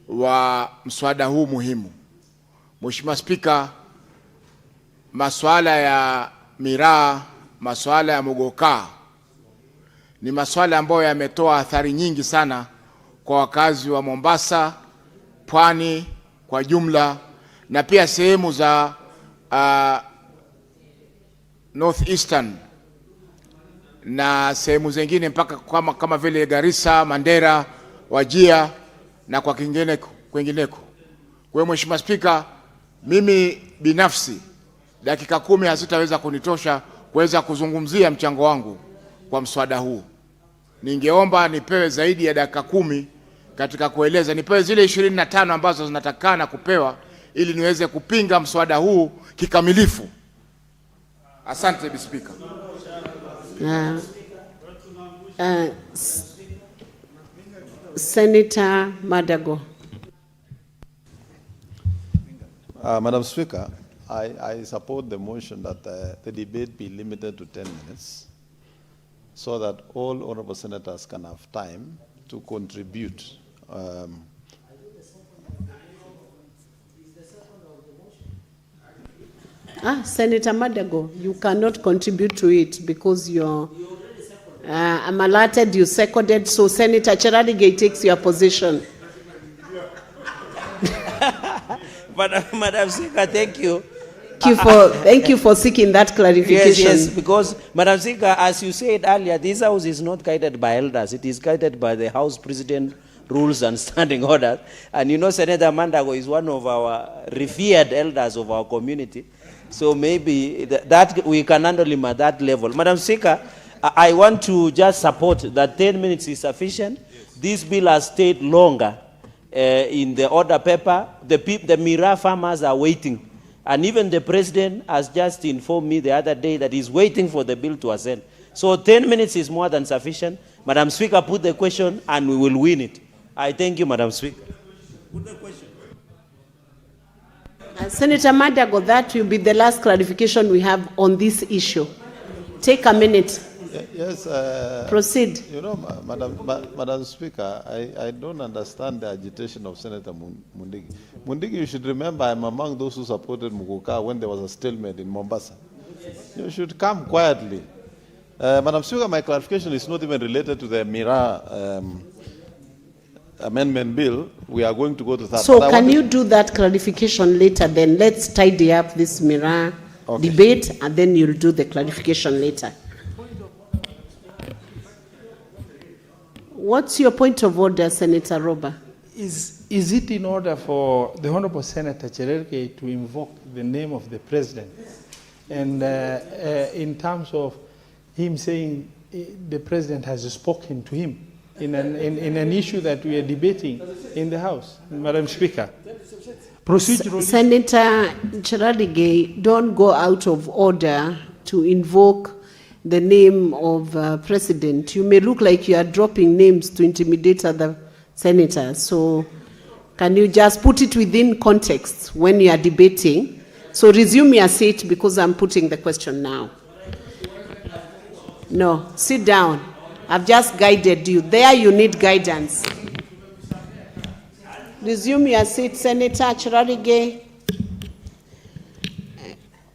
wa mswada huu muhimu. Mheshimiwa Spika, masuala ya miraa, masuala ya mogoka ni masuala ambayo yametoa athari nyingi sana kwa wakazi wa Mombasa, Pwani kwa jumla, na pia sehemu za Northeastern na sehemu zingine mpaka kama vile Garissa, Mandera, Wajia na kwa kwingineko. Kwa hiyo Mheshimiwa Spika, mimi binafsi dakika 10 hazitaweza kunitosha kuweza kuzungumzia mchango wangu kwa mswada huu. Ningeomba nipewe zaidi ya dakika 10 katika kueleza, nipewe zile 25 ambazo zinatakana kupewa ili niweze kupinga mswada huu kikamilifu. Asante Bi Spika. Senator Madago. Madam Speaker, I support the motion that the debate be limited to 10 minutes so that all honorable senators can have time to contribute. Senator Madago, you cannot contribute to it because you're I'm alerted you seconded, so Senator Cheradigei takes your position. Madam Speaker, thank you. Thank you for seeking that clarification. Yes, because, Madam Speaker, as you said earlier, this House is not guided by elders. It is guided by the House President rules and standing orders. And you know, Senator Mandago is one of our revered elders of our community. So maybe that we can handle him at that level. Madam Speaker, I want to just support that 10 minutes is sufficient. Yes. This bill has stayed longer in the order paper. The Mira farmers are waiting. And even the President has just informed me the other day that he's waiting for the bill to ascend. So 10 minutes is more than sufficient. Madam Speaker, put the question and we will win it. I thank you, Madam Speaker. Put the question. Senator Madago, that will be the last clarification we have on this issue. Take a minute. Yes. Proceed. You know, Madam Speaker, I don't understand the agitation of Senator Mundigi. Mundigi, you should remember I'm among those who supported Muguka when there was a stalemate in Mombasa. You should come quietly. Madam Speaker, my clarification is not even related to the Mira amendment bill. We are going to go to that. So can you do that clarification later then? Let's tidy up this Mira debate and then you'll do the clarification later. What's your point of order, Senator Roba? Is it in order for the Honorable Senator Chererke to invoke the name of the President? And in terms of him saying the President has spoken to him in an issue that we are debating in the House, Madam Speaker. Procedurally, Senator Cheradigei, don't go out of order to invoke the name of President. You may look like you are dropping names to intimidate other senators. So can you just put it within context when you are debating? So resume your seat because I'm putting the question now. No, sit down. I've just guided you. There you need guidance. Resume your seat, Senator Cheradigei.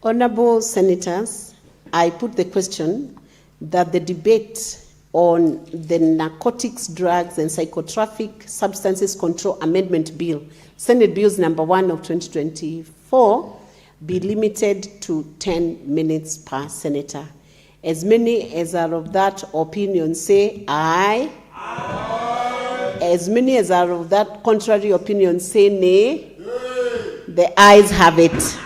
Honorable senators, I put the question that the debate on the Narcotics, Drugs and Psychotropic Substances Control Amendment Bill, Senate Bills number 1 of 2024, be limited to 10 minutes per senator. As many as are of that opinion say aye. Aye. As many as are of that contrary opinion say nay. Aye. The ayes have it.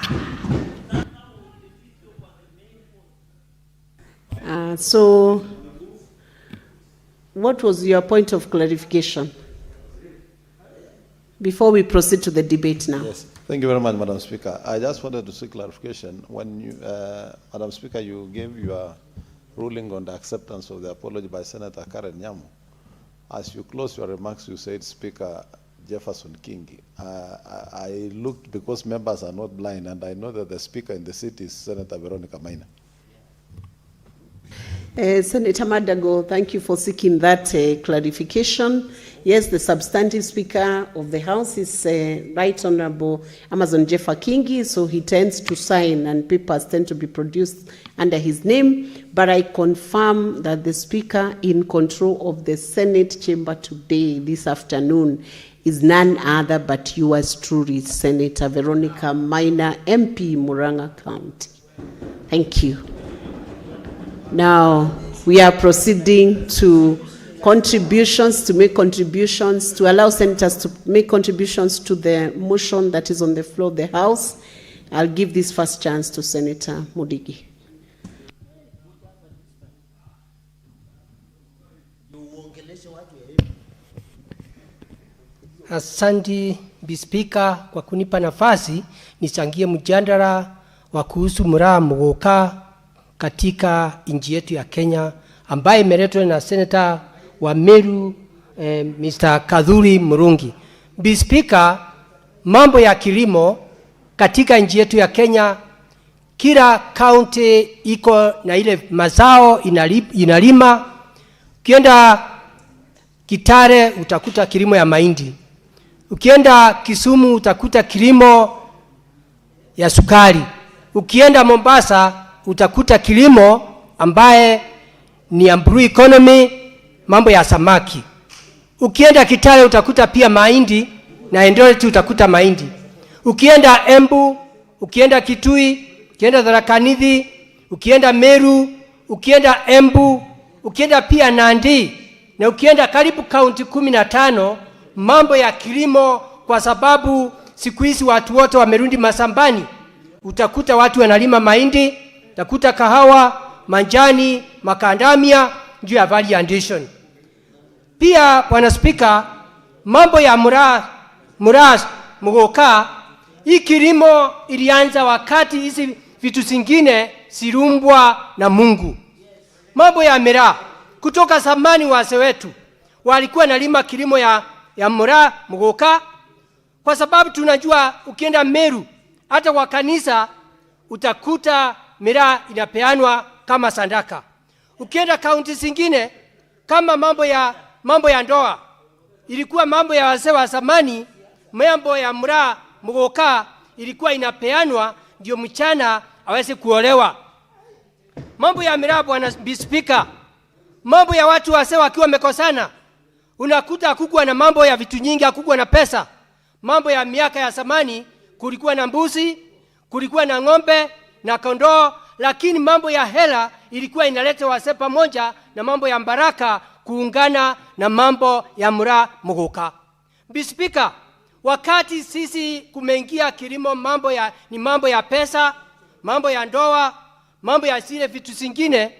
So, what was your point of clarification before we proceed to the debate now? Yes, thank you very much, Madam Speaker. I just wanted to seek clarification. When you, Madam Speaker, you gave your ruling on the acceptance of the apology by Senator Karen Nyamu. As you closed your remarks, you said Speaker Jefferson Kingi. I looked because members are not blind, and I know that the Speaker in the seat is Senator Veronica Maina. Senator Madago, thank you for seeking that clarification. Yes, the substantive Speaker of the House is Right Honorable Amazon Jeffa Kingi, so he tends to sign and papers tend to be produced under his name. But I confirm that the Speaker in control of the Senate chamber today, this afternoon, is none other but yours truly, Senator Veronica Maina, MP, Murang'a County. Thank you. Now, we are proceeding to contributions, to make contributions, to allow senators to make contributions to the motion that is on the floor of the House. I'll give this first chance to Senator Mudigi. Asante Bispika kwa kunipa nafasi nichangie mjadala wa kuhusu mraa mgoka katika nchi yetu ya Kenya ambaye imeletwa na Senator wa Meru Mr. Kadhuri Murungi. Bispika, mambo ya kilimo katika nchi yetu ya Kenya, kila county iko na ile mazao inalima. Ukienda Kitare utakuta kilimo ya mahindi. Ukienda Kisumu utakuta kilimo ya sukari. Ukienda Mombasa utakuta kilimo ambaye ni ya blue economy, mambo ya samaki. Ukienda Kitale utakuta pia mahindi na Eldoret utakuta mahindi. Ukienda Embu, ukienda Kitui, ukienda Tharaka Nithi, ukienda Meru, ukienda Embu, ukienda pia Nandi, na ukienda karibu kaunti 15, mambo ya kilimo, kwa sababu siku hizi watu wote wamerudi masambani. Utakuta watu wanalima mahindi, utakuta kahawa, manjani, makandamia, juu ya value addition. Pia Bwana Spika, mambo ya mura mgoka, hii kilimo ilianza wakati hizi vitu zingine sirumbwa na Mungu. Mambo ya mira, kutoka zamani wazee wetu walikuwa nalima kilimo ya mura mgoka, kwa sababu tunajua ukienda Meru hata kwa kanisa utakuta mira inapeanwa kama sandaka. Ukienda kaunti zingine kama mambo ya ndoa, ilikuwa mambo ya wazee wa zamani, mambo ya mura mgoka ilikuwa inapeanwa ndio mchana aweze kuolewa. Mambo ya mira, Bwana Speaker, mambo ya watu wazee wakiwa wamekosana, unakuta hakukua na mambo ya vitu nyingi, hakukua na pesa. Mambo ya miaka ya zamani kulikuwa na mbuzi, kulikuwa na ng'ombe na kondoo, lakini mambo ya hela ilikuwa inaleta wazee pamoja, na mambo ya baraka kuungana na mambo ya mura mgoka. Bispika, wakati sisi kumeingia kilimo, ni mambo ya pesa, mambo ya ndoa, mambo ya zile vitu zingine,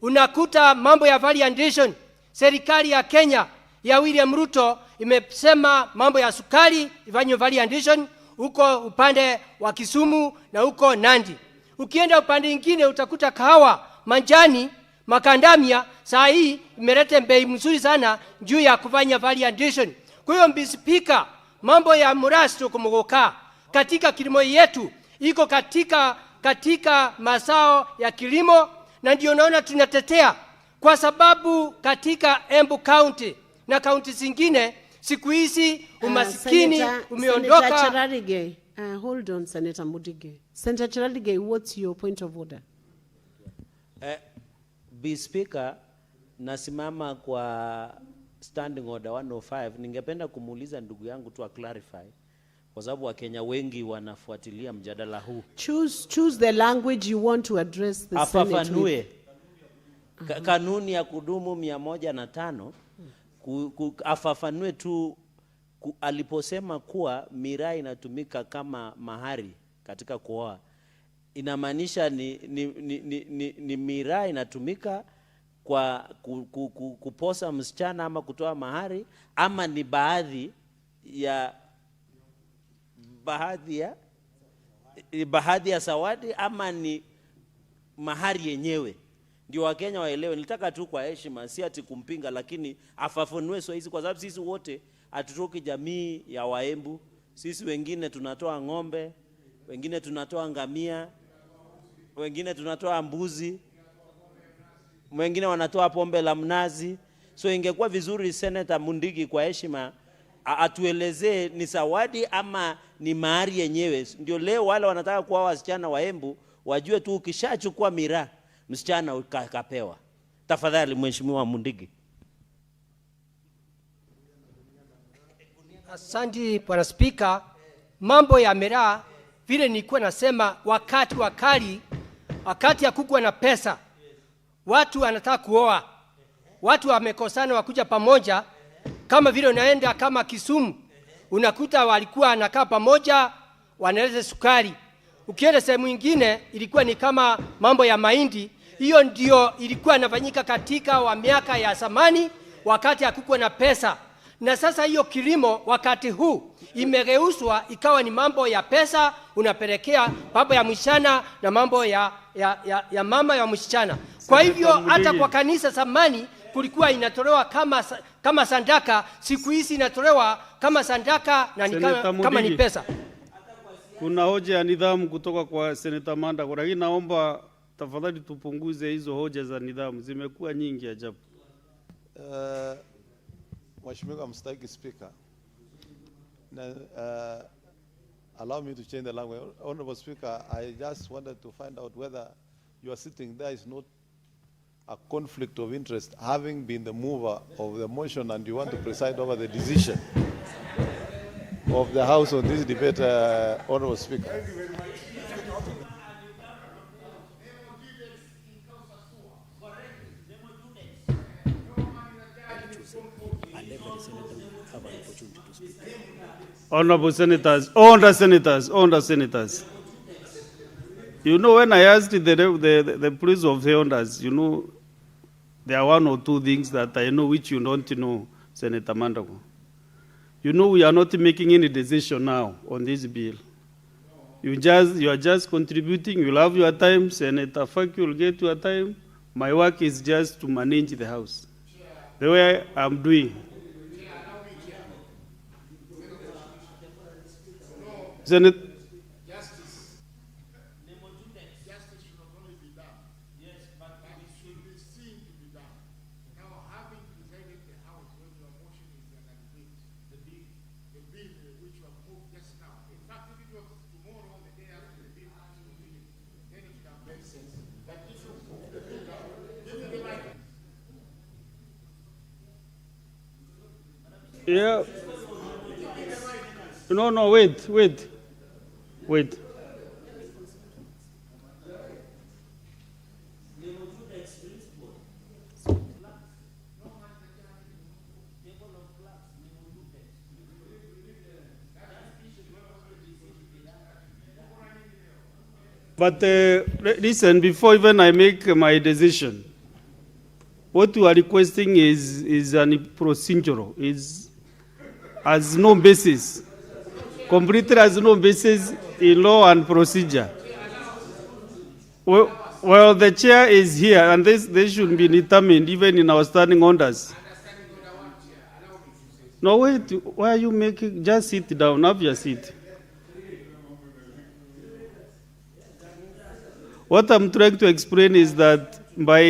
unakuta mambo ya value addition. Serikali ya Kenya ya William Ruto imesema mambo ya sukari ifanywe value addition huko upande wa Kisumu na huko Nandi. Ukienda upande mwingine utakuta kahawa, manjani, makandamia, saa hii imeleta bei mzuri sana juu ya kufanya value addition. Kwa hiyo Bispika, mambo ya murasto kumogoka katika kilimo yetu iko katika mazao ya kilimo, na ndio naona tunatetea, kwa sababu katika Embu County na kaunti zingine siku hizi umasikini umeondoka. Senator Cherargei, hold on, Senator Mudige. Senator Cherargei, what's your point of order? Speaker, nasimama kwa standing order 105. Ningependa kumuuliza ndugu yangu tu clarify, kwa sababu Wakenya wengi wanafuatilia mjadala huu. Choose the language you want to address the Afafanue kanuni ya kudumu 105, afafanue tu aliposema kuwa miraa inatumika kama mahari katika kuoa. Inamaanisha ni miraa inatumika kwa kuposa msichana ama kutoa mahari, ama ni baadhi ya zawadi, ama ni mahari yenyewe? Ndio Wakenya waelewe. Nilitaka tu kwa heshima, si ati kumpinga, lakini afafanue hizi, kwa sababu sisi wote hatutoki jamii ya Waembu. Sisi wengine tunatoa ng'ombe, wengine tunatoa ngamia, wengine tunatoa mbuzi, wengine wanatoa pombe la mnazi. So ingekuwa vizuri Senator Mundigi kwa heshima atuelezee ni zawadi ama ni mahari yenyewe. Ndio leo wale wanataka kuwa wasichana wa Embu wajue tu ukishachukua miraa msichana ukapewa. Tafadhali Mheshimiwa Mundigi. Asante Bwana Spika. Mambo ya miraa vile nilikuwa nasema, wakati hakukuwa na pesa, watu wanataka kuoa, watu wamekosana wakuja pamoja, kama vile unaenda kama Kisumu, unakuta walikuwa anakaa pamoja wanaleta sukari. Ukienda sehemu nyingine ilikuwa ni kama mambo ya mahindi. Hiyo ndio ilikuwa inafanyika katika wa miaka ya zamani, wakati hakukuwa na pesa. Na sasa hiyo kilimo wakati huu imegeuzwa ikawa ni mambo ya pesa, unapelekea mambo ya msichana na mambo ya mama ya msichana. Kwa hivyo hata kwa kanisa zamani kulikuwa inatolewa kama sandaka, siku hizi inatolewa kama sandaka na kama ni pesa. Kuna hoja ya nidhamu kutoka kwa Senator Manda, lakini naomba tafadhali tupunguze hizo hoja za nidhamu, zimekuwa nyingi ajabu. Mheshimiwa Mstahiki Speaker, allow me to change the language. Honorable Speaker, I just wanted to find out whether you are sitting there is not a conflict of interest, having been the mover of the motion and you want to preside over the decision of the House on this debate, Honorable Speaker. Thank you very much. Honorable Senators, you know, when I asked the police of the owners, you know, there are one or two things that I know which you don't know, Senator Mandago. You know, we are not making any decision now on this bill. You are just contributing. You'll have your time. Senator Faki will get your time. My work is just to manage the House the way I'm doing. Senate. Justice should not only be done. Yes, but it should be seen to be done. Now, having presided the House when your motion is an debate, the bill which you have moved just now. In fact, if it was tomorrow, the day after the bill comes to the meeting, then it would have made sense. But if you move the bill down, give me the mic. Yeah. No, wait. But listen, before even I make my decision, what you are requesting is a procedural, has no basis. Completely has no basis in law and procedure. Well, the chair is here, and this should be determined even in our standing orders. No, wait, why are you making, just sit down, have your seat. What I'm trying to explain is that by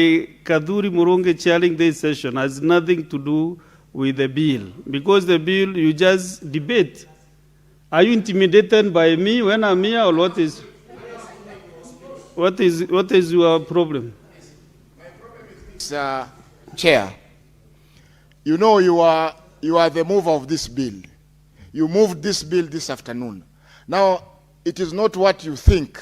Kaduri Muronge chairing this session has nothing to do with the bill, because the bill you just debate. Are you intimidated by me when I'm here, or what is your problem? My problem is Chair, you know you are the mover of this bill. You moved this bill this afternoon. Now, it is not what you think.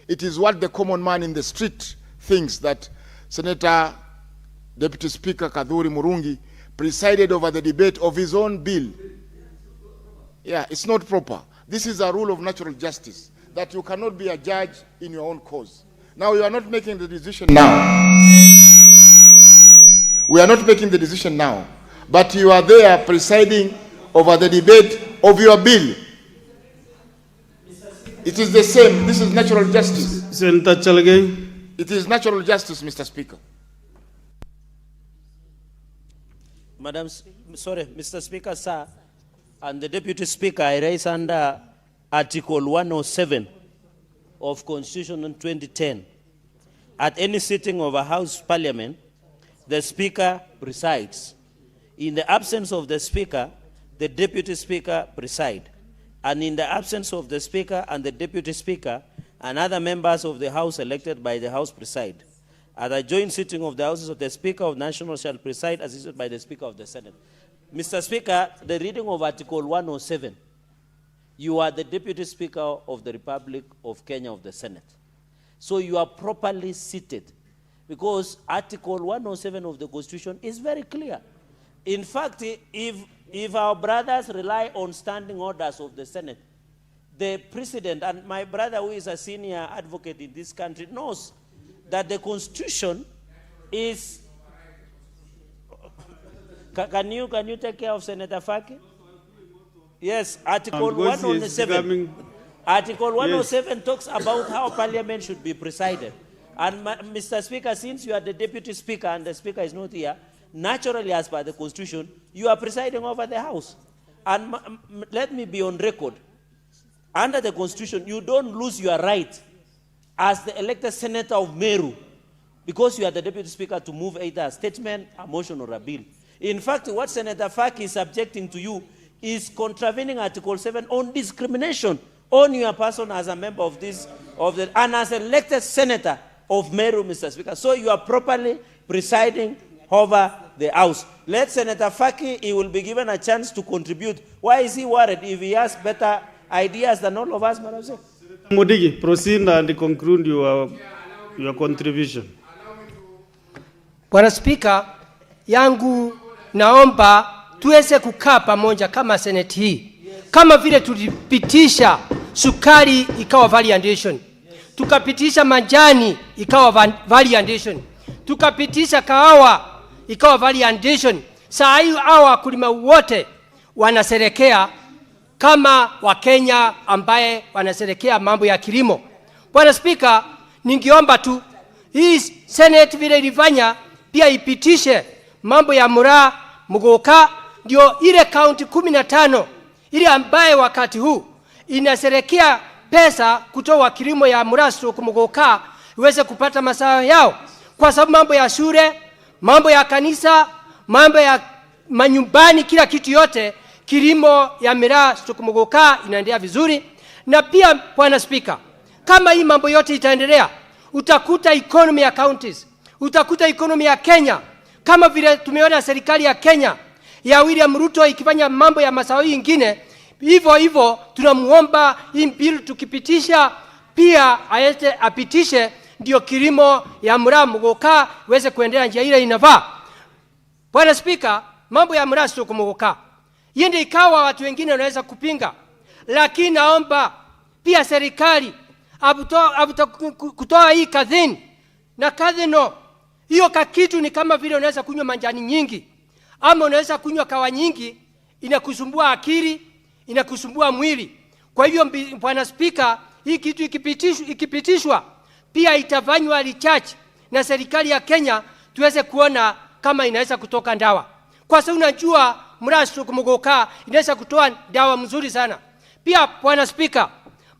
It is what the common man in the street thinks, that Senator Deputy Speaker Kadhuri Murungi presided over the debate of his own bill. Yeah, it's not proper. This is a rule of natural justice, that you cannot be a judge in your own cause. Now, you are not making the decision now. We are not making the decision now, but you are there presiding over the debate of your bill. It is the same. This is natural justice. Senator Chalgay. It is natural justice, Mr. Speaker. Mr. Speaker, sir, and the Deputy Speaker, I raise under Article 107 of Constitution in 2010. At any sitting of a House Parliament, the Speaker presides. In the absence of the Speaker, the Deputy Speaker presides. And in the absence of the Speaker and the Deputy Speaker and other members of the House elected by the House preside. At a joint sitting of the Houses of the Speaker of National shall preside, assisted by the Speaker of the Senate. Mr. Speaker, the reading of Article 107, you are the Deputy Speaker of the Republic of Kenya of the Senate. So you are properly seated, because Article 107 of the Constitution is very clear. In fact, if our brothers rely on standing orders of the Senate, the President, and my brother who is a senior advocate in this country, knows that the Constitution is... Can you take care of Senator Faki? Yes, Article 107. Article 107 talks about how Parliament should be presided. And Mr. Speaker, since you are the Deputy Speaker and the Speaker is not here, naturally, as per the Constitution, you are presiding over the House. And let me be on record. Under the Constitution, you don't lose your right as the elected senator of Meru because you are the Deputy Speaker to move either a statement, a motion, or a bill. In fact, what Senator Faki is subjecting to you is contravening Article 7 on discrimination on your person as a member of and as elected senator of Meru, Mr. Speaker. So you are properly presiding over the House. Let Senator Faki, he will be given a chance to contribute. Why is he worried if he has better ideas than all of us, Madam Secretary? Mudigi, proceed and conclude your contribution. Bwana Spika, yangu naomba tuweze kukaa pamoja kama Senate hii. Kama vile tulipitisha sukari ikawa value addition. Tukapitisha majani ikawa value addition. Tukapitisha kahawa ikawa value addition. Saa hii hawa wakulima wote wanaserekea kama Wakenya ambaye wanaserekea mambo ya kilimo. Bwana Spika, ningeomba tu hii Senate vile ilifanya pia ipitishe mambo ya Mura, Mugoka, ndio ile county 15 ile ambaye wakati huu inaserekea pesa kutoa kilimo ya Mura stroke Mugoka iweze kupata mazao yao, kwa sababu mambo ya shule, mambo ya kanisa, mambo ya manyumbani, kila kitu yote kilimo ya Mura stroke Mugoka inaendelea vizuri. Na pia Bwana Speaker, kama hii mambo yote itaendelea, utakuta economy ya counties, utakuta economy ya Kenya, kama vile tumeona serikali ya Kenya ya William Ruto ikifanya mambo ya mazao ingine. Hivyo tunamuomba hii bill tukipitisha pia apitishe ndio kilimo ya Mura Mugoka iweze kuendelea njia ile inafaa. Bwana Speaker, mambo ya Mura stroke Mugoka yende ikawa watu wengine wanaweza kupinga, lakini naomba pia serikali kutoa hii kadhini na kadhino. Hiyo kakitu ni kama vile unaweza kunywa manjani nyingi ama unaweza kunywa kawa nyingi, inakusumbua akili, inakusumbua mwili. Kwa hivyo Bwana Speaker, hii kitu ikipitishwa pia itafanywa research na serikali ya Kenya tuweze kuona kama inaweza kutoka dawa. Kwa sababu unajua Mura stroke Mugoka inaweza kutoa dawa mzuri sana. Pia Bwana Speaker,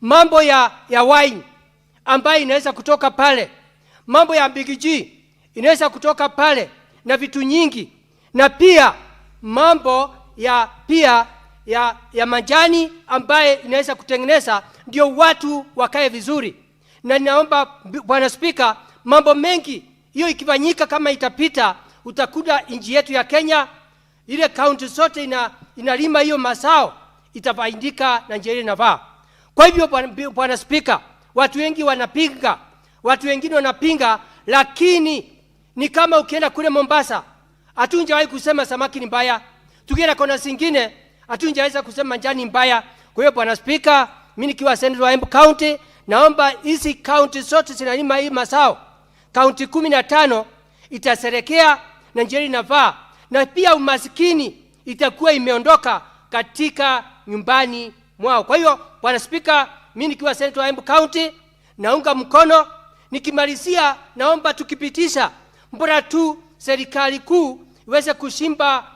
mambo ya wine ambayo inaweza kutoka pale, mambo ya bigiji inaweza kutoka pale na vitu nyingi, na pia mambo ya majani ambaye inaweza kutengeneza ndio watu wakae vizuri. Na ninaomba Bwana Speaker, mambo mengi hiyo ikifanyika kama itapita, utakuta nchi yetu ya Kenya, ile kaunti zote inalima hiyo mazao, itafaidika na njia ile inafaa. Kwa hivyo Bwana Spika, watu wengi wanapinga, watu wengine wanapinga, lakini ni kama ukienda kule Mombasa, hatunjawahi kusema samaki ni mbaya. Tukienda kona zingine, hatunjaweza kusema manjani mbaya. Kwa hiyo Bwana Spika, mimi nikiwa senator wa Embu County, naomba hizi county zote zinalima hii mazao. County 15 itaserekea na njia inafaa, na pia umasikini itakuwa imeondoka katika nyumbani mwao. Kwa hiyo Bwana Spika, mimi nikiwa senator wa Embu County naunga mkono. Nikimalizia, naomba tukipitisha mbona tu serikali kuu iweze kushimba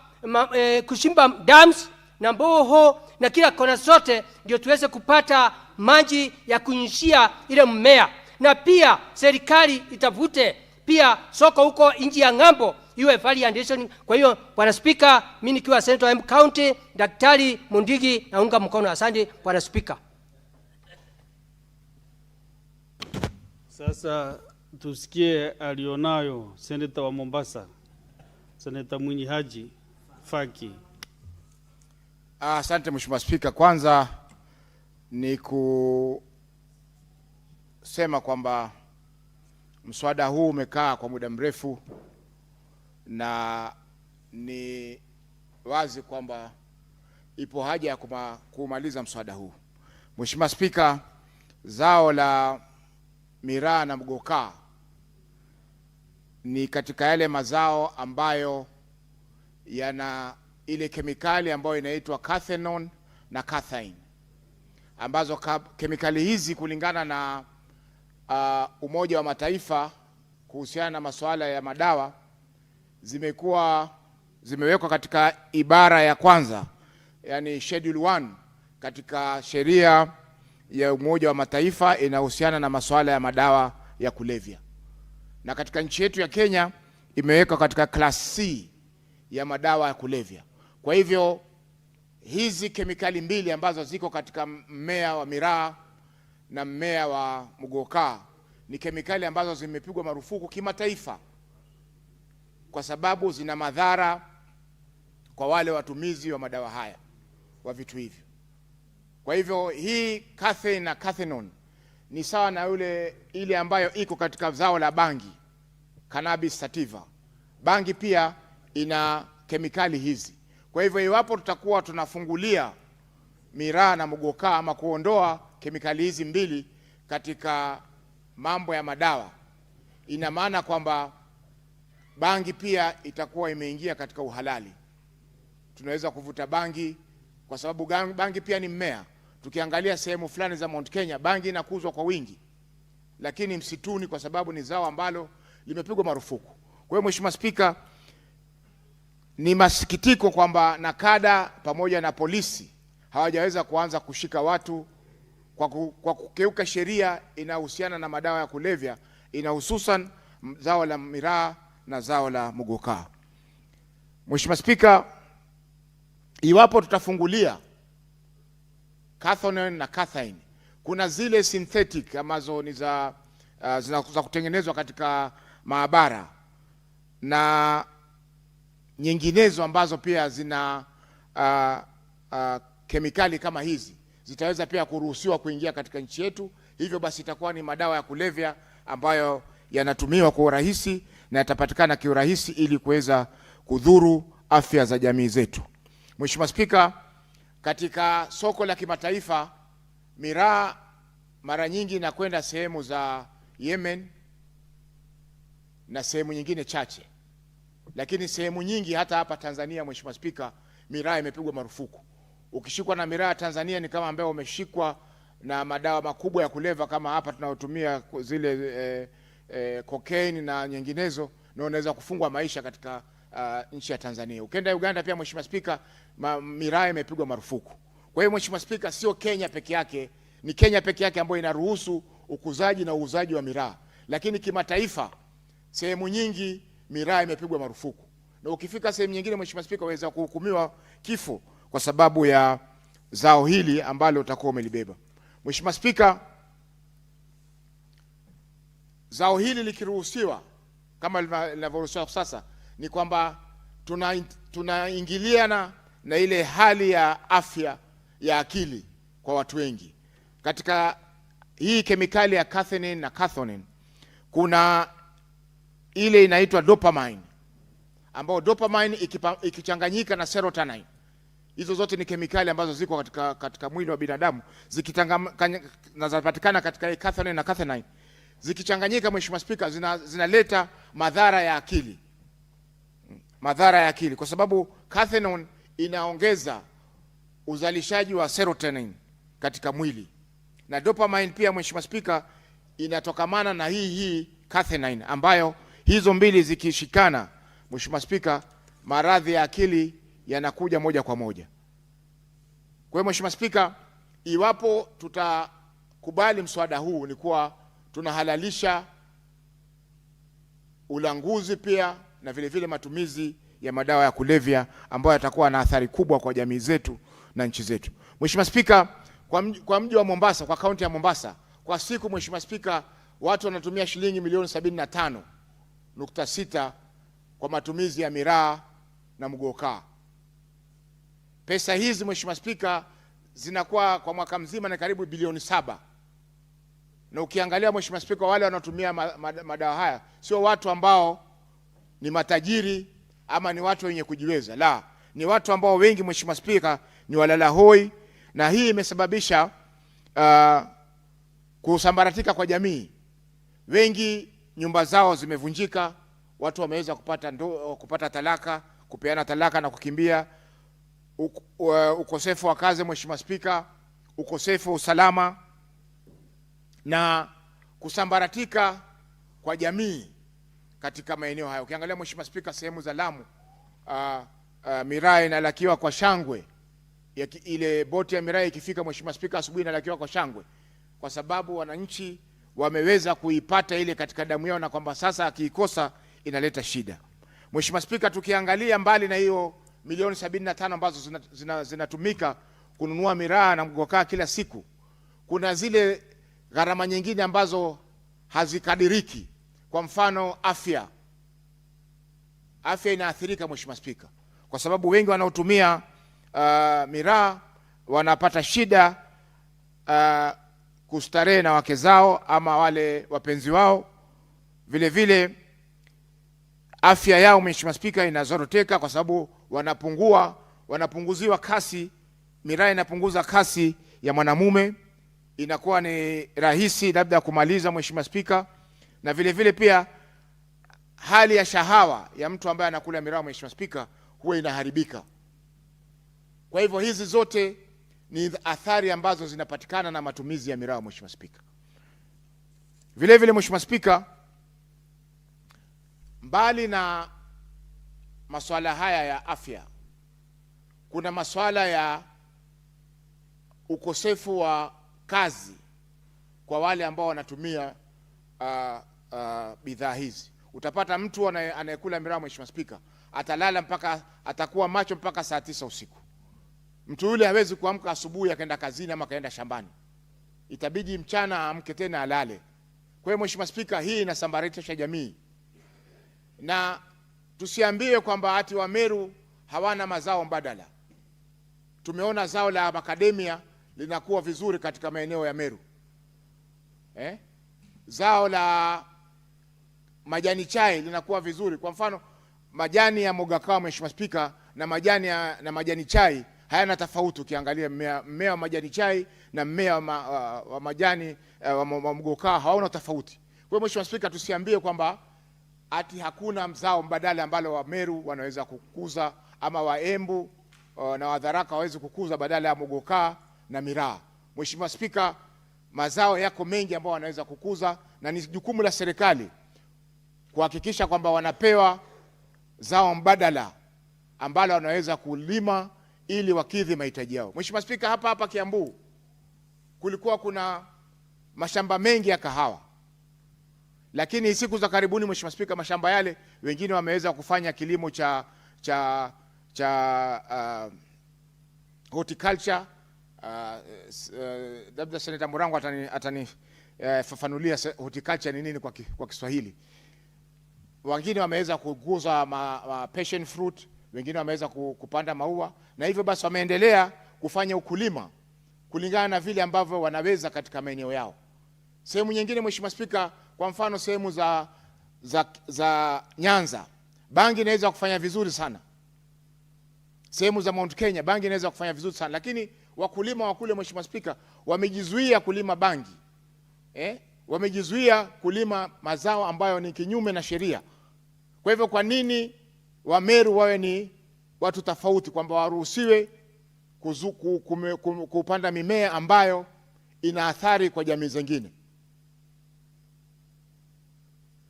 dams na mboho na kila kona zote, ndio tuweze kupata maji ya kunyunyizia ile mmea, na pia serikali itavute pia soko huko nje ya ng'ambo iwe value. Kwa hiyo Bwana Spika, mimi nikiwa senator wa Embu County, Daktari Mundigi, naunga mkono. Asante Bwana Spika. Sasa tusikie alionayo senator wa Mombasa, Senator Mwinyi Haji Faki. Asante Mheshimiwa Spika, kwanza ni kusema kwamba mswada huu umekaa kwa muda mrefu na ni wazi kwamba ipo haja ya kumaliza mswada huu. Mheshimiwa Spika, zao la miraa na mgokaa ni katika yale mazao ambayo yana ile kemikali ambayo inaitwa cathinone na cathine, ambazo kemikali hizi kulingana na Umoja wa Mataifa kuhusiana na masuala ya madawa zimewekwa katika ibara ya kwanza, yani schedule 1 katika sheria ya Umoja wa Mataifa inahusiana na masuala ya madawa ya kulevya, na katika nchi yetu ya Kenya imewekwa katika class C ya madawa ya kulevya. Kwa hivyo hizi kemikali mbili ambazo ziko katika mmea wa miraa na mmea wa mgokaa ni kemikali ambazo zimepigwa marufuku kimataifa kwa sababu zina madhara kwa wale watumizi wa madawa haya wa vitu hivyo. Kwa hivyo hii cathine na cathinone ni sawa na ile ambayo iko katika zao la bangi, cannabis sativa. Bangi pia ina kemikali hizi. Kwa hivyo iwapo tutakuwa tunafungulia miraa na mgokaa ama kuondoa kemikali hizi mbili katika mambo ya madawa, ina maana kwamba bangi pia itakuwa imeingia katika uhalali. Tunaweza kuvuta bangi kwa sababu bangi pia ni mmea. Tukiangalia sehemu fulani za Mount Kenya, bangi inakuzwa kwa wingi, lakini msituni kwa sababu ni zao ambalo limepigwa marufuku. Kwa hiyo Mheshimiwa Spika, ni masikitiko kwamba nakada pamoja na polisi hawajaweza kuanza kushika watu kwa kukeuka sheria inahusiana na madawa ya kulevya, hususan zao la miraa na zao la mgokaa. Mheshimiwa Spika, iwapo tutafungulia cathinone na cathine, kuna zile synthetic ambazo ni za kutengenezwa katika maabara na nyinginezo ambazo pia zina kemikali kama hizi, zitaweza pia kuruhusiwa kuingia katika nchi yetu. Hivyo basi itakuwa ni madawa ya kulevya ambayo yanatumiwa kwa urahisi na yatapatikana kiurahisi ili kuweza kudhuru afya za jamii zetu. Mheshimiwa Spika, katika soko la kimataifa miraa mara nyingi inakwenda sehemu za Yemen na sehemu nyingine chache, lakini sehemu nyingi hata hapa Tanzania, Mheshimiwa Spika, miraa imepigwa marufuku. Ukishikwa na miraa Tanzania ni kama ambaye umeshikwa na madawa makubwa ya kulevya kama hapa tunayotumia zile cocaine na nyinginezo, na unaweza kufungwa maisha katika nchi ya Tanzania. Ukienda Uganda pia Mheshimiwa Spika, miraa imepigwa marufuku. Kwa hiyo Mheshimiwa Spika, sio Kenya peke yake, ni Kenya peke yake ambayo inaruhusu ukuzaji na uuzaji wa miraa, lakini kimataifa sehemu nyingi miraa imepigwa marufuku, na ukifika sehemu nyingine Mheshimiwa Spika waweza kuhukumiwa kifo kwa sababu ya zao hili ambalo utakuwa umelibeba. Mheshimiwa Spika, zao hili likiruhusiwa kama linavyoruhusiwa sasa, ni kwamba tunaingiliana na ile hali ya afya ya akili kwa watu wengi. Katika hii kemikali ya cathepsin na cathonin kuna ile inaitwa dopamine, ambao dopamine ikichanganyika na serotonin. Hizo zote ni kemikali ambazo ziko katika mwili wa binadamu, zinapatikana katika cathepsin na cathonin. Zikichanganyika, Mheshimiwa Spika, zinaleta madhara ya akili. Madhara ya akili kwa sababu cathonin inaongeza uzalishaji wa serotonin katika mwili, na dopamine pia, Mheshimiwa Spika, inatokamana na hii cathonin, ambayo hizo mbili zikishikana, Mheshimiwa Spika, maradhi ya akili yanakuja moja kwa moja. Kwa hiyo Mheshimiwa Spika, iwapo tutakubali mswada huu, ni kuwa tunahalalisha ulanguzi pia na vile vile matumizi ya madawa ya kulevya ambayo yatakuwa na athari kubwa kwa jamii zetu na nchi zetu. Mheshimiwa Spika, kwa mji wa Mombasa, kwa kaunti ya Mombasa, kwa siku, Mheshimiwa Spika, watu wanatumia shilingi milioni 75.6 kwa matumizi ya miraa na mgokaa. Pesa hizi, Mheshimiwa Spika, zinakuwa kwa mwaka mzima na karibu bilioni 7. Na ukiangalia, Mheshimiwa Spika, wale wanaotumia madawa haya sio watu ambao ni matajiri ama ni watu wenye kujiweza, la, ni watu ambao wengi, Mheshimiwa Spika, ni walala hoi, na hii imesababisha kusambaratika kwa jamii. Wengi nyumba zao zimevunjika, watu wameweza kupata talaka, kupeana talaka na kukimbia. Ukosefu wa kazi, Mheshimiwa Spika, ukosefu wa usalama na kusambaratika kwa jamii katika maeneo hayo. Ukiangalia, Mheshimiwa Spika, sehemu za Lamu, miraa inalakiwa kwa shangwe. Ile boti ya miraa ikifika, Mheshimiwa Spika, asubuhi inalakiwa kwa shangwe, kwa sababu wananchi wameweza kuipata ile katika damu yao, na kwamba sasa akiikosa inaleta shida. Mheshimiwa Spika, tukiangalia mbali na hiyo milioni 75 ambazo zinatumika kununua miraa na mgokaa kila siku, kuna zile gharama nyingine ambazo hazikadiriki. Kwa mfano, afya inaathirika, Mheshimiwa Spika, kwa sababu wengi wanaotumia miraa wanapata shida kustarehe na wake zao ama wale wapenzi wao. Vile vile afya yao, Mheshimiwa Spika, inazoroteka kwa sababu wanapunguziwa kasi. Miraa inapunguza kasi ya mwanamume, inakuwa ni rahisi labda kumaliza, Mheshimiwa Spika, na vile vile pia hali ya shahawa ya mtu ambaye anakula miraa, Mheshimiwa Spika, huwa inaharibika. Kwa hivyo hizi zote ni athari ambazo zinapatikana na matumizi ya miraa, Mheshimiwa Spika. Vile vile, Mheshimiwa Spika, mbali na masuala haya ya afya, kuna masuala ya ukosefu wa kazi kwa wale ambao wanatumia bidhaa hizi. Utapata mtu anayekula miraa, Mheshimiwa Spika, atakuwa macho mpaka saa 9 usiku. Mtu yule hawezi kuamka asubuhi akaenda kazini ama kaenda shambani, itabidi mchana aamke tena alale. Kwa hiyo, Mheshimiwa Spika, hii inasambaratisha jamii, na tusiambie kwamba ati Wameru hawana mazao mbadala. Tumeona zao la macadamia linakuwa vizuri katika maeneo ya Meru. Zao la majani chai linakuwa vizuri. Kwa mfano, majani ya mogakao, Mheshimiwa Spika, na majani chai hayana tofauti. Ukiangalia mmea wa majani chai na mmea wa majani wa mogakao hawana tofauti. Kwa hiyo, Mheshimiwa Spika, tusiambie kwamba ati hakuna mzao mbadala ambalo Wameru wanaweza kukuza ama Waembu na Wadharaka waweze kukuza badala ya mogokaa na miraa. Mheshimiwa Spika, mazao yako mengi ambao wanaweza kukuza, na ni jukumu la serikali kuhakikisha kwamba wanapewa zao mbadala ambalo wanaweza kulima ili wakidhi mahitaji yao. Mheshimiwa Spika, hapa Kiambu kulikuwa kuna mashamba mengi ya kahawa, lakini siku za karibuni, Mheshimiwa Spika, mashamba yale wengine wameweza kufanya kilimo cha horticulture. Labda Senator Murango atani fafanulia horticulture ni nini kwa Kiswahili. wengine wameweza kukuza passion fruit, wengine wameweza kupanda maua, na hivyo basi wameendelea kufanya ukulima kulingana na vile ambavyo wanaweza katika maeneo yao. Sehemu nyingine, Mheshimiwa Spika, kwa mfano sehemu za Nyanza, bangi inaweza kufanya vizuri sana. Sehemu za Mount Kenya bangi inaweza kufanya vizuri sana, lakini wakulima wa kule, Mheshimiwa Spika, wamejizuia kulima bangi. Wamejizuia kulima mazao ambayo ni kinyume na sheria. Kwa hivyo kwa nini Wameru wawe ni watu tofauti, kwamba waruhusiwe kupanda mimea ambayo ina athari kwa jamii zingine?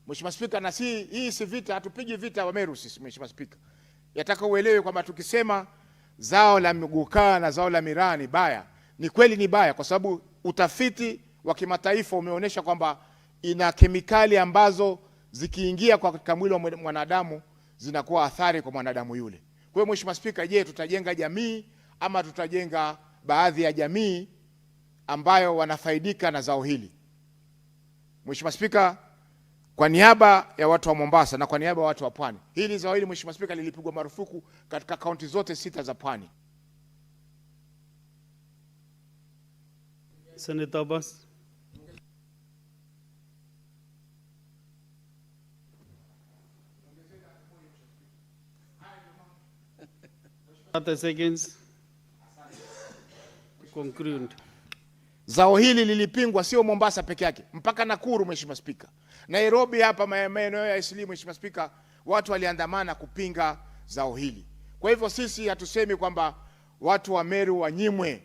Mheshimiwa Spika, na hii si vita, hatupigi vita Wameru sisi, Mheshimiwa Spika. Yataka uelewe kwamba tukisema zao la mgukaa na zao la miraa ni baya, ni kweli ni baya, kwa sababu utafiti wa kimataifa umeonyesha kwamba ina kemikali ambazo zikiingia katika mwili wa mwanadamu zinakuwa athari kwa mwanadamu yule. Kwa hiyo Mheshimiwa Spika, je, tutajenga jamii ama tutajenga baadhi ya jamii ambayo wanafaidika na zao hili? Mheshimiwa Spika, kwa niaba ya watu wa Mombasa na kwa niaba ya watu wa Pwani, hili zao hili Mheshimiwa Spika lilipigwa marufuku katika kaunti zote 6 za Pwani. Senator Abbas. 30 seconds. Conclude. Zao hili lilipingwa sio Mombasa peke yake, mpaka Nakuru, Mheshimiwa Spika. Nairobi hapa maeneo ya Isli, Mheshimiwa Spika, watu waliandamana kupinga zao hili. Kwa hivyo sisi hatusemi kwamba watu wa Meru wanyimwe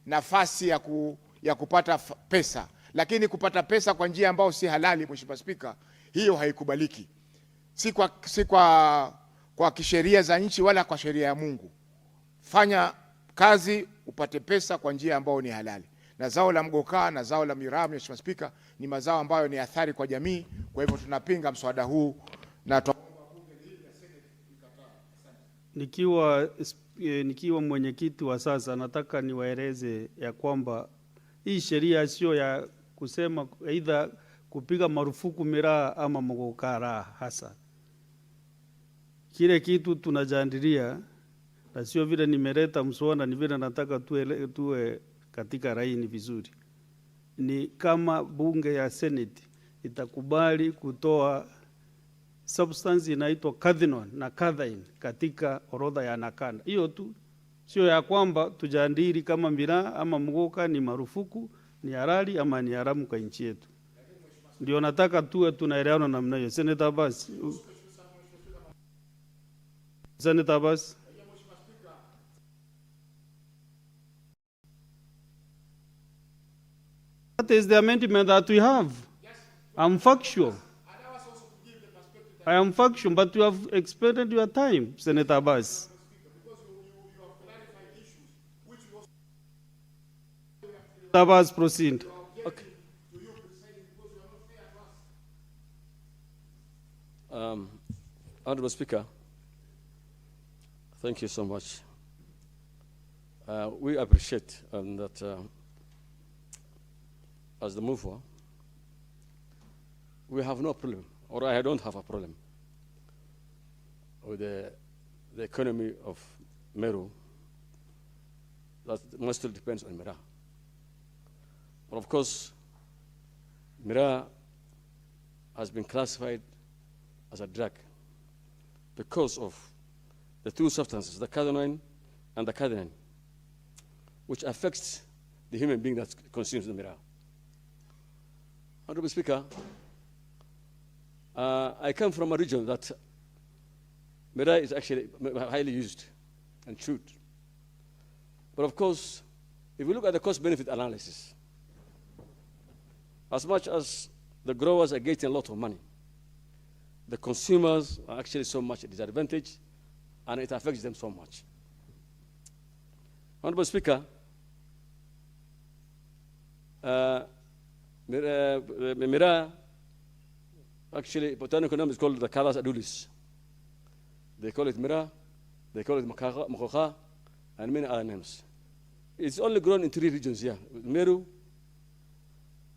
nafasi ya kupata pesa, lakini kupata pesa kwa njia ambayo si halali, Mheshimiwa Spika, hiyo haikubaliki. Si kwa kisheria za nchi wala kwa sheria ya Mungu. Fanya kazi upate pesa kwa njia ambayo ni halali. Na zao la mgokaa na zao la miraa, Mheshimiwa Spika, ni mazao ambayo ni athari kwa jamii. Kwa hivyo tunapinga mswada huu na nikiwa mwenyekiti wa sasa, nataka niwaeleze ya kwamba hii sheria sio ya kusema aidha kupiga marufuku miraa ama mgokaa hasa. Kile kitu tunajadilia na sio vile nimeleta mswada, ni vile nataka tuwe katika laini vizuri. Ni kama bunge ya Senate itakubali kutoa substance inaitwa cathinone na cathine katika orodha ya nakanda. Hiyo tu, sio ya kwamba tujadili kama miraa ama mgoka ni marufuku, ni halali ama ni haramu kwa nchi yetu. Ndio nataka tuwe tunaelewana namna hiyo. Senator Abbas. Senator Abbas. That is the amendment that we have. I'm factual. I am factual, but you have expended your time, Senator Abbas. Abbas, proceed. Okay. Honorable Speaker, thank you so much. We appreciate that as the mover, we have no problem, or I don't have a problem with the economy of Meru. That mostly depends on miraa. But of course, miraa has been classified as a drug because of the two substances, the cathinone and the cathine, which affects the human being that consumes the miraa. Honorable Speaker, I come from a region that miraa is actually highly used and chewed. But of course, if we look at the cost-benefit analysis, as much as the growers are getting a lot of money, the consumers are actually so much at disadvantage, and it affects them so much. Honorable Speaker, miraa, actually, botanical name is called the Calas adulis. They call it miraa, they call it mokoka, and many other names. It's only grown in 3 regions here: Meru,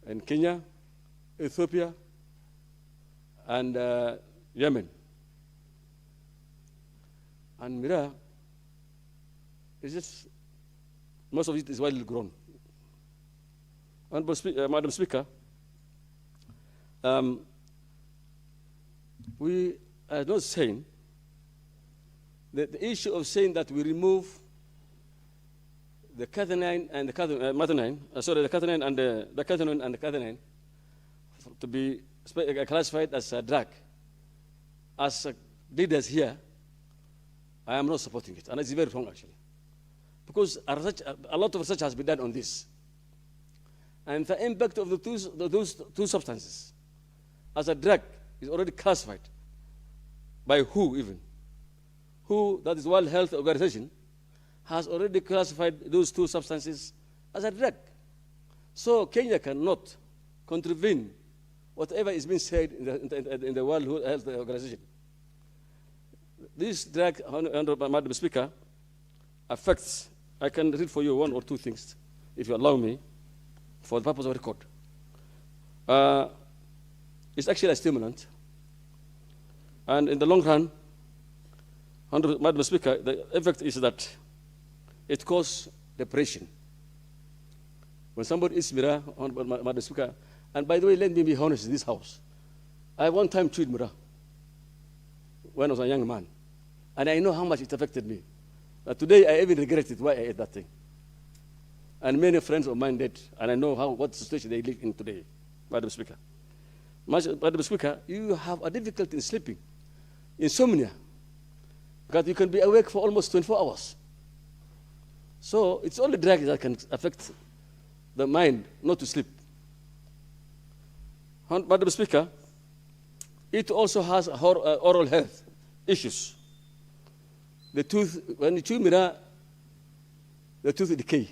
in Kenya, Ethiopia, and Yemen. And Mira, is just, most of it is widely grown. Madam Speaker, we are not saying that the issue of saying that we remove the catenine and the catenine, the catenine and the catenone and the catenine to be classified as a drug. As leaders here, I am not supporting it, and it's very wrong actually, because a lot of research has been done on this, and the impact of those two substances as a drug is already classified by WHO even. WHO, that is World Health Organization, has already classified those two substances as a drug. So Kenya cannot contravene whatever is being said in the World Health Organization. This drug, Madam Speaker, affects, I can read for you one or two things, if you allow me, for the purpose of record. It's actually a stimulant. And in the long run, Madam Speaker, the effect is that it causes depression. When somebody eats Mira, Madam Speaker, and by the way, let me be honest in this house. I one time chewed Mira when I was a young man, and I know how much it affected me. Today, I even regret it why I ate that thing. And many friends of mine did, and I know what situation they live in today, Madam Speaker. Madam Speaker, you have a difficulty in sleeping, insomnia, because you can be awake for almost 24 hours. So it's only drug that can affect the mind not to sleep. Madam Speaker, it also has oral health issues. The tooth, when you chew Mira, the tooth decay.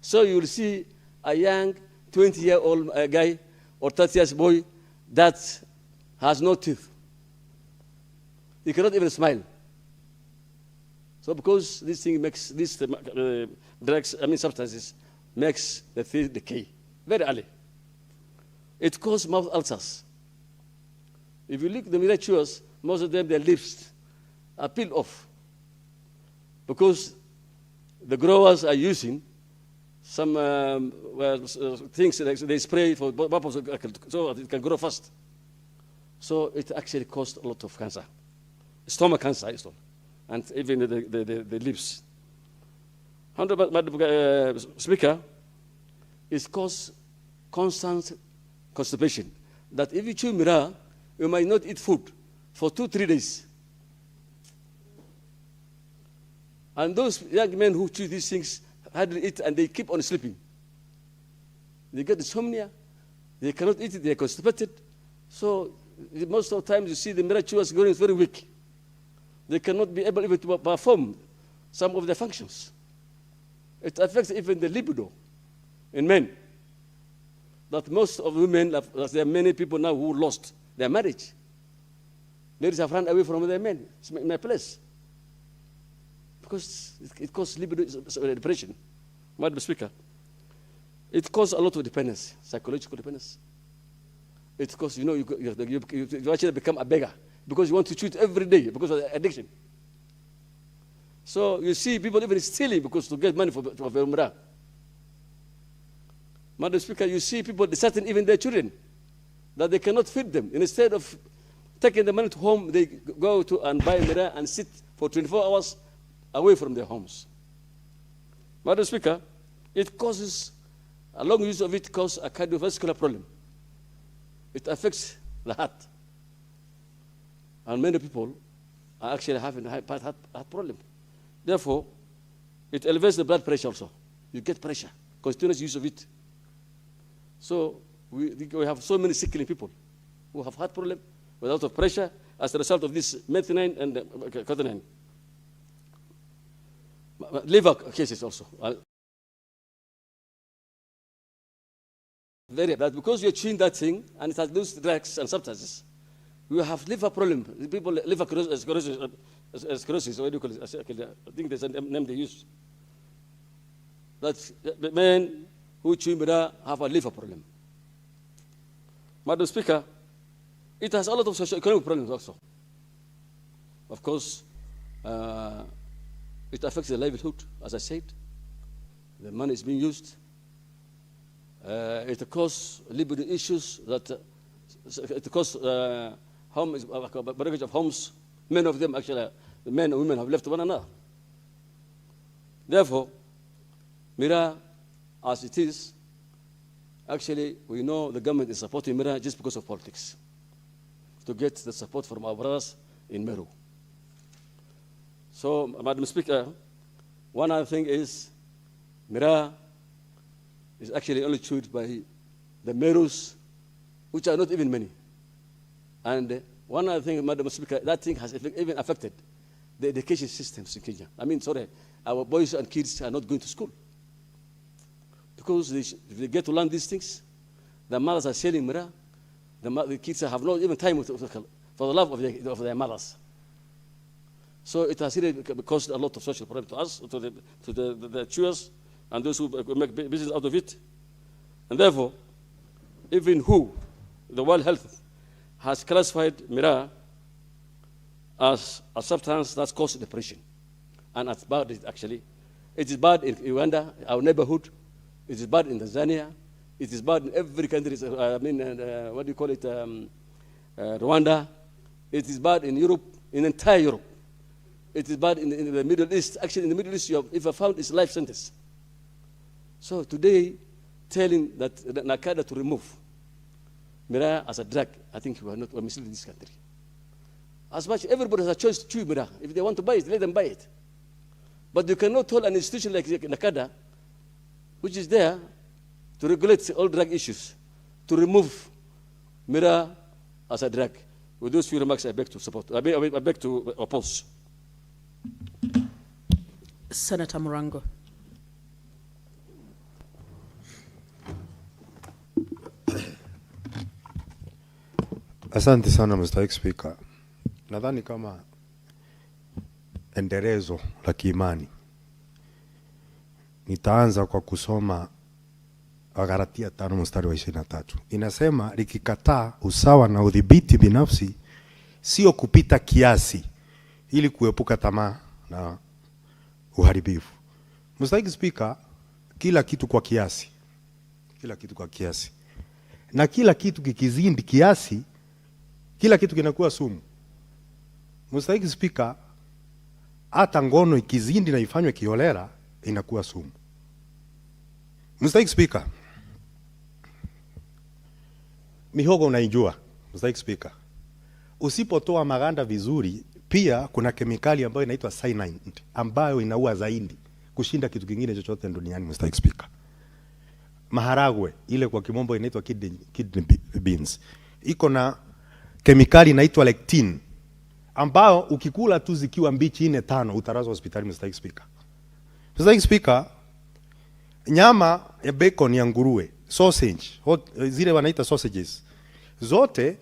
So you will see a young 20-year-old guy or 30-year-old boy that has no teeth. He cannot even smile. So because this thing makes, these drugs, substances, makes the teeth decay very early. It causes mouth ulcers. If you look at the Mira chewers, most of them, their lips are peeled off because the growers are using some things they spray for purpose so it can grow fast. So it actually caused a lot of cancer, stomach cancer, and even the lips. Madam Speaker, it causes constant constipation. That if you chew Mira, you might not eat food for 2-3 days. And those young men who chew these things hardly eat and they keep on sleeping. They get insomnia, they cannot eat it, they are constipated. So most of the times you see the Mira chewers growing very weak. They cannot be able even to perform some of their functions. It affects even the libido in men. That most of women, there are many people now who lost their marriage. Ladies have run away from their men. It's in my place. Because it causes libido depression. Madam Speaker, it causes a lot of dependence, psychological dependence. It causes, you actually become a beggar because you want to cheat every day because of the addiction. So you see people even stealing because to get money for Mira. Madam Speaker, you see people deserting even their children, that they cannot feed them. Instead of taking the money to home, they go to and buy Mira and sit for 24 hours away from their homes. Madam Speaker, it causes, a long use of it causes a cardiovascular problem. It affects the heart. And many people are actually having a heart problem. Therefore, it elevates the blood pressure also. You get pressure, continuous use of it. So we have so many sickly people who have heart problem without of pressure as a result of this methionine and catenine. Liver cases also. That because you're chewing that thing and it has those drugs and substances, you have liver problem. People liver sclerosis, what do you call it? I think there's a name they use. That men who chew Mira have a liver problem. Madam Speaker, It has a lot of socio-economic problems also. Of course, it affects the livelihood, as I said. The money is being used. It causes liberty issues that it causes homes, breakage of homes. Many of them actually, the men and women have left one another. Therefore, Mira, as it is, actually, we know the government is supporting Mira just because of politics, to get the support from our brothers in Meru. So, Madam Speaker, one other thing is, Mira is actually only chewed by the Merus, which are not even many. And one other thing, Madam Speaker, that thing has even affected the education systems in Kenya. I mean, sorry, our boys and kids are not going to school. Because if they get to learn these things, the mothers are selling Mira, the kids have not even time for the love of their mothers. So it has really caused a lot of social problems to us, to the chewers, and those who make business out of it. And therefore, even the World Health has classified Mira as a substance that causes depression. And it's bad, actually. It is bad in Uganda, our neighborhood. It is bad in Tanzania. It is bad in every country. I mean, what do you call it? Rwanda. It is bad in Europe, in entire Europe. It is bad in the Middle East. Actually, in the Middle East, if I found, it's life sentence. So today, telling that Nakada to remove Mira as a drug, I think we're misleading this country. As much everybody has a choice to chew Mira. If they want to buy it, let them buy it. But you cannot tell an institution like Nakada, which is there to regulate all drug issues, to remove Mira as a drug. With those few remarks, I beg to support. I beg to oppose. Senator Murango. Asante sana Mr. Speaker. Nadhani kama endelezo la kiimani, nitaanza kwa kusoma Wagalatia 5 mstari wa 23. Inasema likikataa usawa na udhibiti binafsi, sio kupita kiasi, ili kuepuka tamaa na uharibifu. Mr. Speaker, kila kitu kwa kiasi. Kila kitu kwa kiasi. Na kila kitu kikizidi kiasi, kila kitu kinakuwa sumu. Mr. Speaker, hata ngono ikizidi na ifanywe kiholela inakuwa sumu. Mr. Speaker, mihogo unaijua, Mr. Speaker. Usipotoa maganda vizuri, pia kuna kemikali ambayo inaitwa cyanide ambayo inaua zaidi kushinda kitu kingine chochote duniani, Mr. Speaker. Maharagwe ile kwa kimombo inaitwa kidney beans, iko na kemikali inaitwa lectin ambao ukikula tu zikiwa mbichi 4-5 utarazwa hospitali, Mr. Speaker. Mr. Speaker, nyama ya bacon ya nguruwe, sausage, zile wanaita sausages, zote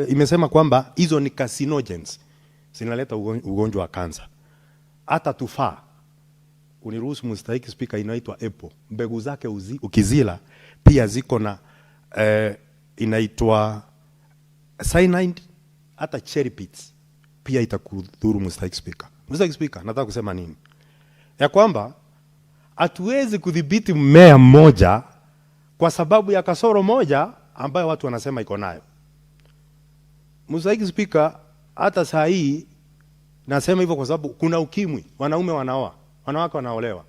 imesema kwamba hizo ni carcinogens, zinaleta ugonjwa wa kansa. Hata tufaa, uniruhusu Mr. Speaker, inaitwa apple, mbegu zake ukizila pia ziko na inaitwa cyanide. Hata cherry pits pia itakudhuru, Mr. Speaker. Mr. Speaker, nataka kusema nini? Ya kwamba hatuwezi kudhibiti mmea mmoja kwa sababu ya kasoro moja ambayo watu wanasema iko nayo. Mr. Speaker, hata saa hii nasema hivyo kwa sababu kuna ukimwi, wanaume wanaoa, wanawake wanaolewa.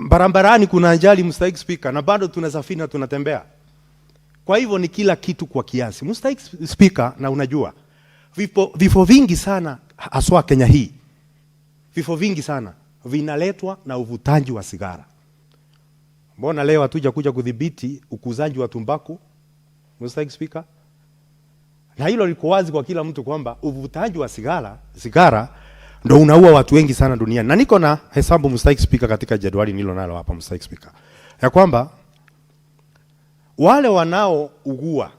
Barabarani kuna ajali, Mr. Speaker, na bado tunasafiri na tunatembea. Kwa hivyo ni kila kitu kwa kiasi, Mr. Speaker, na unajua vifo vingi sana haswa Kenya hii, vifo vingi sana vinaletwa na uvutaji wa sigara. Mbona leo hatuja kuja kudhibiti ukuzaji wa tumbaku, Mr. Speaker? Na hilo liko wazi kwa kila mtu kwamba uvutaji wa sigara ndio unaua watu wengi sana duniani. Na niko na hesabu, Mr. Speaker, katika jadwali nilo nalo hapa, Mr. Speaker, ya kwamba wale wanaougua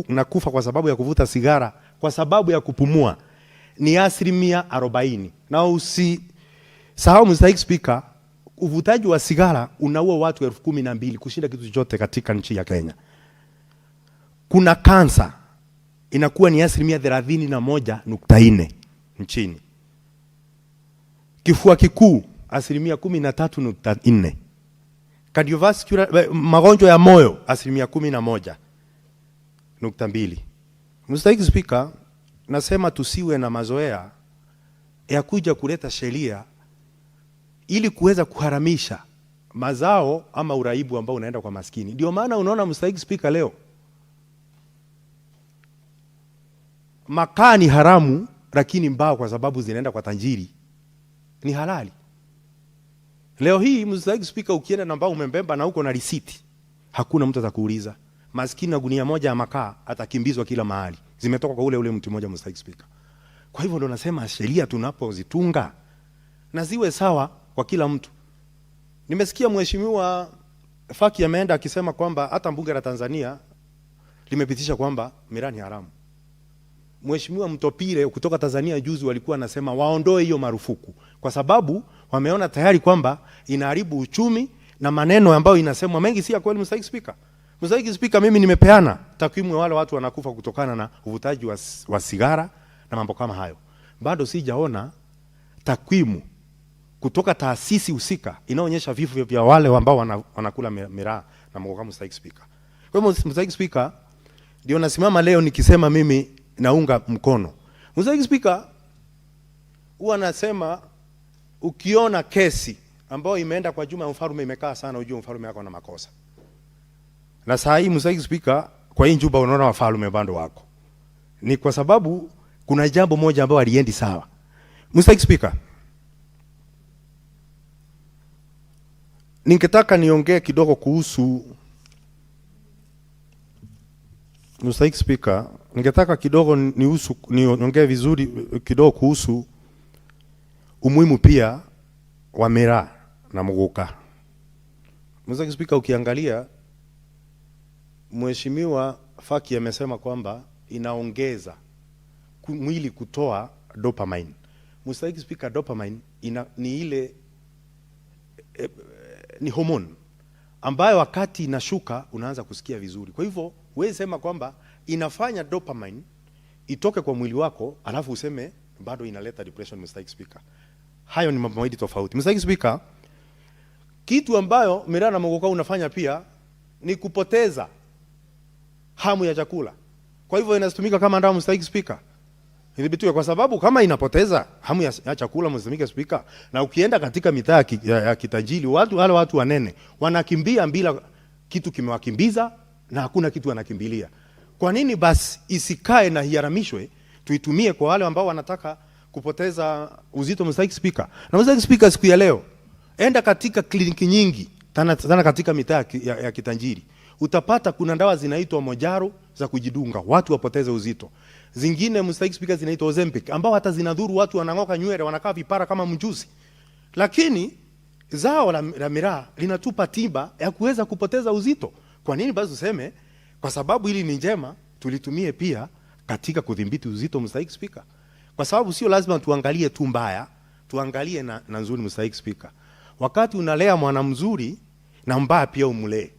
na kufa kwa sababu ya kuvuta sigara, kwa sababu ya kupumua, ni 40%. Na usisahau, Mr. Speaker, uvutaji wa sigara unaua watu 12,000 kushinda kitu chochote katika nchi ya Kenya. kuna kansa inakuwa ni 31.4 nchini. Kifua kikuu 13.4. Cardiovascular, magonjwa ya moyo 11.2. Mr. Speaker, nasema tusiwe na mazoea ya kuja kuleta sheria ili kuweza kuharamisha mazao ama uraibu ambao unaenda kwa maskini. Ndio maana unaona Mr. Speaker leo makaa ni haramu, lakini mbao kwa sababu zinaenda kwa tajiri ni halali. Leo hii Mr. Speaker, ukienda na mbao umembemba na uko na risiti, hakuna mtu atakuuliza. Maskini na gunia moja ya makaa atakimbizwa kila mahali. Zimetoka kwa ule mtu mmoja, Mr. Speaker. Kwa hivyo ndo nasema sheria tunapozitunga na ziwe sawa kwa kila mtu. Nimesikia mheshimiwa Faki ameenda akisema kwamba hata bunge la Tanzania limepitisha kwamba miraa ni haramu. Mheshimiwa Mtopire kutoka Tanzania juzi walikuwa nasema waondoe hiyo marufuku kwa sababu wameona tayari kwamba inaharibu uchumi na maneno ambayo inasemwa mengi si ya kweli. Mr. Speaker, Mr. Speaker, mimi nimepeana takwimu ya wale watu wanakufa kutokana na uvutaji wa sigara na mambo kama hayo. Bado sijaona takwimu kutoka taasisi husika inaonyesha vifo vya wale ambao wanakula miraa na mambo kama. Mr. Speaker, kwa hivyo Mr. Speaker, ndio nasimama leo nikisema mimi naunga mkono. Mr. Speaker, huwa nasema ukiona kesi ambayo imeenda kwa Juma Mfarume imekaa sana, ujue Mfarume yako na makosa. Na saa hii Mr. Speaker, kwa hii Juba unaona wafalume bando wako. Ni kwa sababu kuna jambo moja ambalo aliendi sawa. Mr. Speaker, ningetaka niongee kidogo kuhusu Mr. Speaker, ningetaka kidogo niongee vizuri kidogo kuhusu umuhimu pia wa miraa na muguka. Mr. Speaker, ukiangalia Mheshimiwa Faki amesema kwamba inaongeza mwili kutoa dopamine. Mr. Speaker, dopamine ni ile ni hormone ambayo wakati inashuka unaanza kusikia vizuri. Kwa hivyo wewe sema kwamba inafanya dopamine itoke kwa mwili wako alafu useme bado inaleta depression. Mr. Speaker, hayo ni mambo mawili tofauti. Mr. Speaker, kitu ambayo miraa na muguka unafanya pia ni kupoteza hamu ya chakula. Kwa hivyo inatumika kama ndawa. Mr. Speaker, idhibitiwe kwa sababu kama inapoteza hamu ya chakula. Mr. Speaker, na ukienda katika mitaa ya kitajiri wale watu wanene wanakimbia bila kitu kimewakimbiza na hakuna kitu wanakimbilia. Kwa nini basi isikae na hiaramishwe tuitumie kwa wale ambao wanataka kupoteza uzito? Mr. Speaker, na Mr. Speaker, siku ya leo enda katika kliniki nyingi sana katika mitaa ya kitajiri utapata kuna ndawa zinaitwa Mojaro za kujidunga watu wapoteze uzito. Zingine Mr. Speaker zinaitwa Ozempic ambao hata zinadhuru watu, wanangoka nywele, wanakaa vipara kama mjusi. Lakini zao la miraa linatupa tiba ya kuweza kupoteza uzito. Kwa nini basi useme kwa sababu hili ni njema tulitumie pia katika kudhibiti uzito? Mr. Speaker, kwa sababu sio lazima tuangalie tu mbaya, tuangalie na nzuri. Mr. Speaker, wakati unalea mwana mzuri na mbaya pia umlee.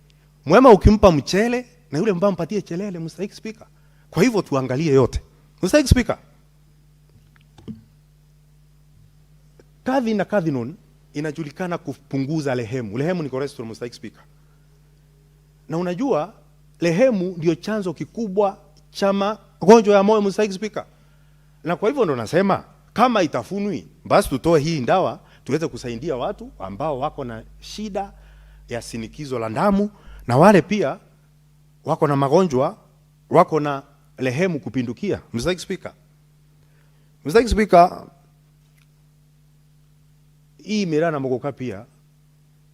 Mwema ukimpa mchele na yule mbaya mpatie chelele. Mr. Speaker, kwa hivyo tuangalie yote. Mr. Speaker, kadhi na kadhinone inajulikana kupunguza lehemu. Lehemu ni cholesterol. Mr. Speaker, na unajua lehemu ndio chanzo kikubwa cha magonjwa ya moyo. Mr. Speaker, na kwa hivyo ndo nasema kama itafunwi basi tutoe hii ndawa tuweze kusaidia watu ambao wako na shida ya sinikizo la damu na wale pia wako na magonjwa, wako na lehemu kupindukia. Mr. Speaker, Mr. Speaker, hii miraa na muguka pia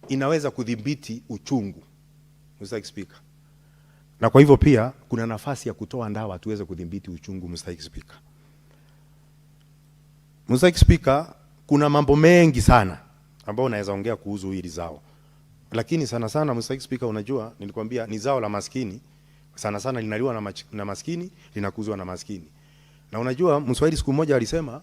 inaweza kudhibiti uchungu. Mr. Speaker, na kwa hivyo pia kuna nafasi ya kutoa ndawa tuweze kudhibiti uchungu. Mr. Speaker, Mr. Speaker, kuna mambo mengi sana ambayo naweza ongea kuhusu hili zao. Lakini sana sana Mr. Speaker, unajua nilikwambia ni zao la maskini. Sana sana linaliwa na maskini, linakuzwa na maskini. Na unajua Mswahili siku moja alisema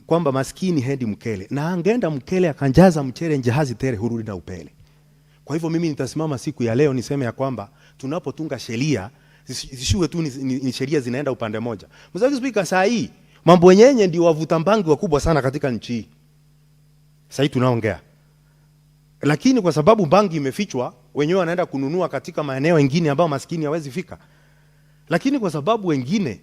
kwamba maskini hendi mkele. Na angeenda mkele akanjaza mchele njahazi tere hurudi na upele. Kwa hivyo mimi nitasimama siku ya leo niseme ya kwamba tunapotunga sheria zishuwe tu ni sheria zinaenda upande moja. Mr. Speaker, saa hii mambo yenyewe ndio wavuta mbangi wakubwa sana katika nchi hii. Saa hii tunaongea. Lakini kwa sababu bangi imefichwa, wenyewe wanaenda kununua katika maeneo mengine ambayo maskini hawezi fika. Lakini kwa sababu wengine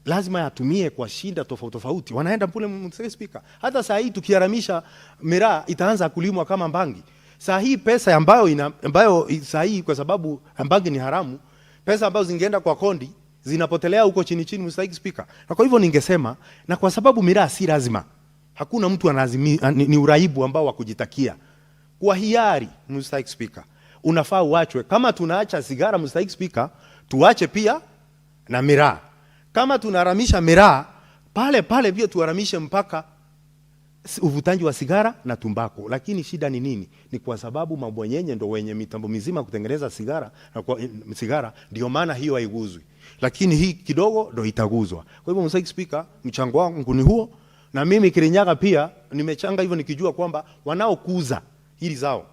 lazima yatumie kwa shida tofauti tofauti, wanaenda pule. Mr. Speaker, hata saa hii tukiharamisha miraa itaanza kulimwa kama bangi. Saa hii pesa ambayo saa hii kwa sababu bangi ni haramu, pesa ambazo zingeenda kwa kondi zinapotelea huko chini chini, Mr. Speaker. Na kwa hivyo ningesema, na kwa sababu miraa si lazima, hakuna mtu anazimia, ni uraibu ambao wa kujitakia. Kwa hiari, Mr. Speaker, unafaa uachwe. Kama tunaacha sigara, Mr. Speaker, tuache pia na miraa. Kama tunaramisha miraa, pale pia tuharamishe mpaka uvutaji wa sigara na tumbako. Lakini shida ni nini? Ni kwa sababu mabwanyenye ndo wenye mitambo mizima kutengeneza sigara, na kwa sigara ndio maana hiyo haiguzwi. Lakini hii kidogo ndo itaguzwa. Kwa hivyo Mr. Speaker, mchango wangu ni huo, na mimi Kirinyaga pia nimechanga hivyo nikijua kwamba wanaokuza hili zao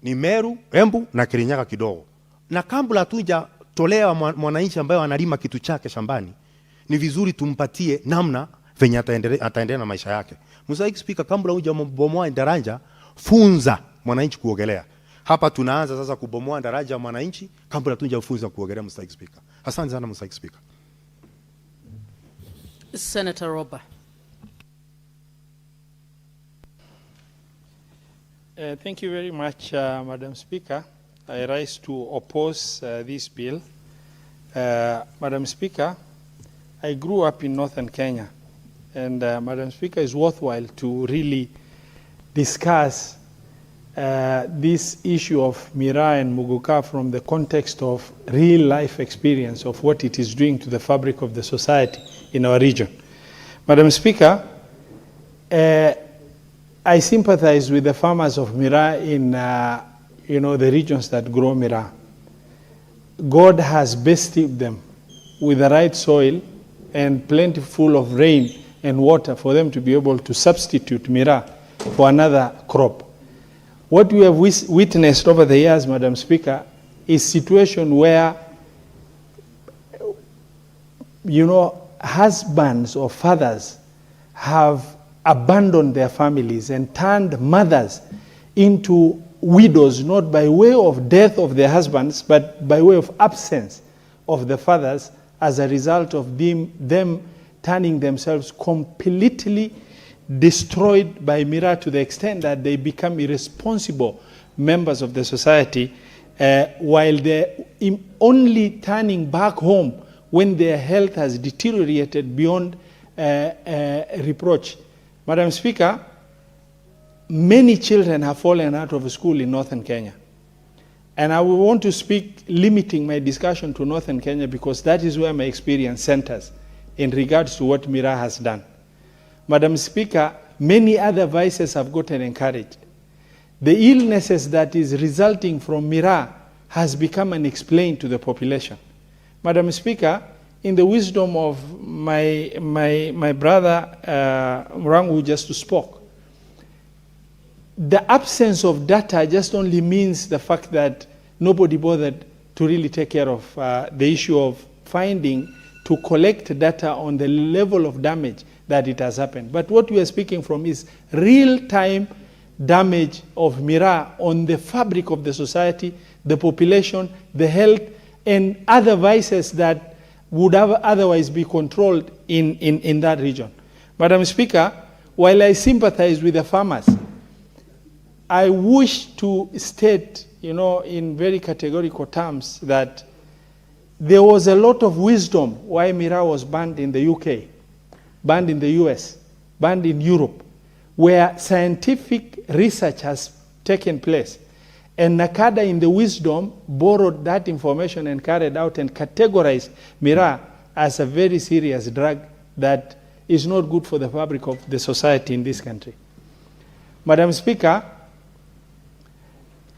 ni Meru, Embu na Kirinyaga kidogo. Na kabla hatuja tolea mwananchi ambaye analima kitu chake shambani, ni vizuri tumpatie namna venye ataendelea na maisha yake. Mr. Speaker, kabla hujabomoa daraja, funza mwananchi kuogelea. Hapa tunaanza sasa kubomoa daraja mwananchi kabla hatujafunza kuogelea, Mr. Speaker. Asante sana Mr. Speaker. Senator Roba. Thank you very much, Madam Speaker. I rise to oppose this bill. Madam Speaker, I grew up in northern Kenya, and Madam Speaker, it's worthwhile to really discuss this issue of miraa and muguka from the context of real life experience of what it is doing to the fabric of the society in our region. Madam Speaker, I sympathize with the farmers of miraa in the regions that grow miraa. God has bestowed them with the right soil and plentiful of rain and water for them to be able to substitute miraa for another crop. What we have witnessed over the years, Madam Speaker, is a situation where, husbands or fathers have abandoned their families and turned mothers into widows, not by way of death of their husbands, but by way of absence of the fathers as a result of them turning themselves completely destroyed by miraa to the extent that they become irresponsible members of the society, while they're only turning back home when their health has deteriorated beyond reproach. Madam Speaker, many children have fallen out of school in northern Kenya. And I will want to speak, limiting my discussion to northern Kenya, because that is where my experience centers in regards to what miraa has done. Madam Speaker, many other vices have gotten encouraged. The illnesses that is resulting from miraa has become unexplained to the population. Madam Speaker, in the wisdom of my brother Murangu who just spoke, the absence of data just only means the fact that nobody bothered to really take care of the issue of to collect data on the level of damage that it has happened. But what we are speaking from is real-time damage of miraa on the fabric of the society, the population, the health, and other vices that would have otherwise be controlled in that region. Madam Speaker, while I sympathize with the farmers, I wish to state, in very categorical terms that there was a lot of wisdom why miraa was banned in the UK, banned in the US, banned in Europe, where scientific research has taken place. And NACADA, in the wisdom, borrowed that information and carried out and categorized miraa as a very serious drug that is not good for the fabric of the society in this country. Madam Speaker,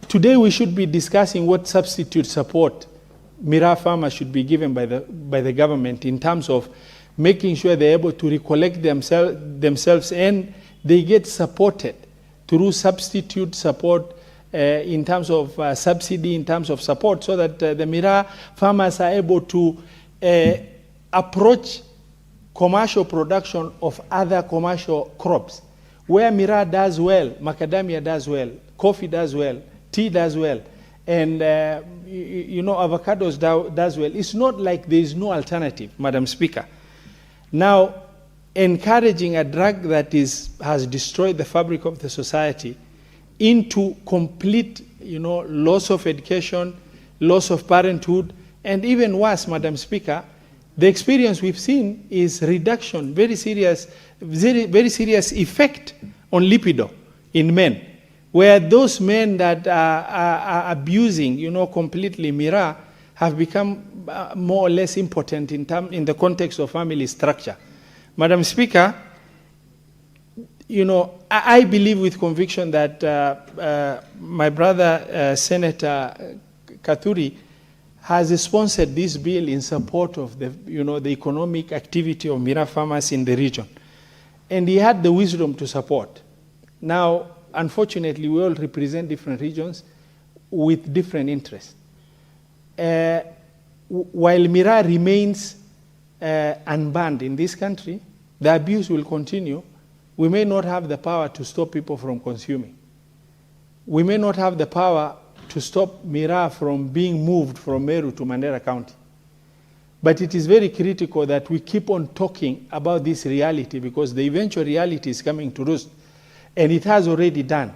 today we should be discussing what substitute support miraa farmers should be given by the government in terms of making sure they're able to recollect themselves and they get supported through substitute support in terms of subsidy, in terms of support, so that the miraa farmers are able to approach commercial production of other commercial crops. Where miraa does well, macadamia does well, coffee does well, tea does well, and avocados does well. It's not like there is no alternative, Madam Speaker. Now, encouraging a drug that has destroyed the fabric of the society into complete, loss of education, loss of parenthood, and even worse, Madam Speaker, the experience we've seen is reduction, very serious effect on libido in men, where those men that are abusing, completely miraa have become more or less impotent in the context of family structure. Madam Speaker, I believe with conviction that my brother, Senator Kathuri, has sponsored this bill in support of the economic activity of miraa farmers in the region. And he had the wisdom to support. Now, unfortunately, we all represent different regions with different interests. While miraa remains unbanned in this country, the abuse will continue. We may not have the power to stop people from consuming. We may not have the power to stop miraa from being moved from Meru to Mandera County. But it is very critical that we keep on talking about this reality, because the eventual reality is coming to roost, and it has already done.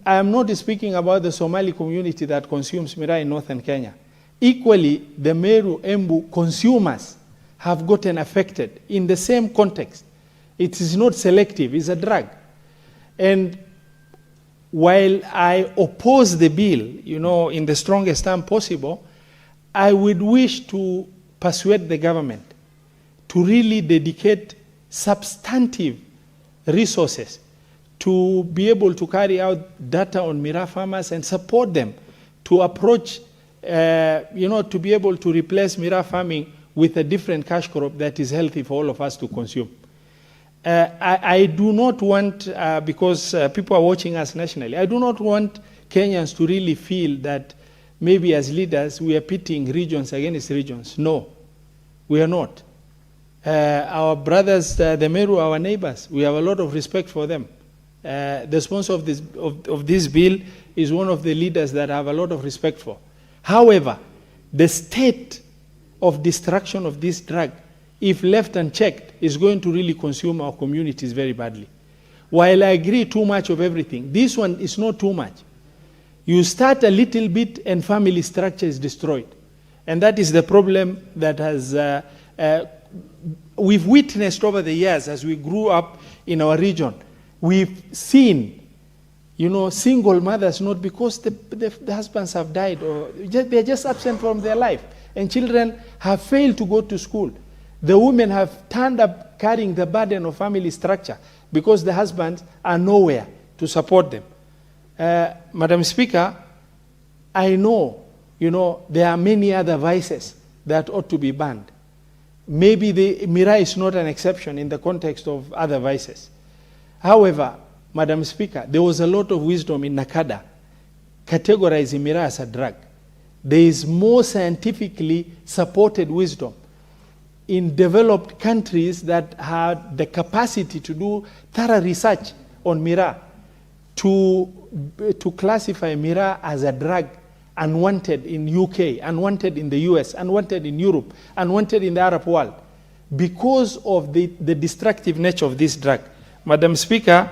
I am not speaking about the Somali community that consumes miraa in northern Kenya. Equally, the Meru, Embu consumers have gotten affected in the same context. It is not selective, it's a drug. And while I oppose the bill, in the strongest term possible, I would wish to persuade the government to really dedicate substantive resources to be able to carry out data on miraa farmers and support them to approach, to be able to replace miraa farming with a different cash crop that is healthy for all of us to consume. I do not want, because people are watching us nationally, I do not want Kenyans to really feel that maybe as leaders we are pitting regions against regions. No, we are not. Our brothers, the Meru, our neighbors, we have a lot of respect for them. The sponsor of this bill is one of the leaders that I have a lot of respect for. However, the state of destruction of this drug, if left unchecked, is going to really consume our communities very badly. While I agree too much of everything, this one is not too much. You start a little bit and family structure is destroyed. And that is the problem that has, we've witnessed over the years as we grew up in our region. We've seen, single mothers, not because the husbands have died or they're just absent from their life, and children have failed to go to school. The women have turned up carrying the burden of family structure because the husbands are nowhere to support them. Madam Speaker, I know, there are many other vices that ought to be banned. Maybe the miraa is not an exception in the context of other vices. However, Madam Speaker, there was a lot of wisdom in Nakada categorizing miraa as a drug. There is more scientifically supported wisdom in developed countries that have the capacity to do thorough research on miraa to classify miraa as a drug unwanted in UK, unwanted in the US, unwanted in Europe, unwanted in the Arab world because of the destructive nature of this drug. Madam Speaker,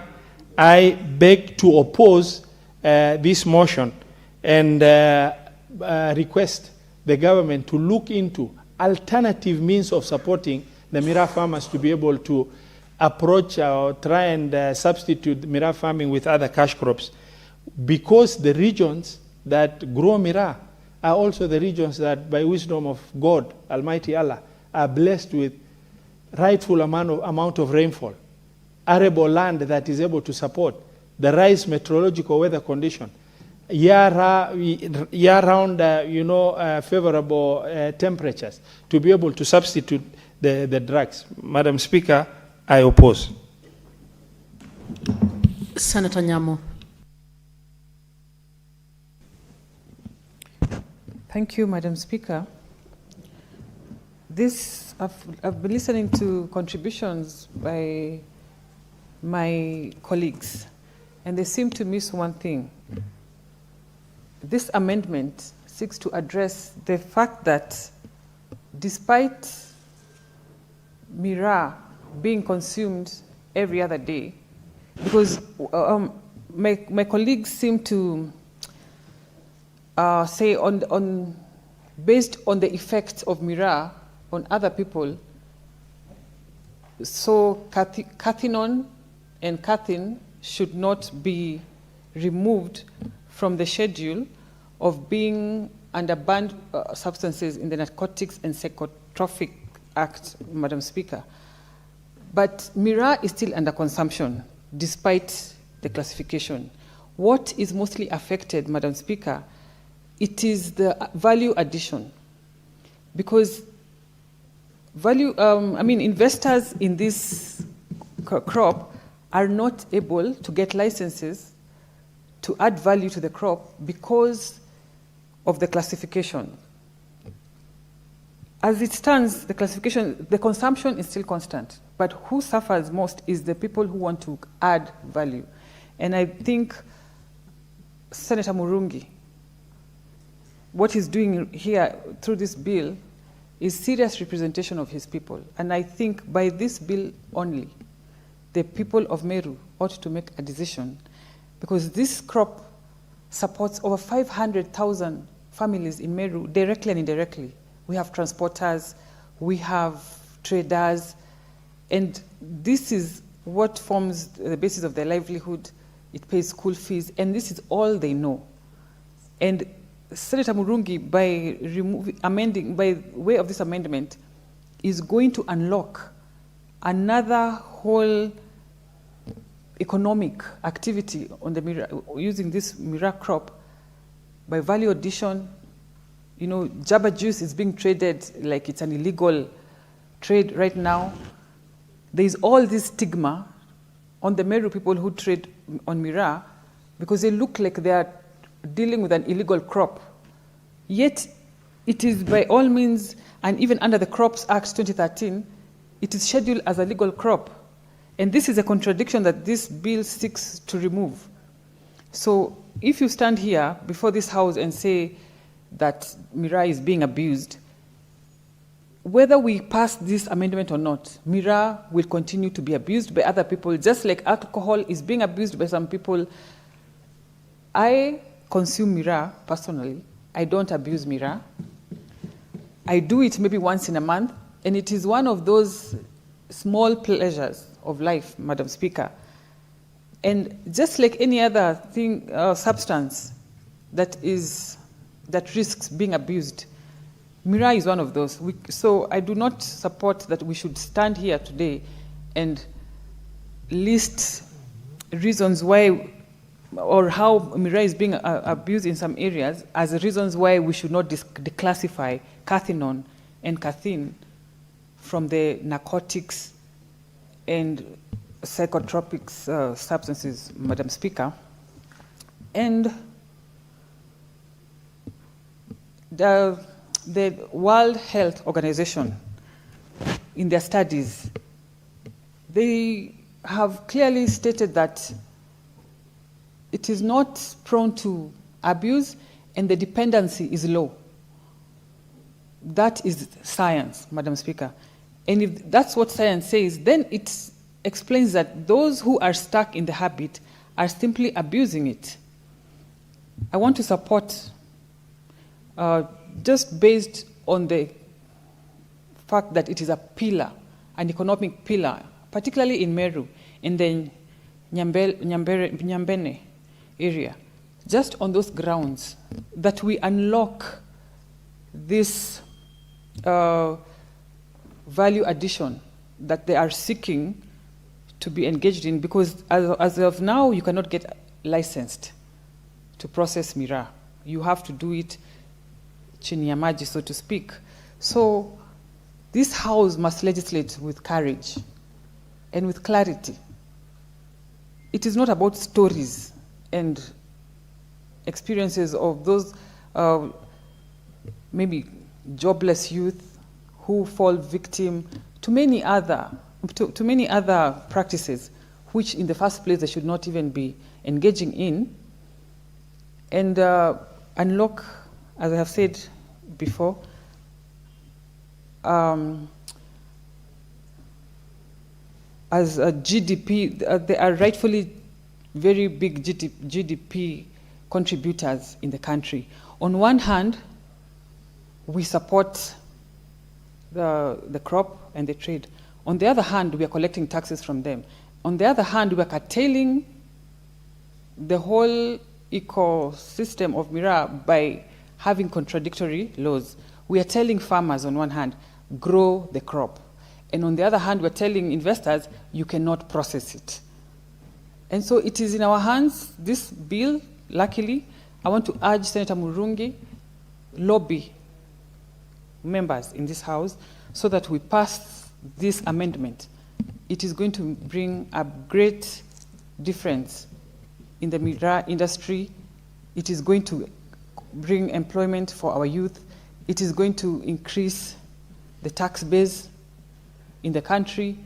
I beg to oppose this motion and request the government to look into alternative means of supporting the miraa farmers to be able to approach or try and substitute miraa farming with other cash crops, because the regions that grow miraa are also the regions that, by wisdom of God, Almighty Allah, are blessed with rightful amount of rainfall, arable land that is able to support the right meteorological weather condition, year-round, favorable temperatures to be able to substitute the drugs. Madam Speaker, I oppose. Senator Nyamo. Thank you, Madam Speaker. I've been listening to contributions by my colleagues, and they seem to miss one thing. This amendment seeks to address the fact that despite miraa being consumed every other day, because my colleagues seem to say based on the effects of miraa on other people, so cathinone and cathin should not be removed from the schedule of being under banned substances in the Narcotics and Psychotropic Act, Madam Speaker. But miraa is still under consumption, despite the classification. What is mostly affected, Madam Speaker, it is the value addition. Because investors in this crop are not able to get licenses to add value to the crop because of the classification. As it stands, the consumption is still constant, but who suffers most is the people who want to add value. And I think Senator Murungi, what he's doing here through this bill is serious representation of his people. And I think by this bill only, the people of Meru ought to make a decision, because this crop supports over 500,000 families in Meru, directly and indirectly. We have transporters, we have traders, and this is what forms the basis of their livelihood. It pays school fees, and this is all they know. And Senator Murungi, by way of this amendment, is going to unlock another whole economic activity on the using this miraa crop by value addition. You know, Jabba juice is being traded like it's an illegal trade right now. There is all this stigma on the Meru people who trade on miraa because they look like they are dealing with an illegal crop. Yet, it is by all means, and even under the Crops Act 2013, it is scheduled as a legal crop. And this is a contradiction that this bill seeks to remove. So if you stand here before this House and say that miraa is being abused, whether we pass this amendment or not, miraa will continue to be abused by other people, just like alcohol is being abused by some people. I consume miraa personally. I don't abuse miraa. I do it maybe once in a month, and it is one of those small pleasures of life, Madam Speaker. And just like any other thing, substance that risks being abused, miraa is one of those. So I do not support that we should stand here today and list reasons why or how miraa is being abused in some areas as reasons why we should not declassify cathinone and cathin from the narcotics and psychotropic substances, Madam Speaker. And the World Health Organization, in their studies, they have clearly stated that it is not prone to abuse and the dependency is low. That is science, Madam Speaker. And if that's what science says, then it explains that those who are stuck in the habit are simply abusing it. I want to support, just based on the fact that it is a pillar, an economic pillar, particularly in Meru, in the Nyambene area, just on those grounds, that we unlock this value addition that they are seeking to be engaged in, because as of now, you cannot get licensed to process miraa. You have to do it chini ya maji, so to speak. So this House must legislate with courage and with clarity. It is not about stories and experiences of those maybe jobless youth who fall victim to many other practices, which in the first place they should not even be engaging in, and unlock, as I have said before, as a GDP, they are rightfully very big GDP contributors in the country. On one hand, we support the crop and the trade. On the other hand, we are collecting taxes from them. On the other hand, we are curtailing the whole ecosystem of Mira by having contradictory laws. We are telling farmers on one hand, grow the crop. And on the other hand, we're telling investors, you cannot process it. And so it is in our hands, this bill, luckily, I want to urge Senator Murungi, lobby members in this House so that we pass this amendment. It is going to bring a great difference in the Mira industry. It is going to bring employment for our youth. It is going to increase the tax base in the country.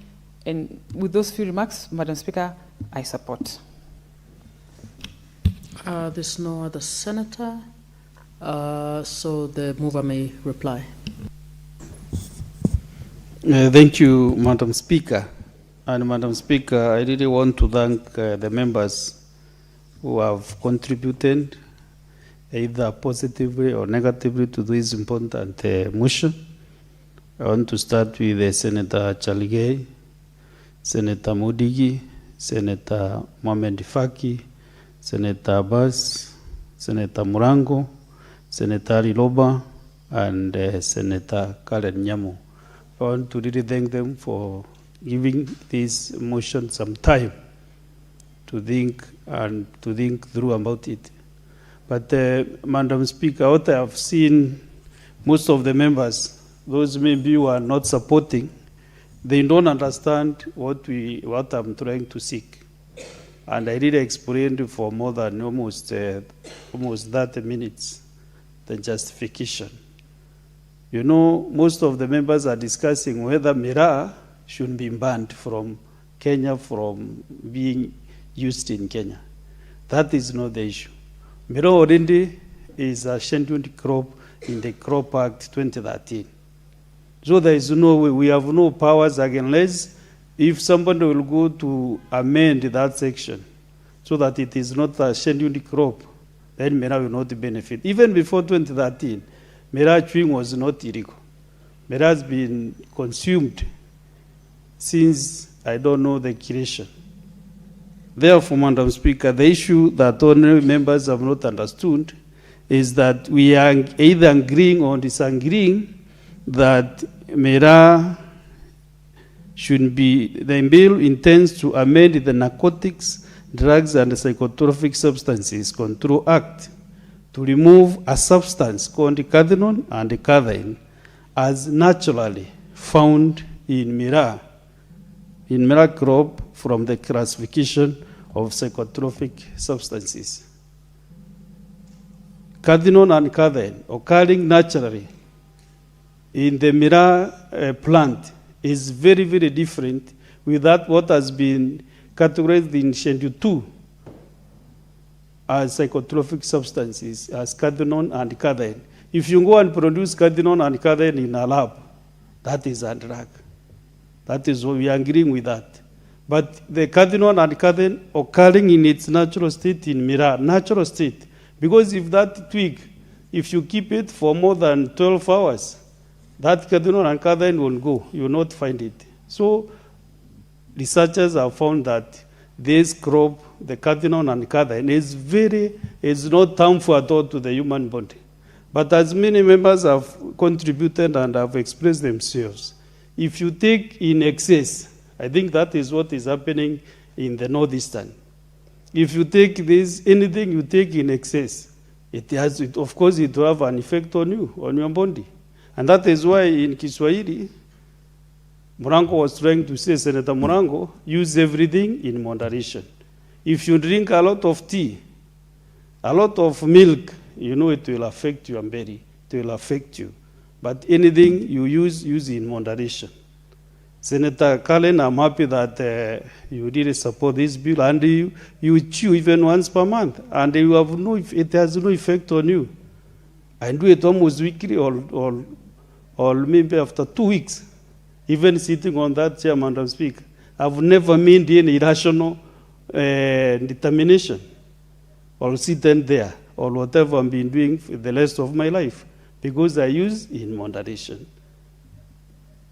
And with those few remarks, Madam Speaker, I support. There's no other senator, so the mover may reply. Thank you, Madam Speaker. And Madam Speaker, I really want to thank the members who have contributed either positively or negatively to this important motion. I want to start with Senator Chaligay, Senator Mudigi, Senator Mohamed Faki, Senator Abbas, Senator Murango, Senator Liloba, and Senator Karen Nyamu. I want to really thank them for giving this motion some time to think and to think through about it. But Madam Speaker, what I have seen, most of the members, those maybe who are not supporting, they don't understand what I'm trying to seek. And I really explained for more than almost 30 minutes the justification. You know, most of the members are discussing whether Mira should be banned from Kenya from being used in Kenya. That is not the issue. Mira already is a scheduled crop in the Crop Act 2013. So there is no way, we have no powers unless if somebody will go to amend that section so that it is not a scheduled crop, then Mira will not benefit. Even before 2013, Mira chewing was not illegal. Mira has been consumed since, I don't know, the creation. Therefore, Madam Speaker, the issue that honorary members have not understood is that we are either agreeing or disagreeing that Mira should be, the bill intends to amend the Narcotics, Drugs and Psychotropic Substances Control Act to remove a substance called cathinone and cathine as naturally found in Mira crop from the classification of psychotropic substances. Cathinone and cathine occurring naturally in the Mira plant is very, very different with that what has been categorized in Schedule 2 as psychotropic substances, as cathinone and cathine. If you go and produce cathinone and cathine in a lab, that is a drug. That is what we are agreeing with that. But the cathinone and cathine occurring in its natural state in Mira, natural state, because if that twig, if you keep it for more than 12 hours, that cathinone and cathine will go. You will not find it. So researchers have found that this crop, the cathinone and cathine, is not harmful at all to the human body. But as many members have contributed and have expressed themselves, if you take in excess, I think that is what is happening in the northeastern. If you take this, anything you take in excess, of course it will have an effect on you, on your body. And that is why in Kiswahili, Murango was trying to say, Senator Murango, use everything in moderation. If you drink a lot of tea, a lot of milk, you know it will affect your belly. it will affect you. But anything you use in moderation. Senator Cullen, I'm happy that you really support this bill, and you chew even once per month, and you have it has no effect on you. I do it almost weekly or maybe after 2 weeks, even sitting on that chair, Madam Speaker. I've never made any irrational determination or sitting there or whatever I've been doing for the rest of my life, because I use in moderation.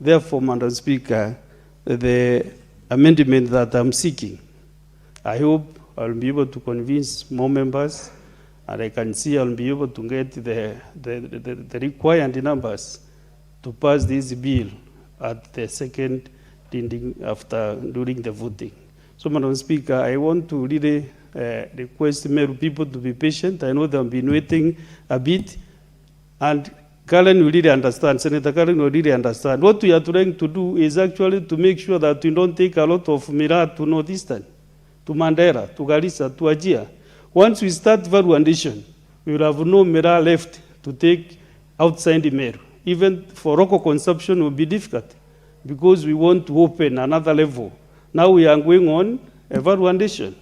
Therefore, Madam Speaker, the amendment that I'm seeking, I hope I'll be able to convince more members, and I can see I'll be able to get the required numbers to pass this bill at the second reading during the voting. So, Madam Speaker, I want to really request Meru people to be patient. I know they've been waiting a bit, and Cullen will really understand, Senator Cullen will really understand. What we are trying to do is actually to make sure that we don't take a lot of Miraa to Northeastern, to Mandera, to Garissa, to Ajia. Once we start valuation, we will have no Miraa left to take outside the Meru. Even for local consumption will be difficult, because we want to open another level. Now we are going on evaluation.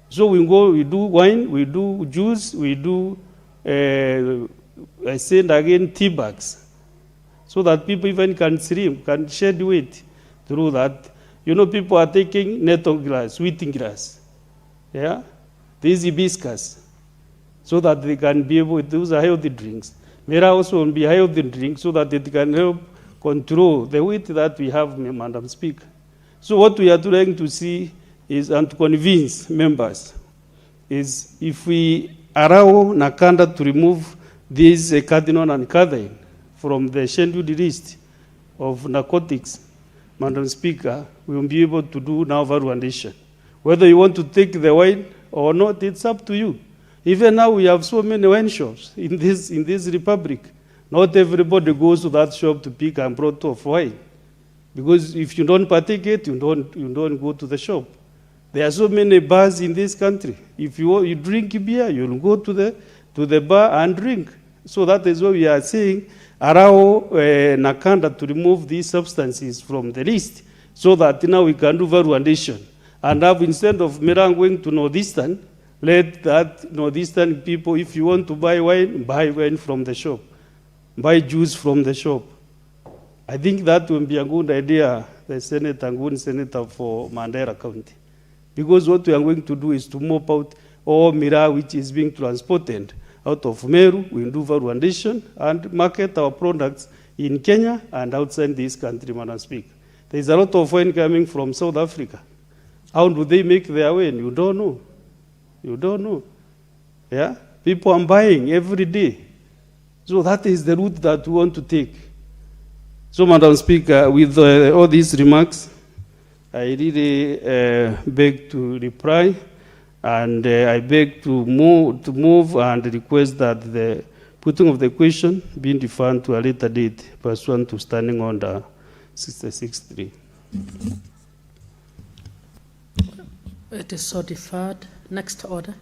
So we do wine, we do juice, we do I said again, tea bags, so that people even can stream, can shed weight through that. You know, people are taking nettle grass, wheaten grass, yeah, these hibiscus, so that they can be able to use healthy drinks. There are also be healthy drinks, so that it can help control the weight that we have, Madam Speaker. So what we are trying to see is, and to convince members, is if we allow Nakanda to remove these cardinal and cathine from the scheduled list of narcotics, Madam Speaker, we will be able to do now valuation. Whether you want to take the wine or not, it's up to you. Even now we have so many wine shops in this republic. Not everybody goes to that shop to pick a bottle of wine, because if you don't partake it, you don't go to the shop. There are so many bars in this country. If you drink beer, you'll go to the bar and drink. So that is why we are saying allow Nakanda to remove these substances from the list, so that now we can do valuation. And have, instead of Miraa going to Northeastern, let that Northeastern people, if you want to buy wine from the shop, buy juice from the shop. I think that will be a good idea, the Senator, good Senator for Mandera County. Because what we are going to do is to mop out all Miraa which is being transported out of Meru. We do valuation and market our products in Kenya and outside this country, Madam Speaker. There is a lot of wine coming from South Africa. How do they make their wine? You don't know. You don't know. Yeah? People are buying every day. So that is the route that we want to take. So, Madam Speaker, with all these remarks, I really beg to reply, and I beg to move and request that the putting of the question be deferred to a later date pursuant to Standing Order 66.3. It is so deferred. Next order.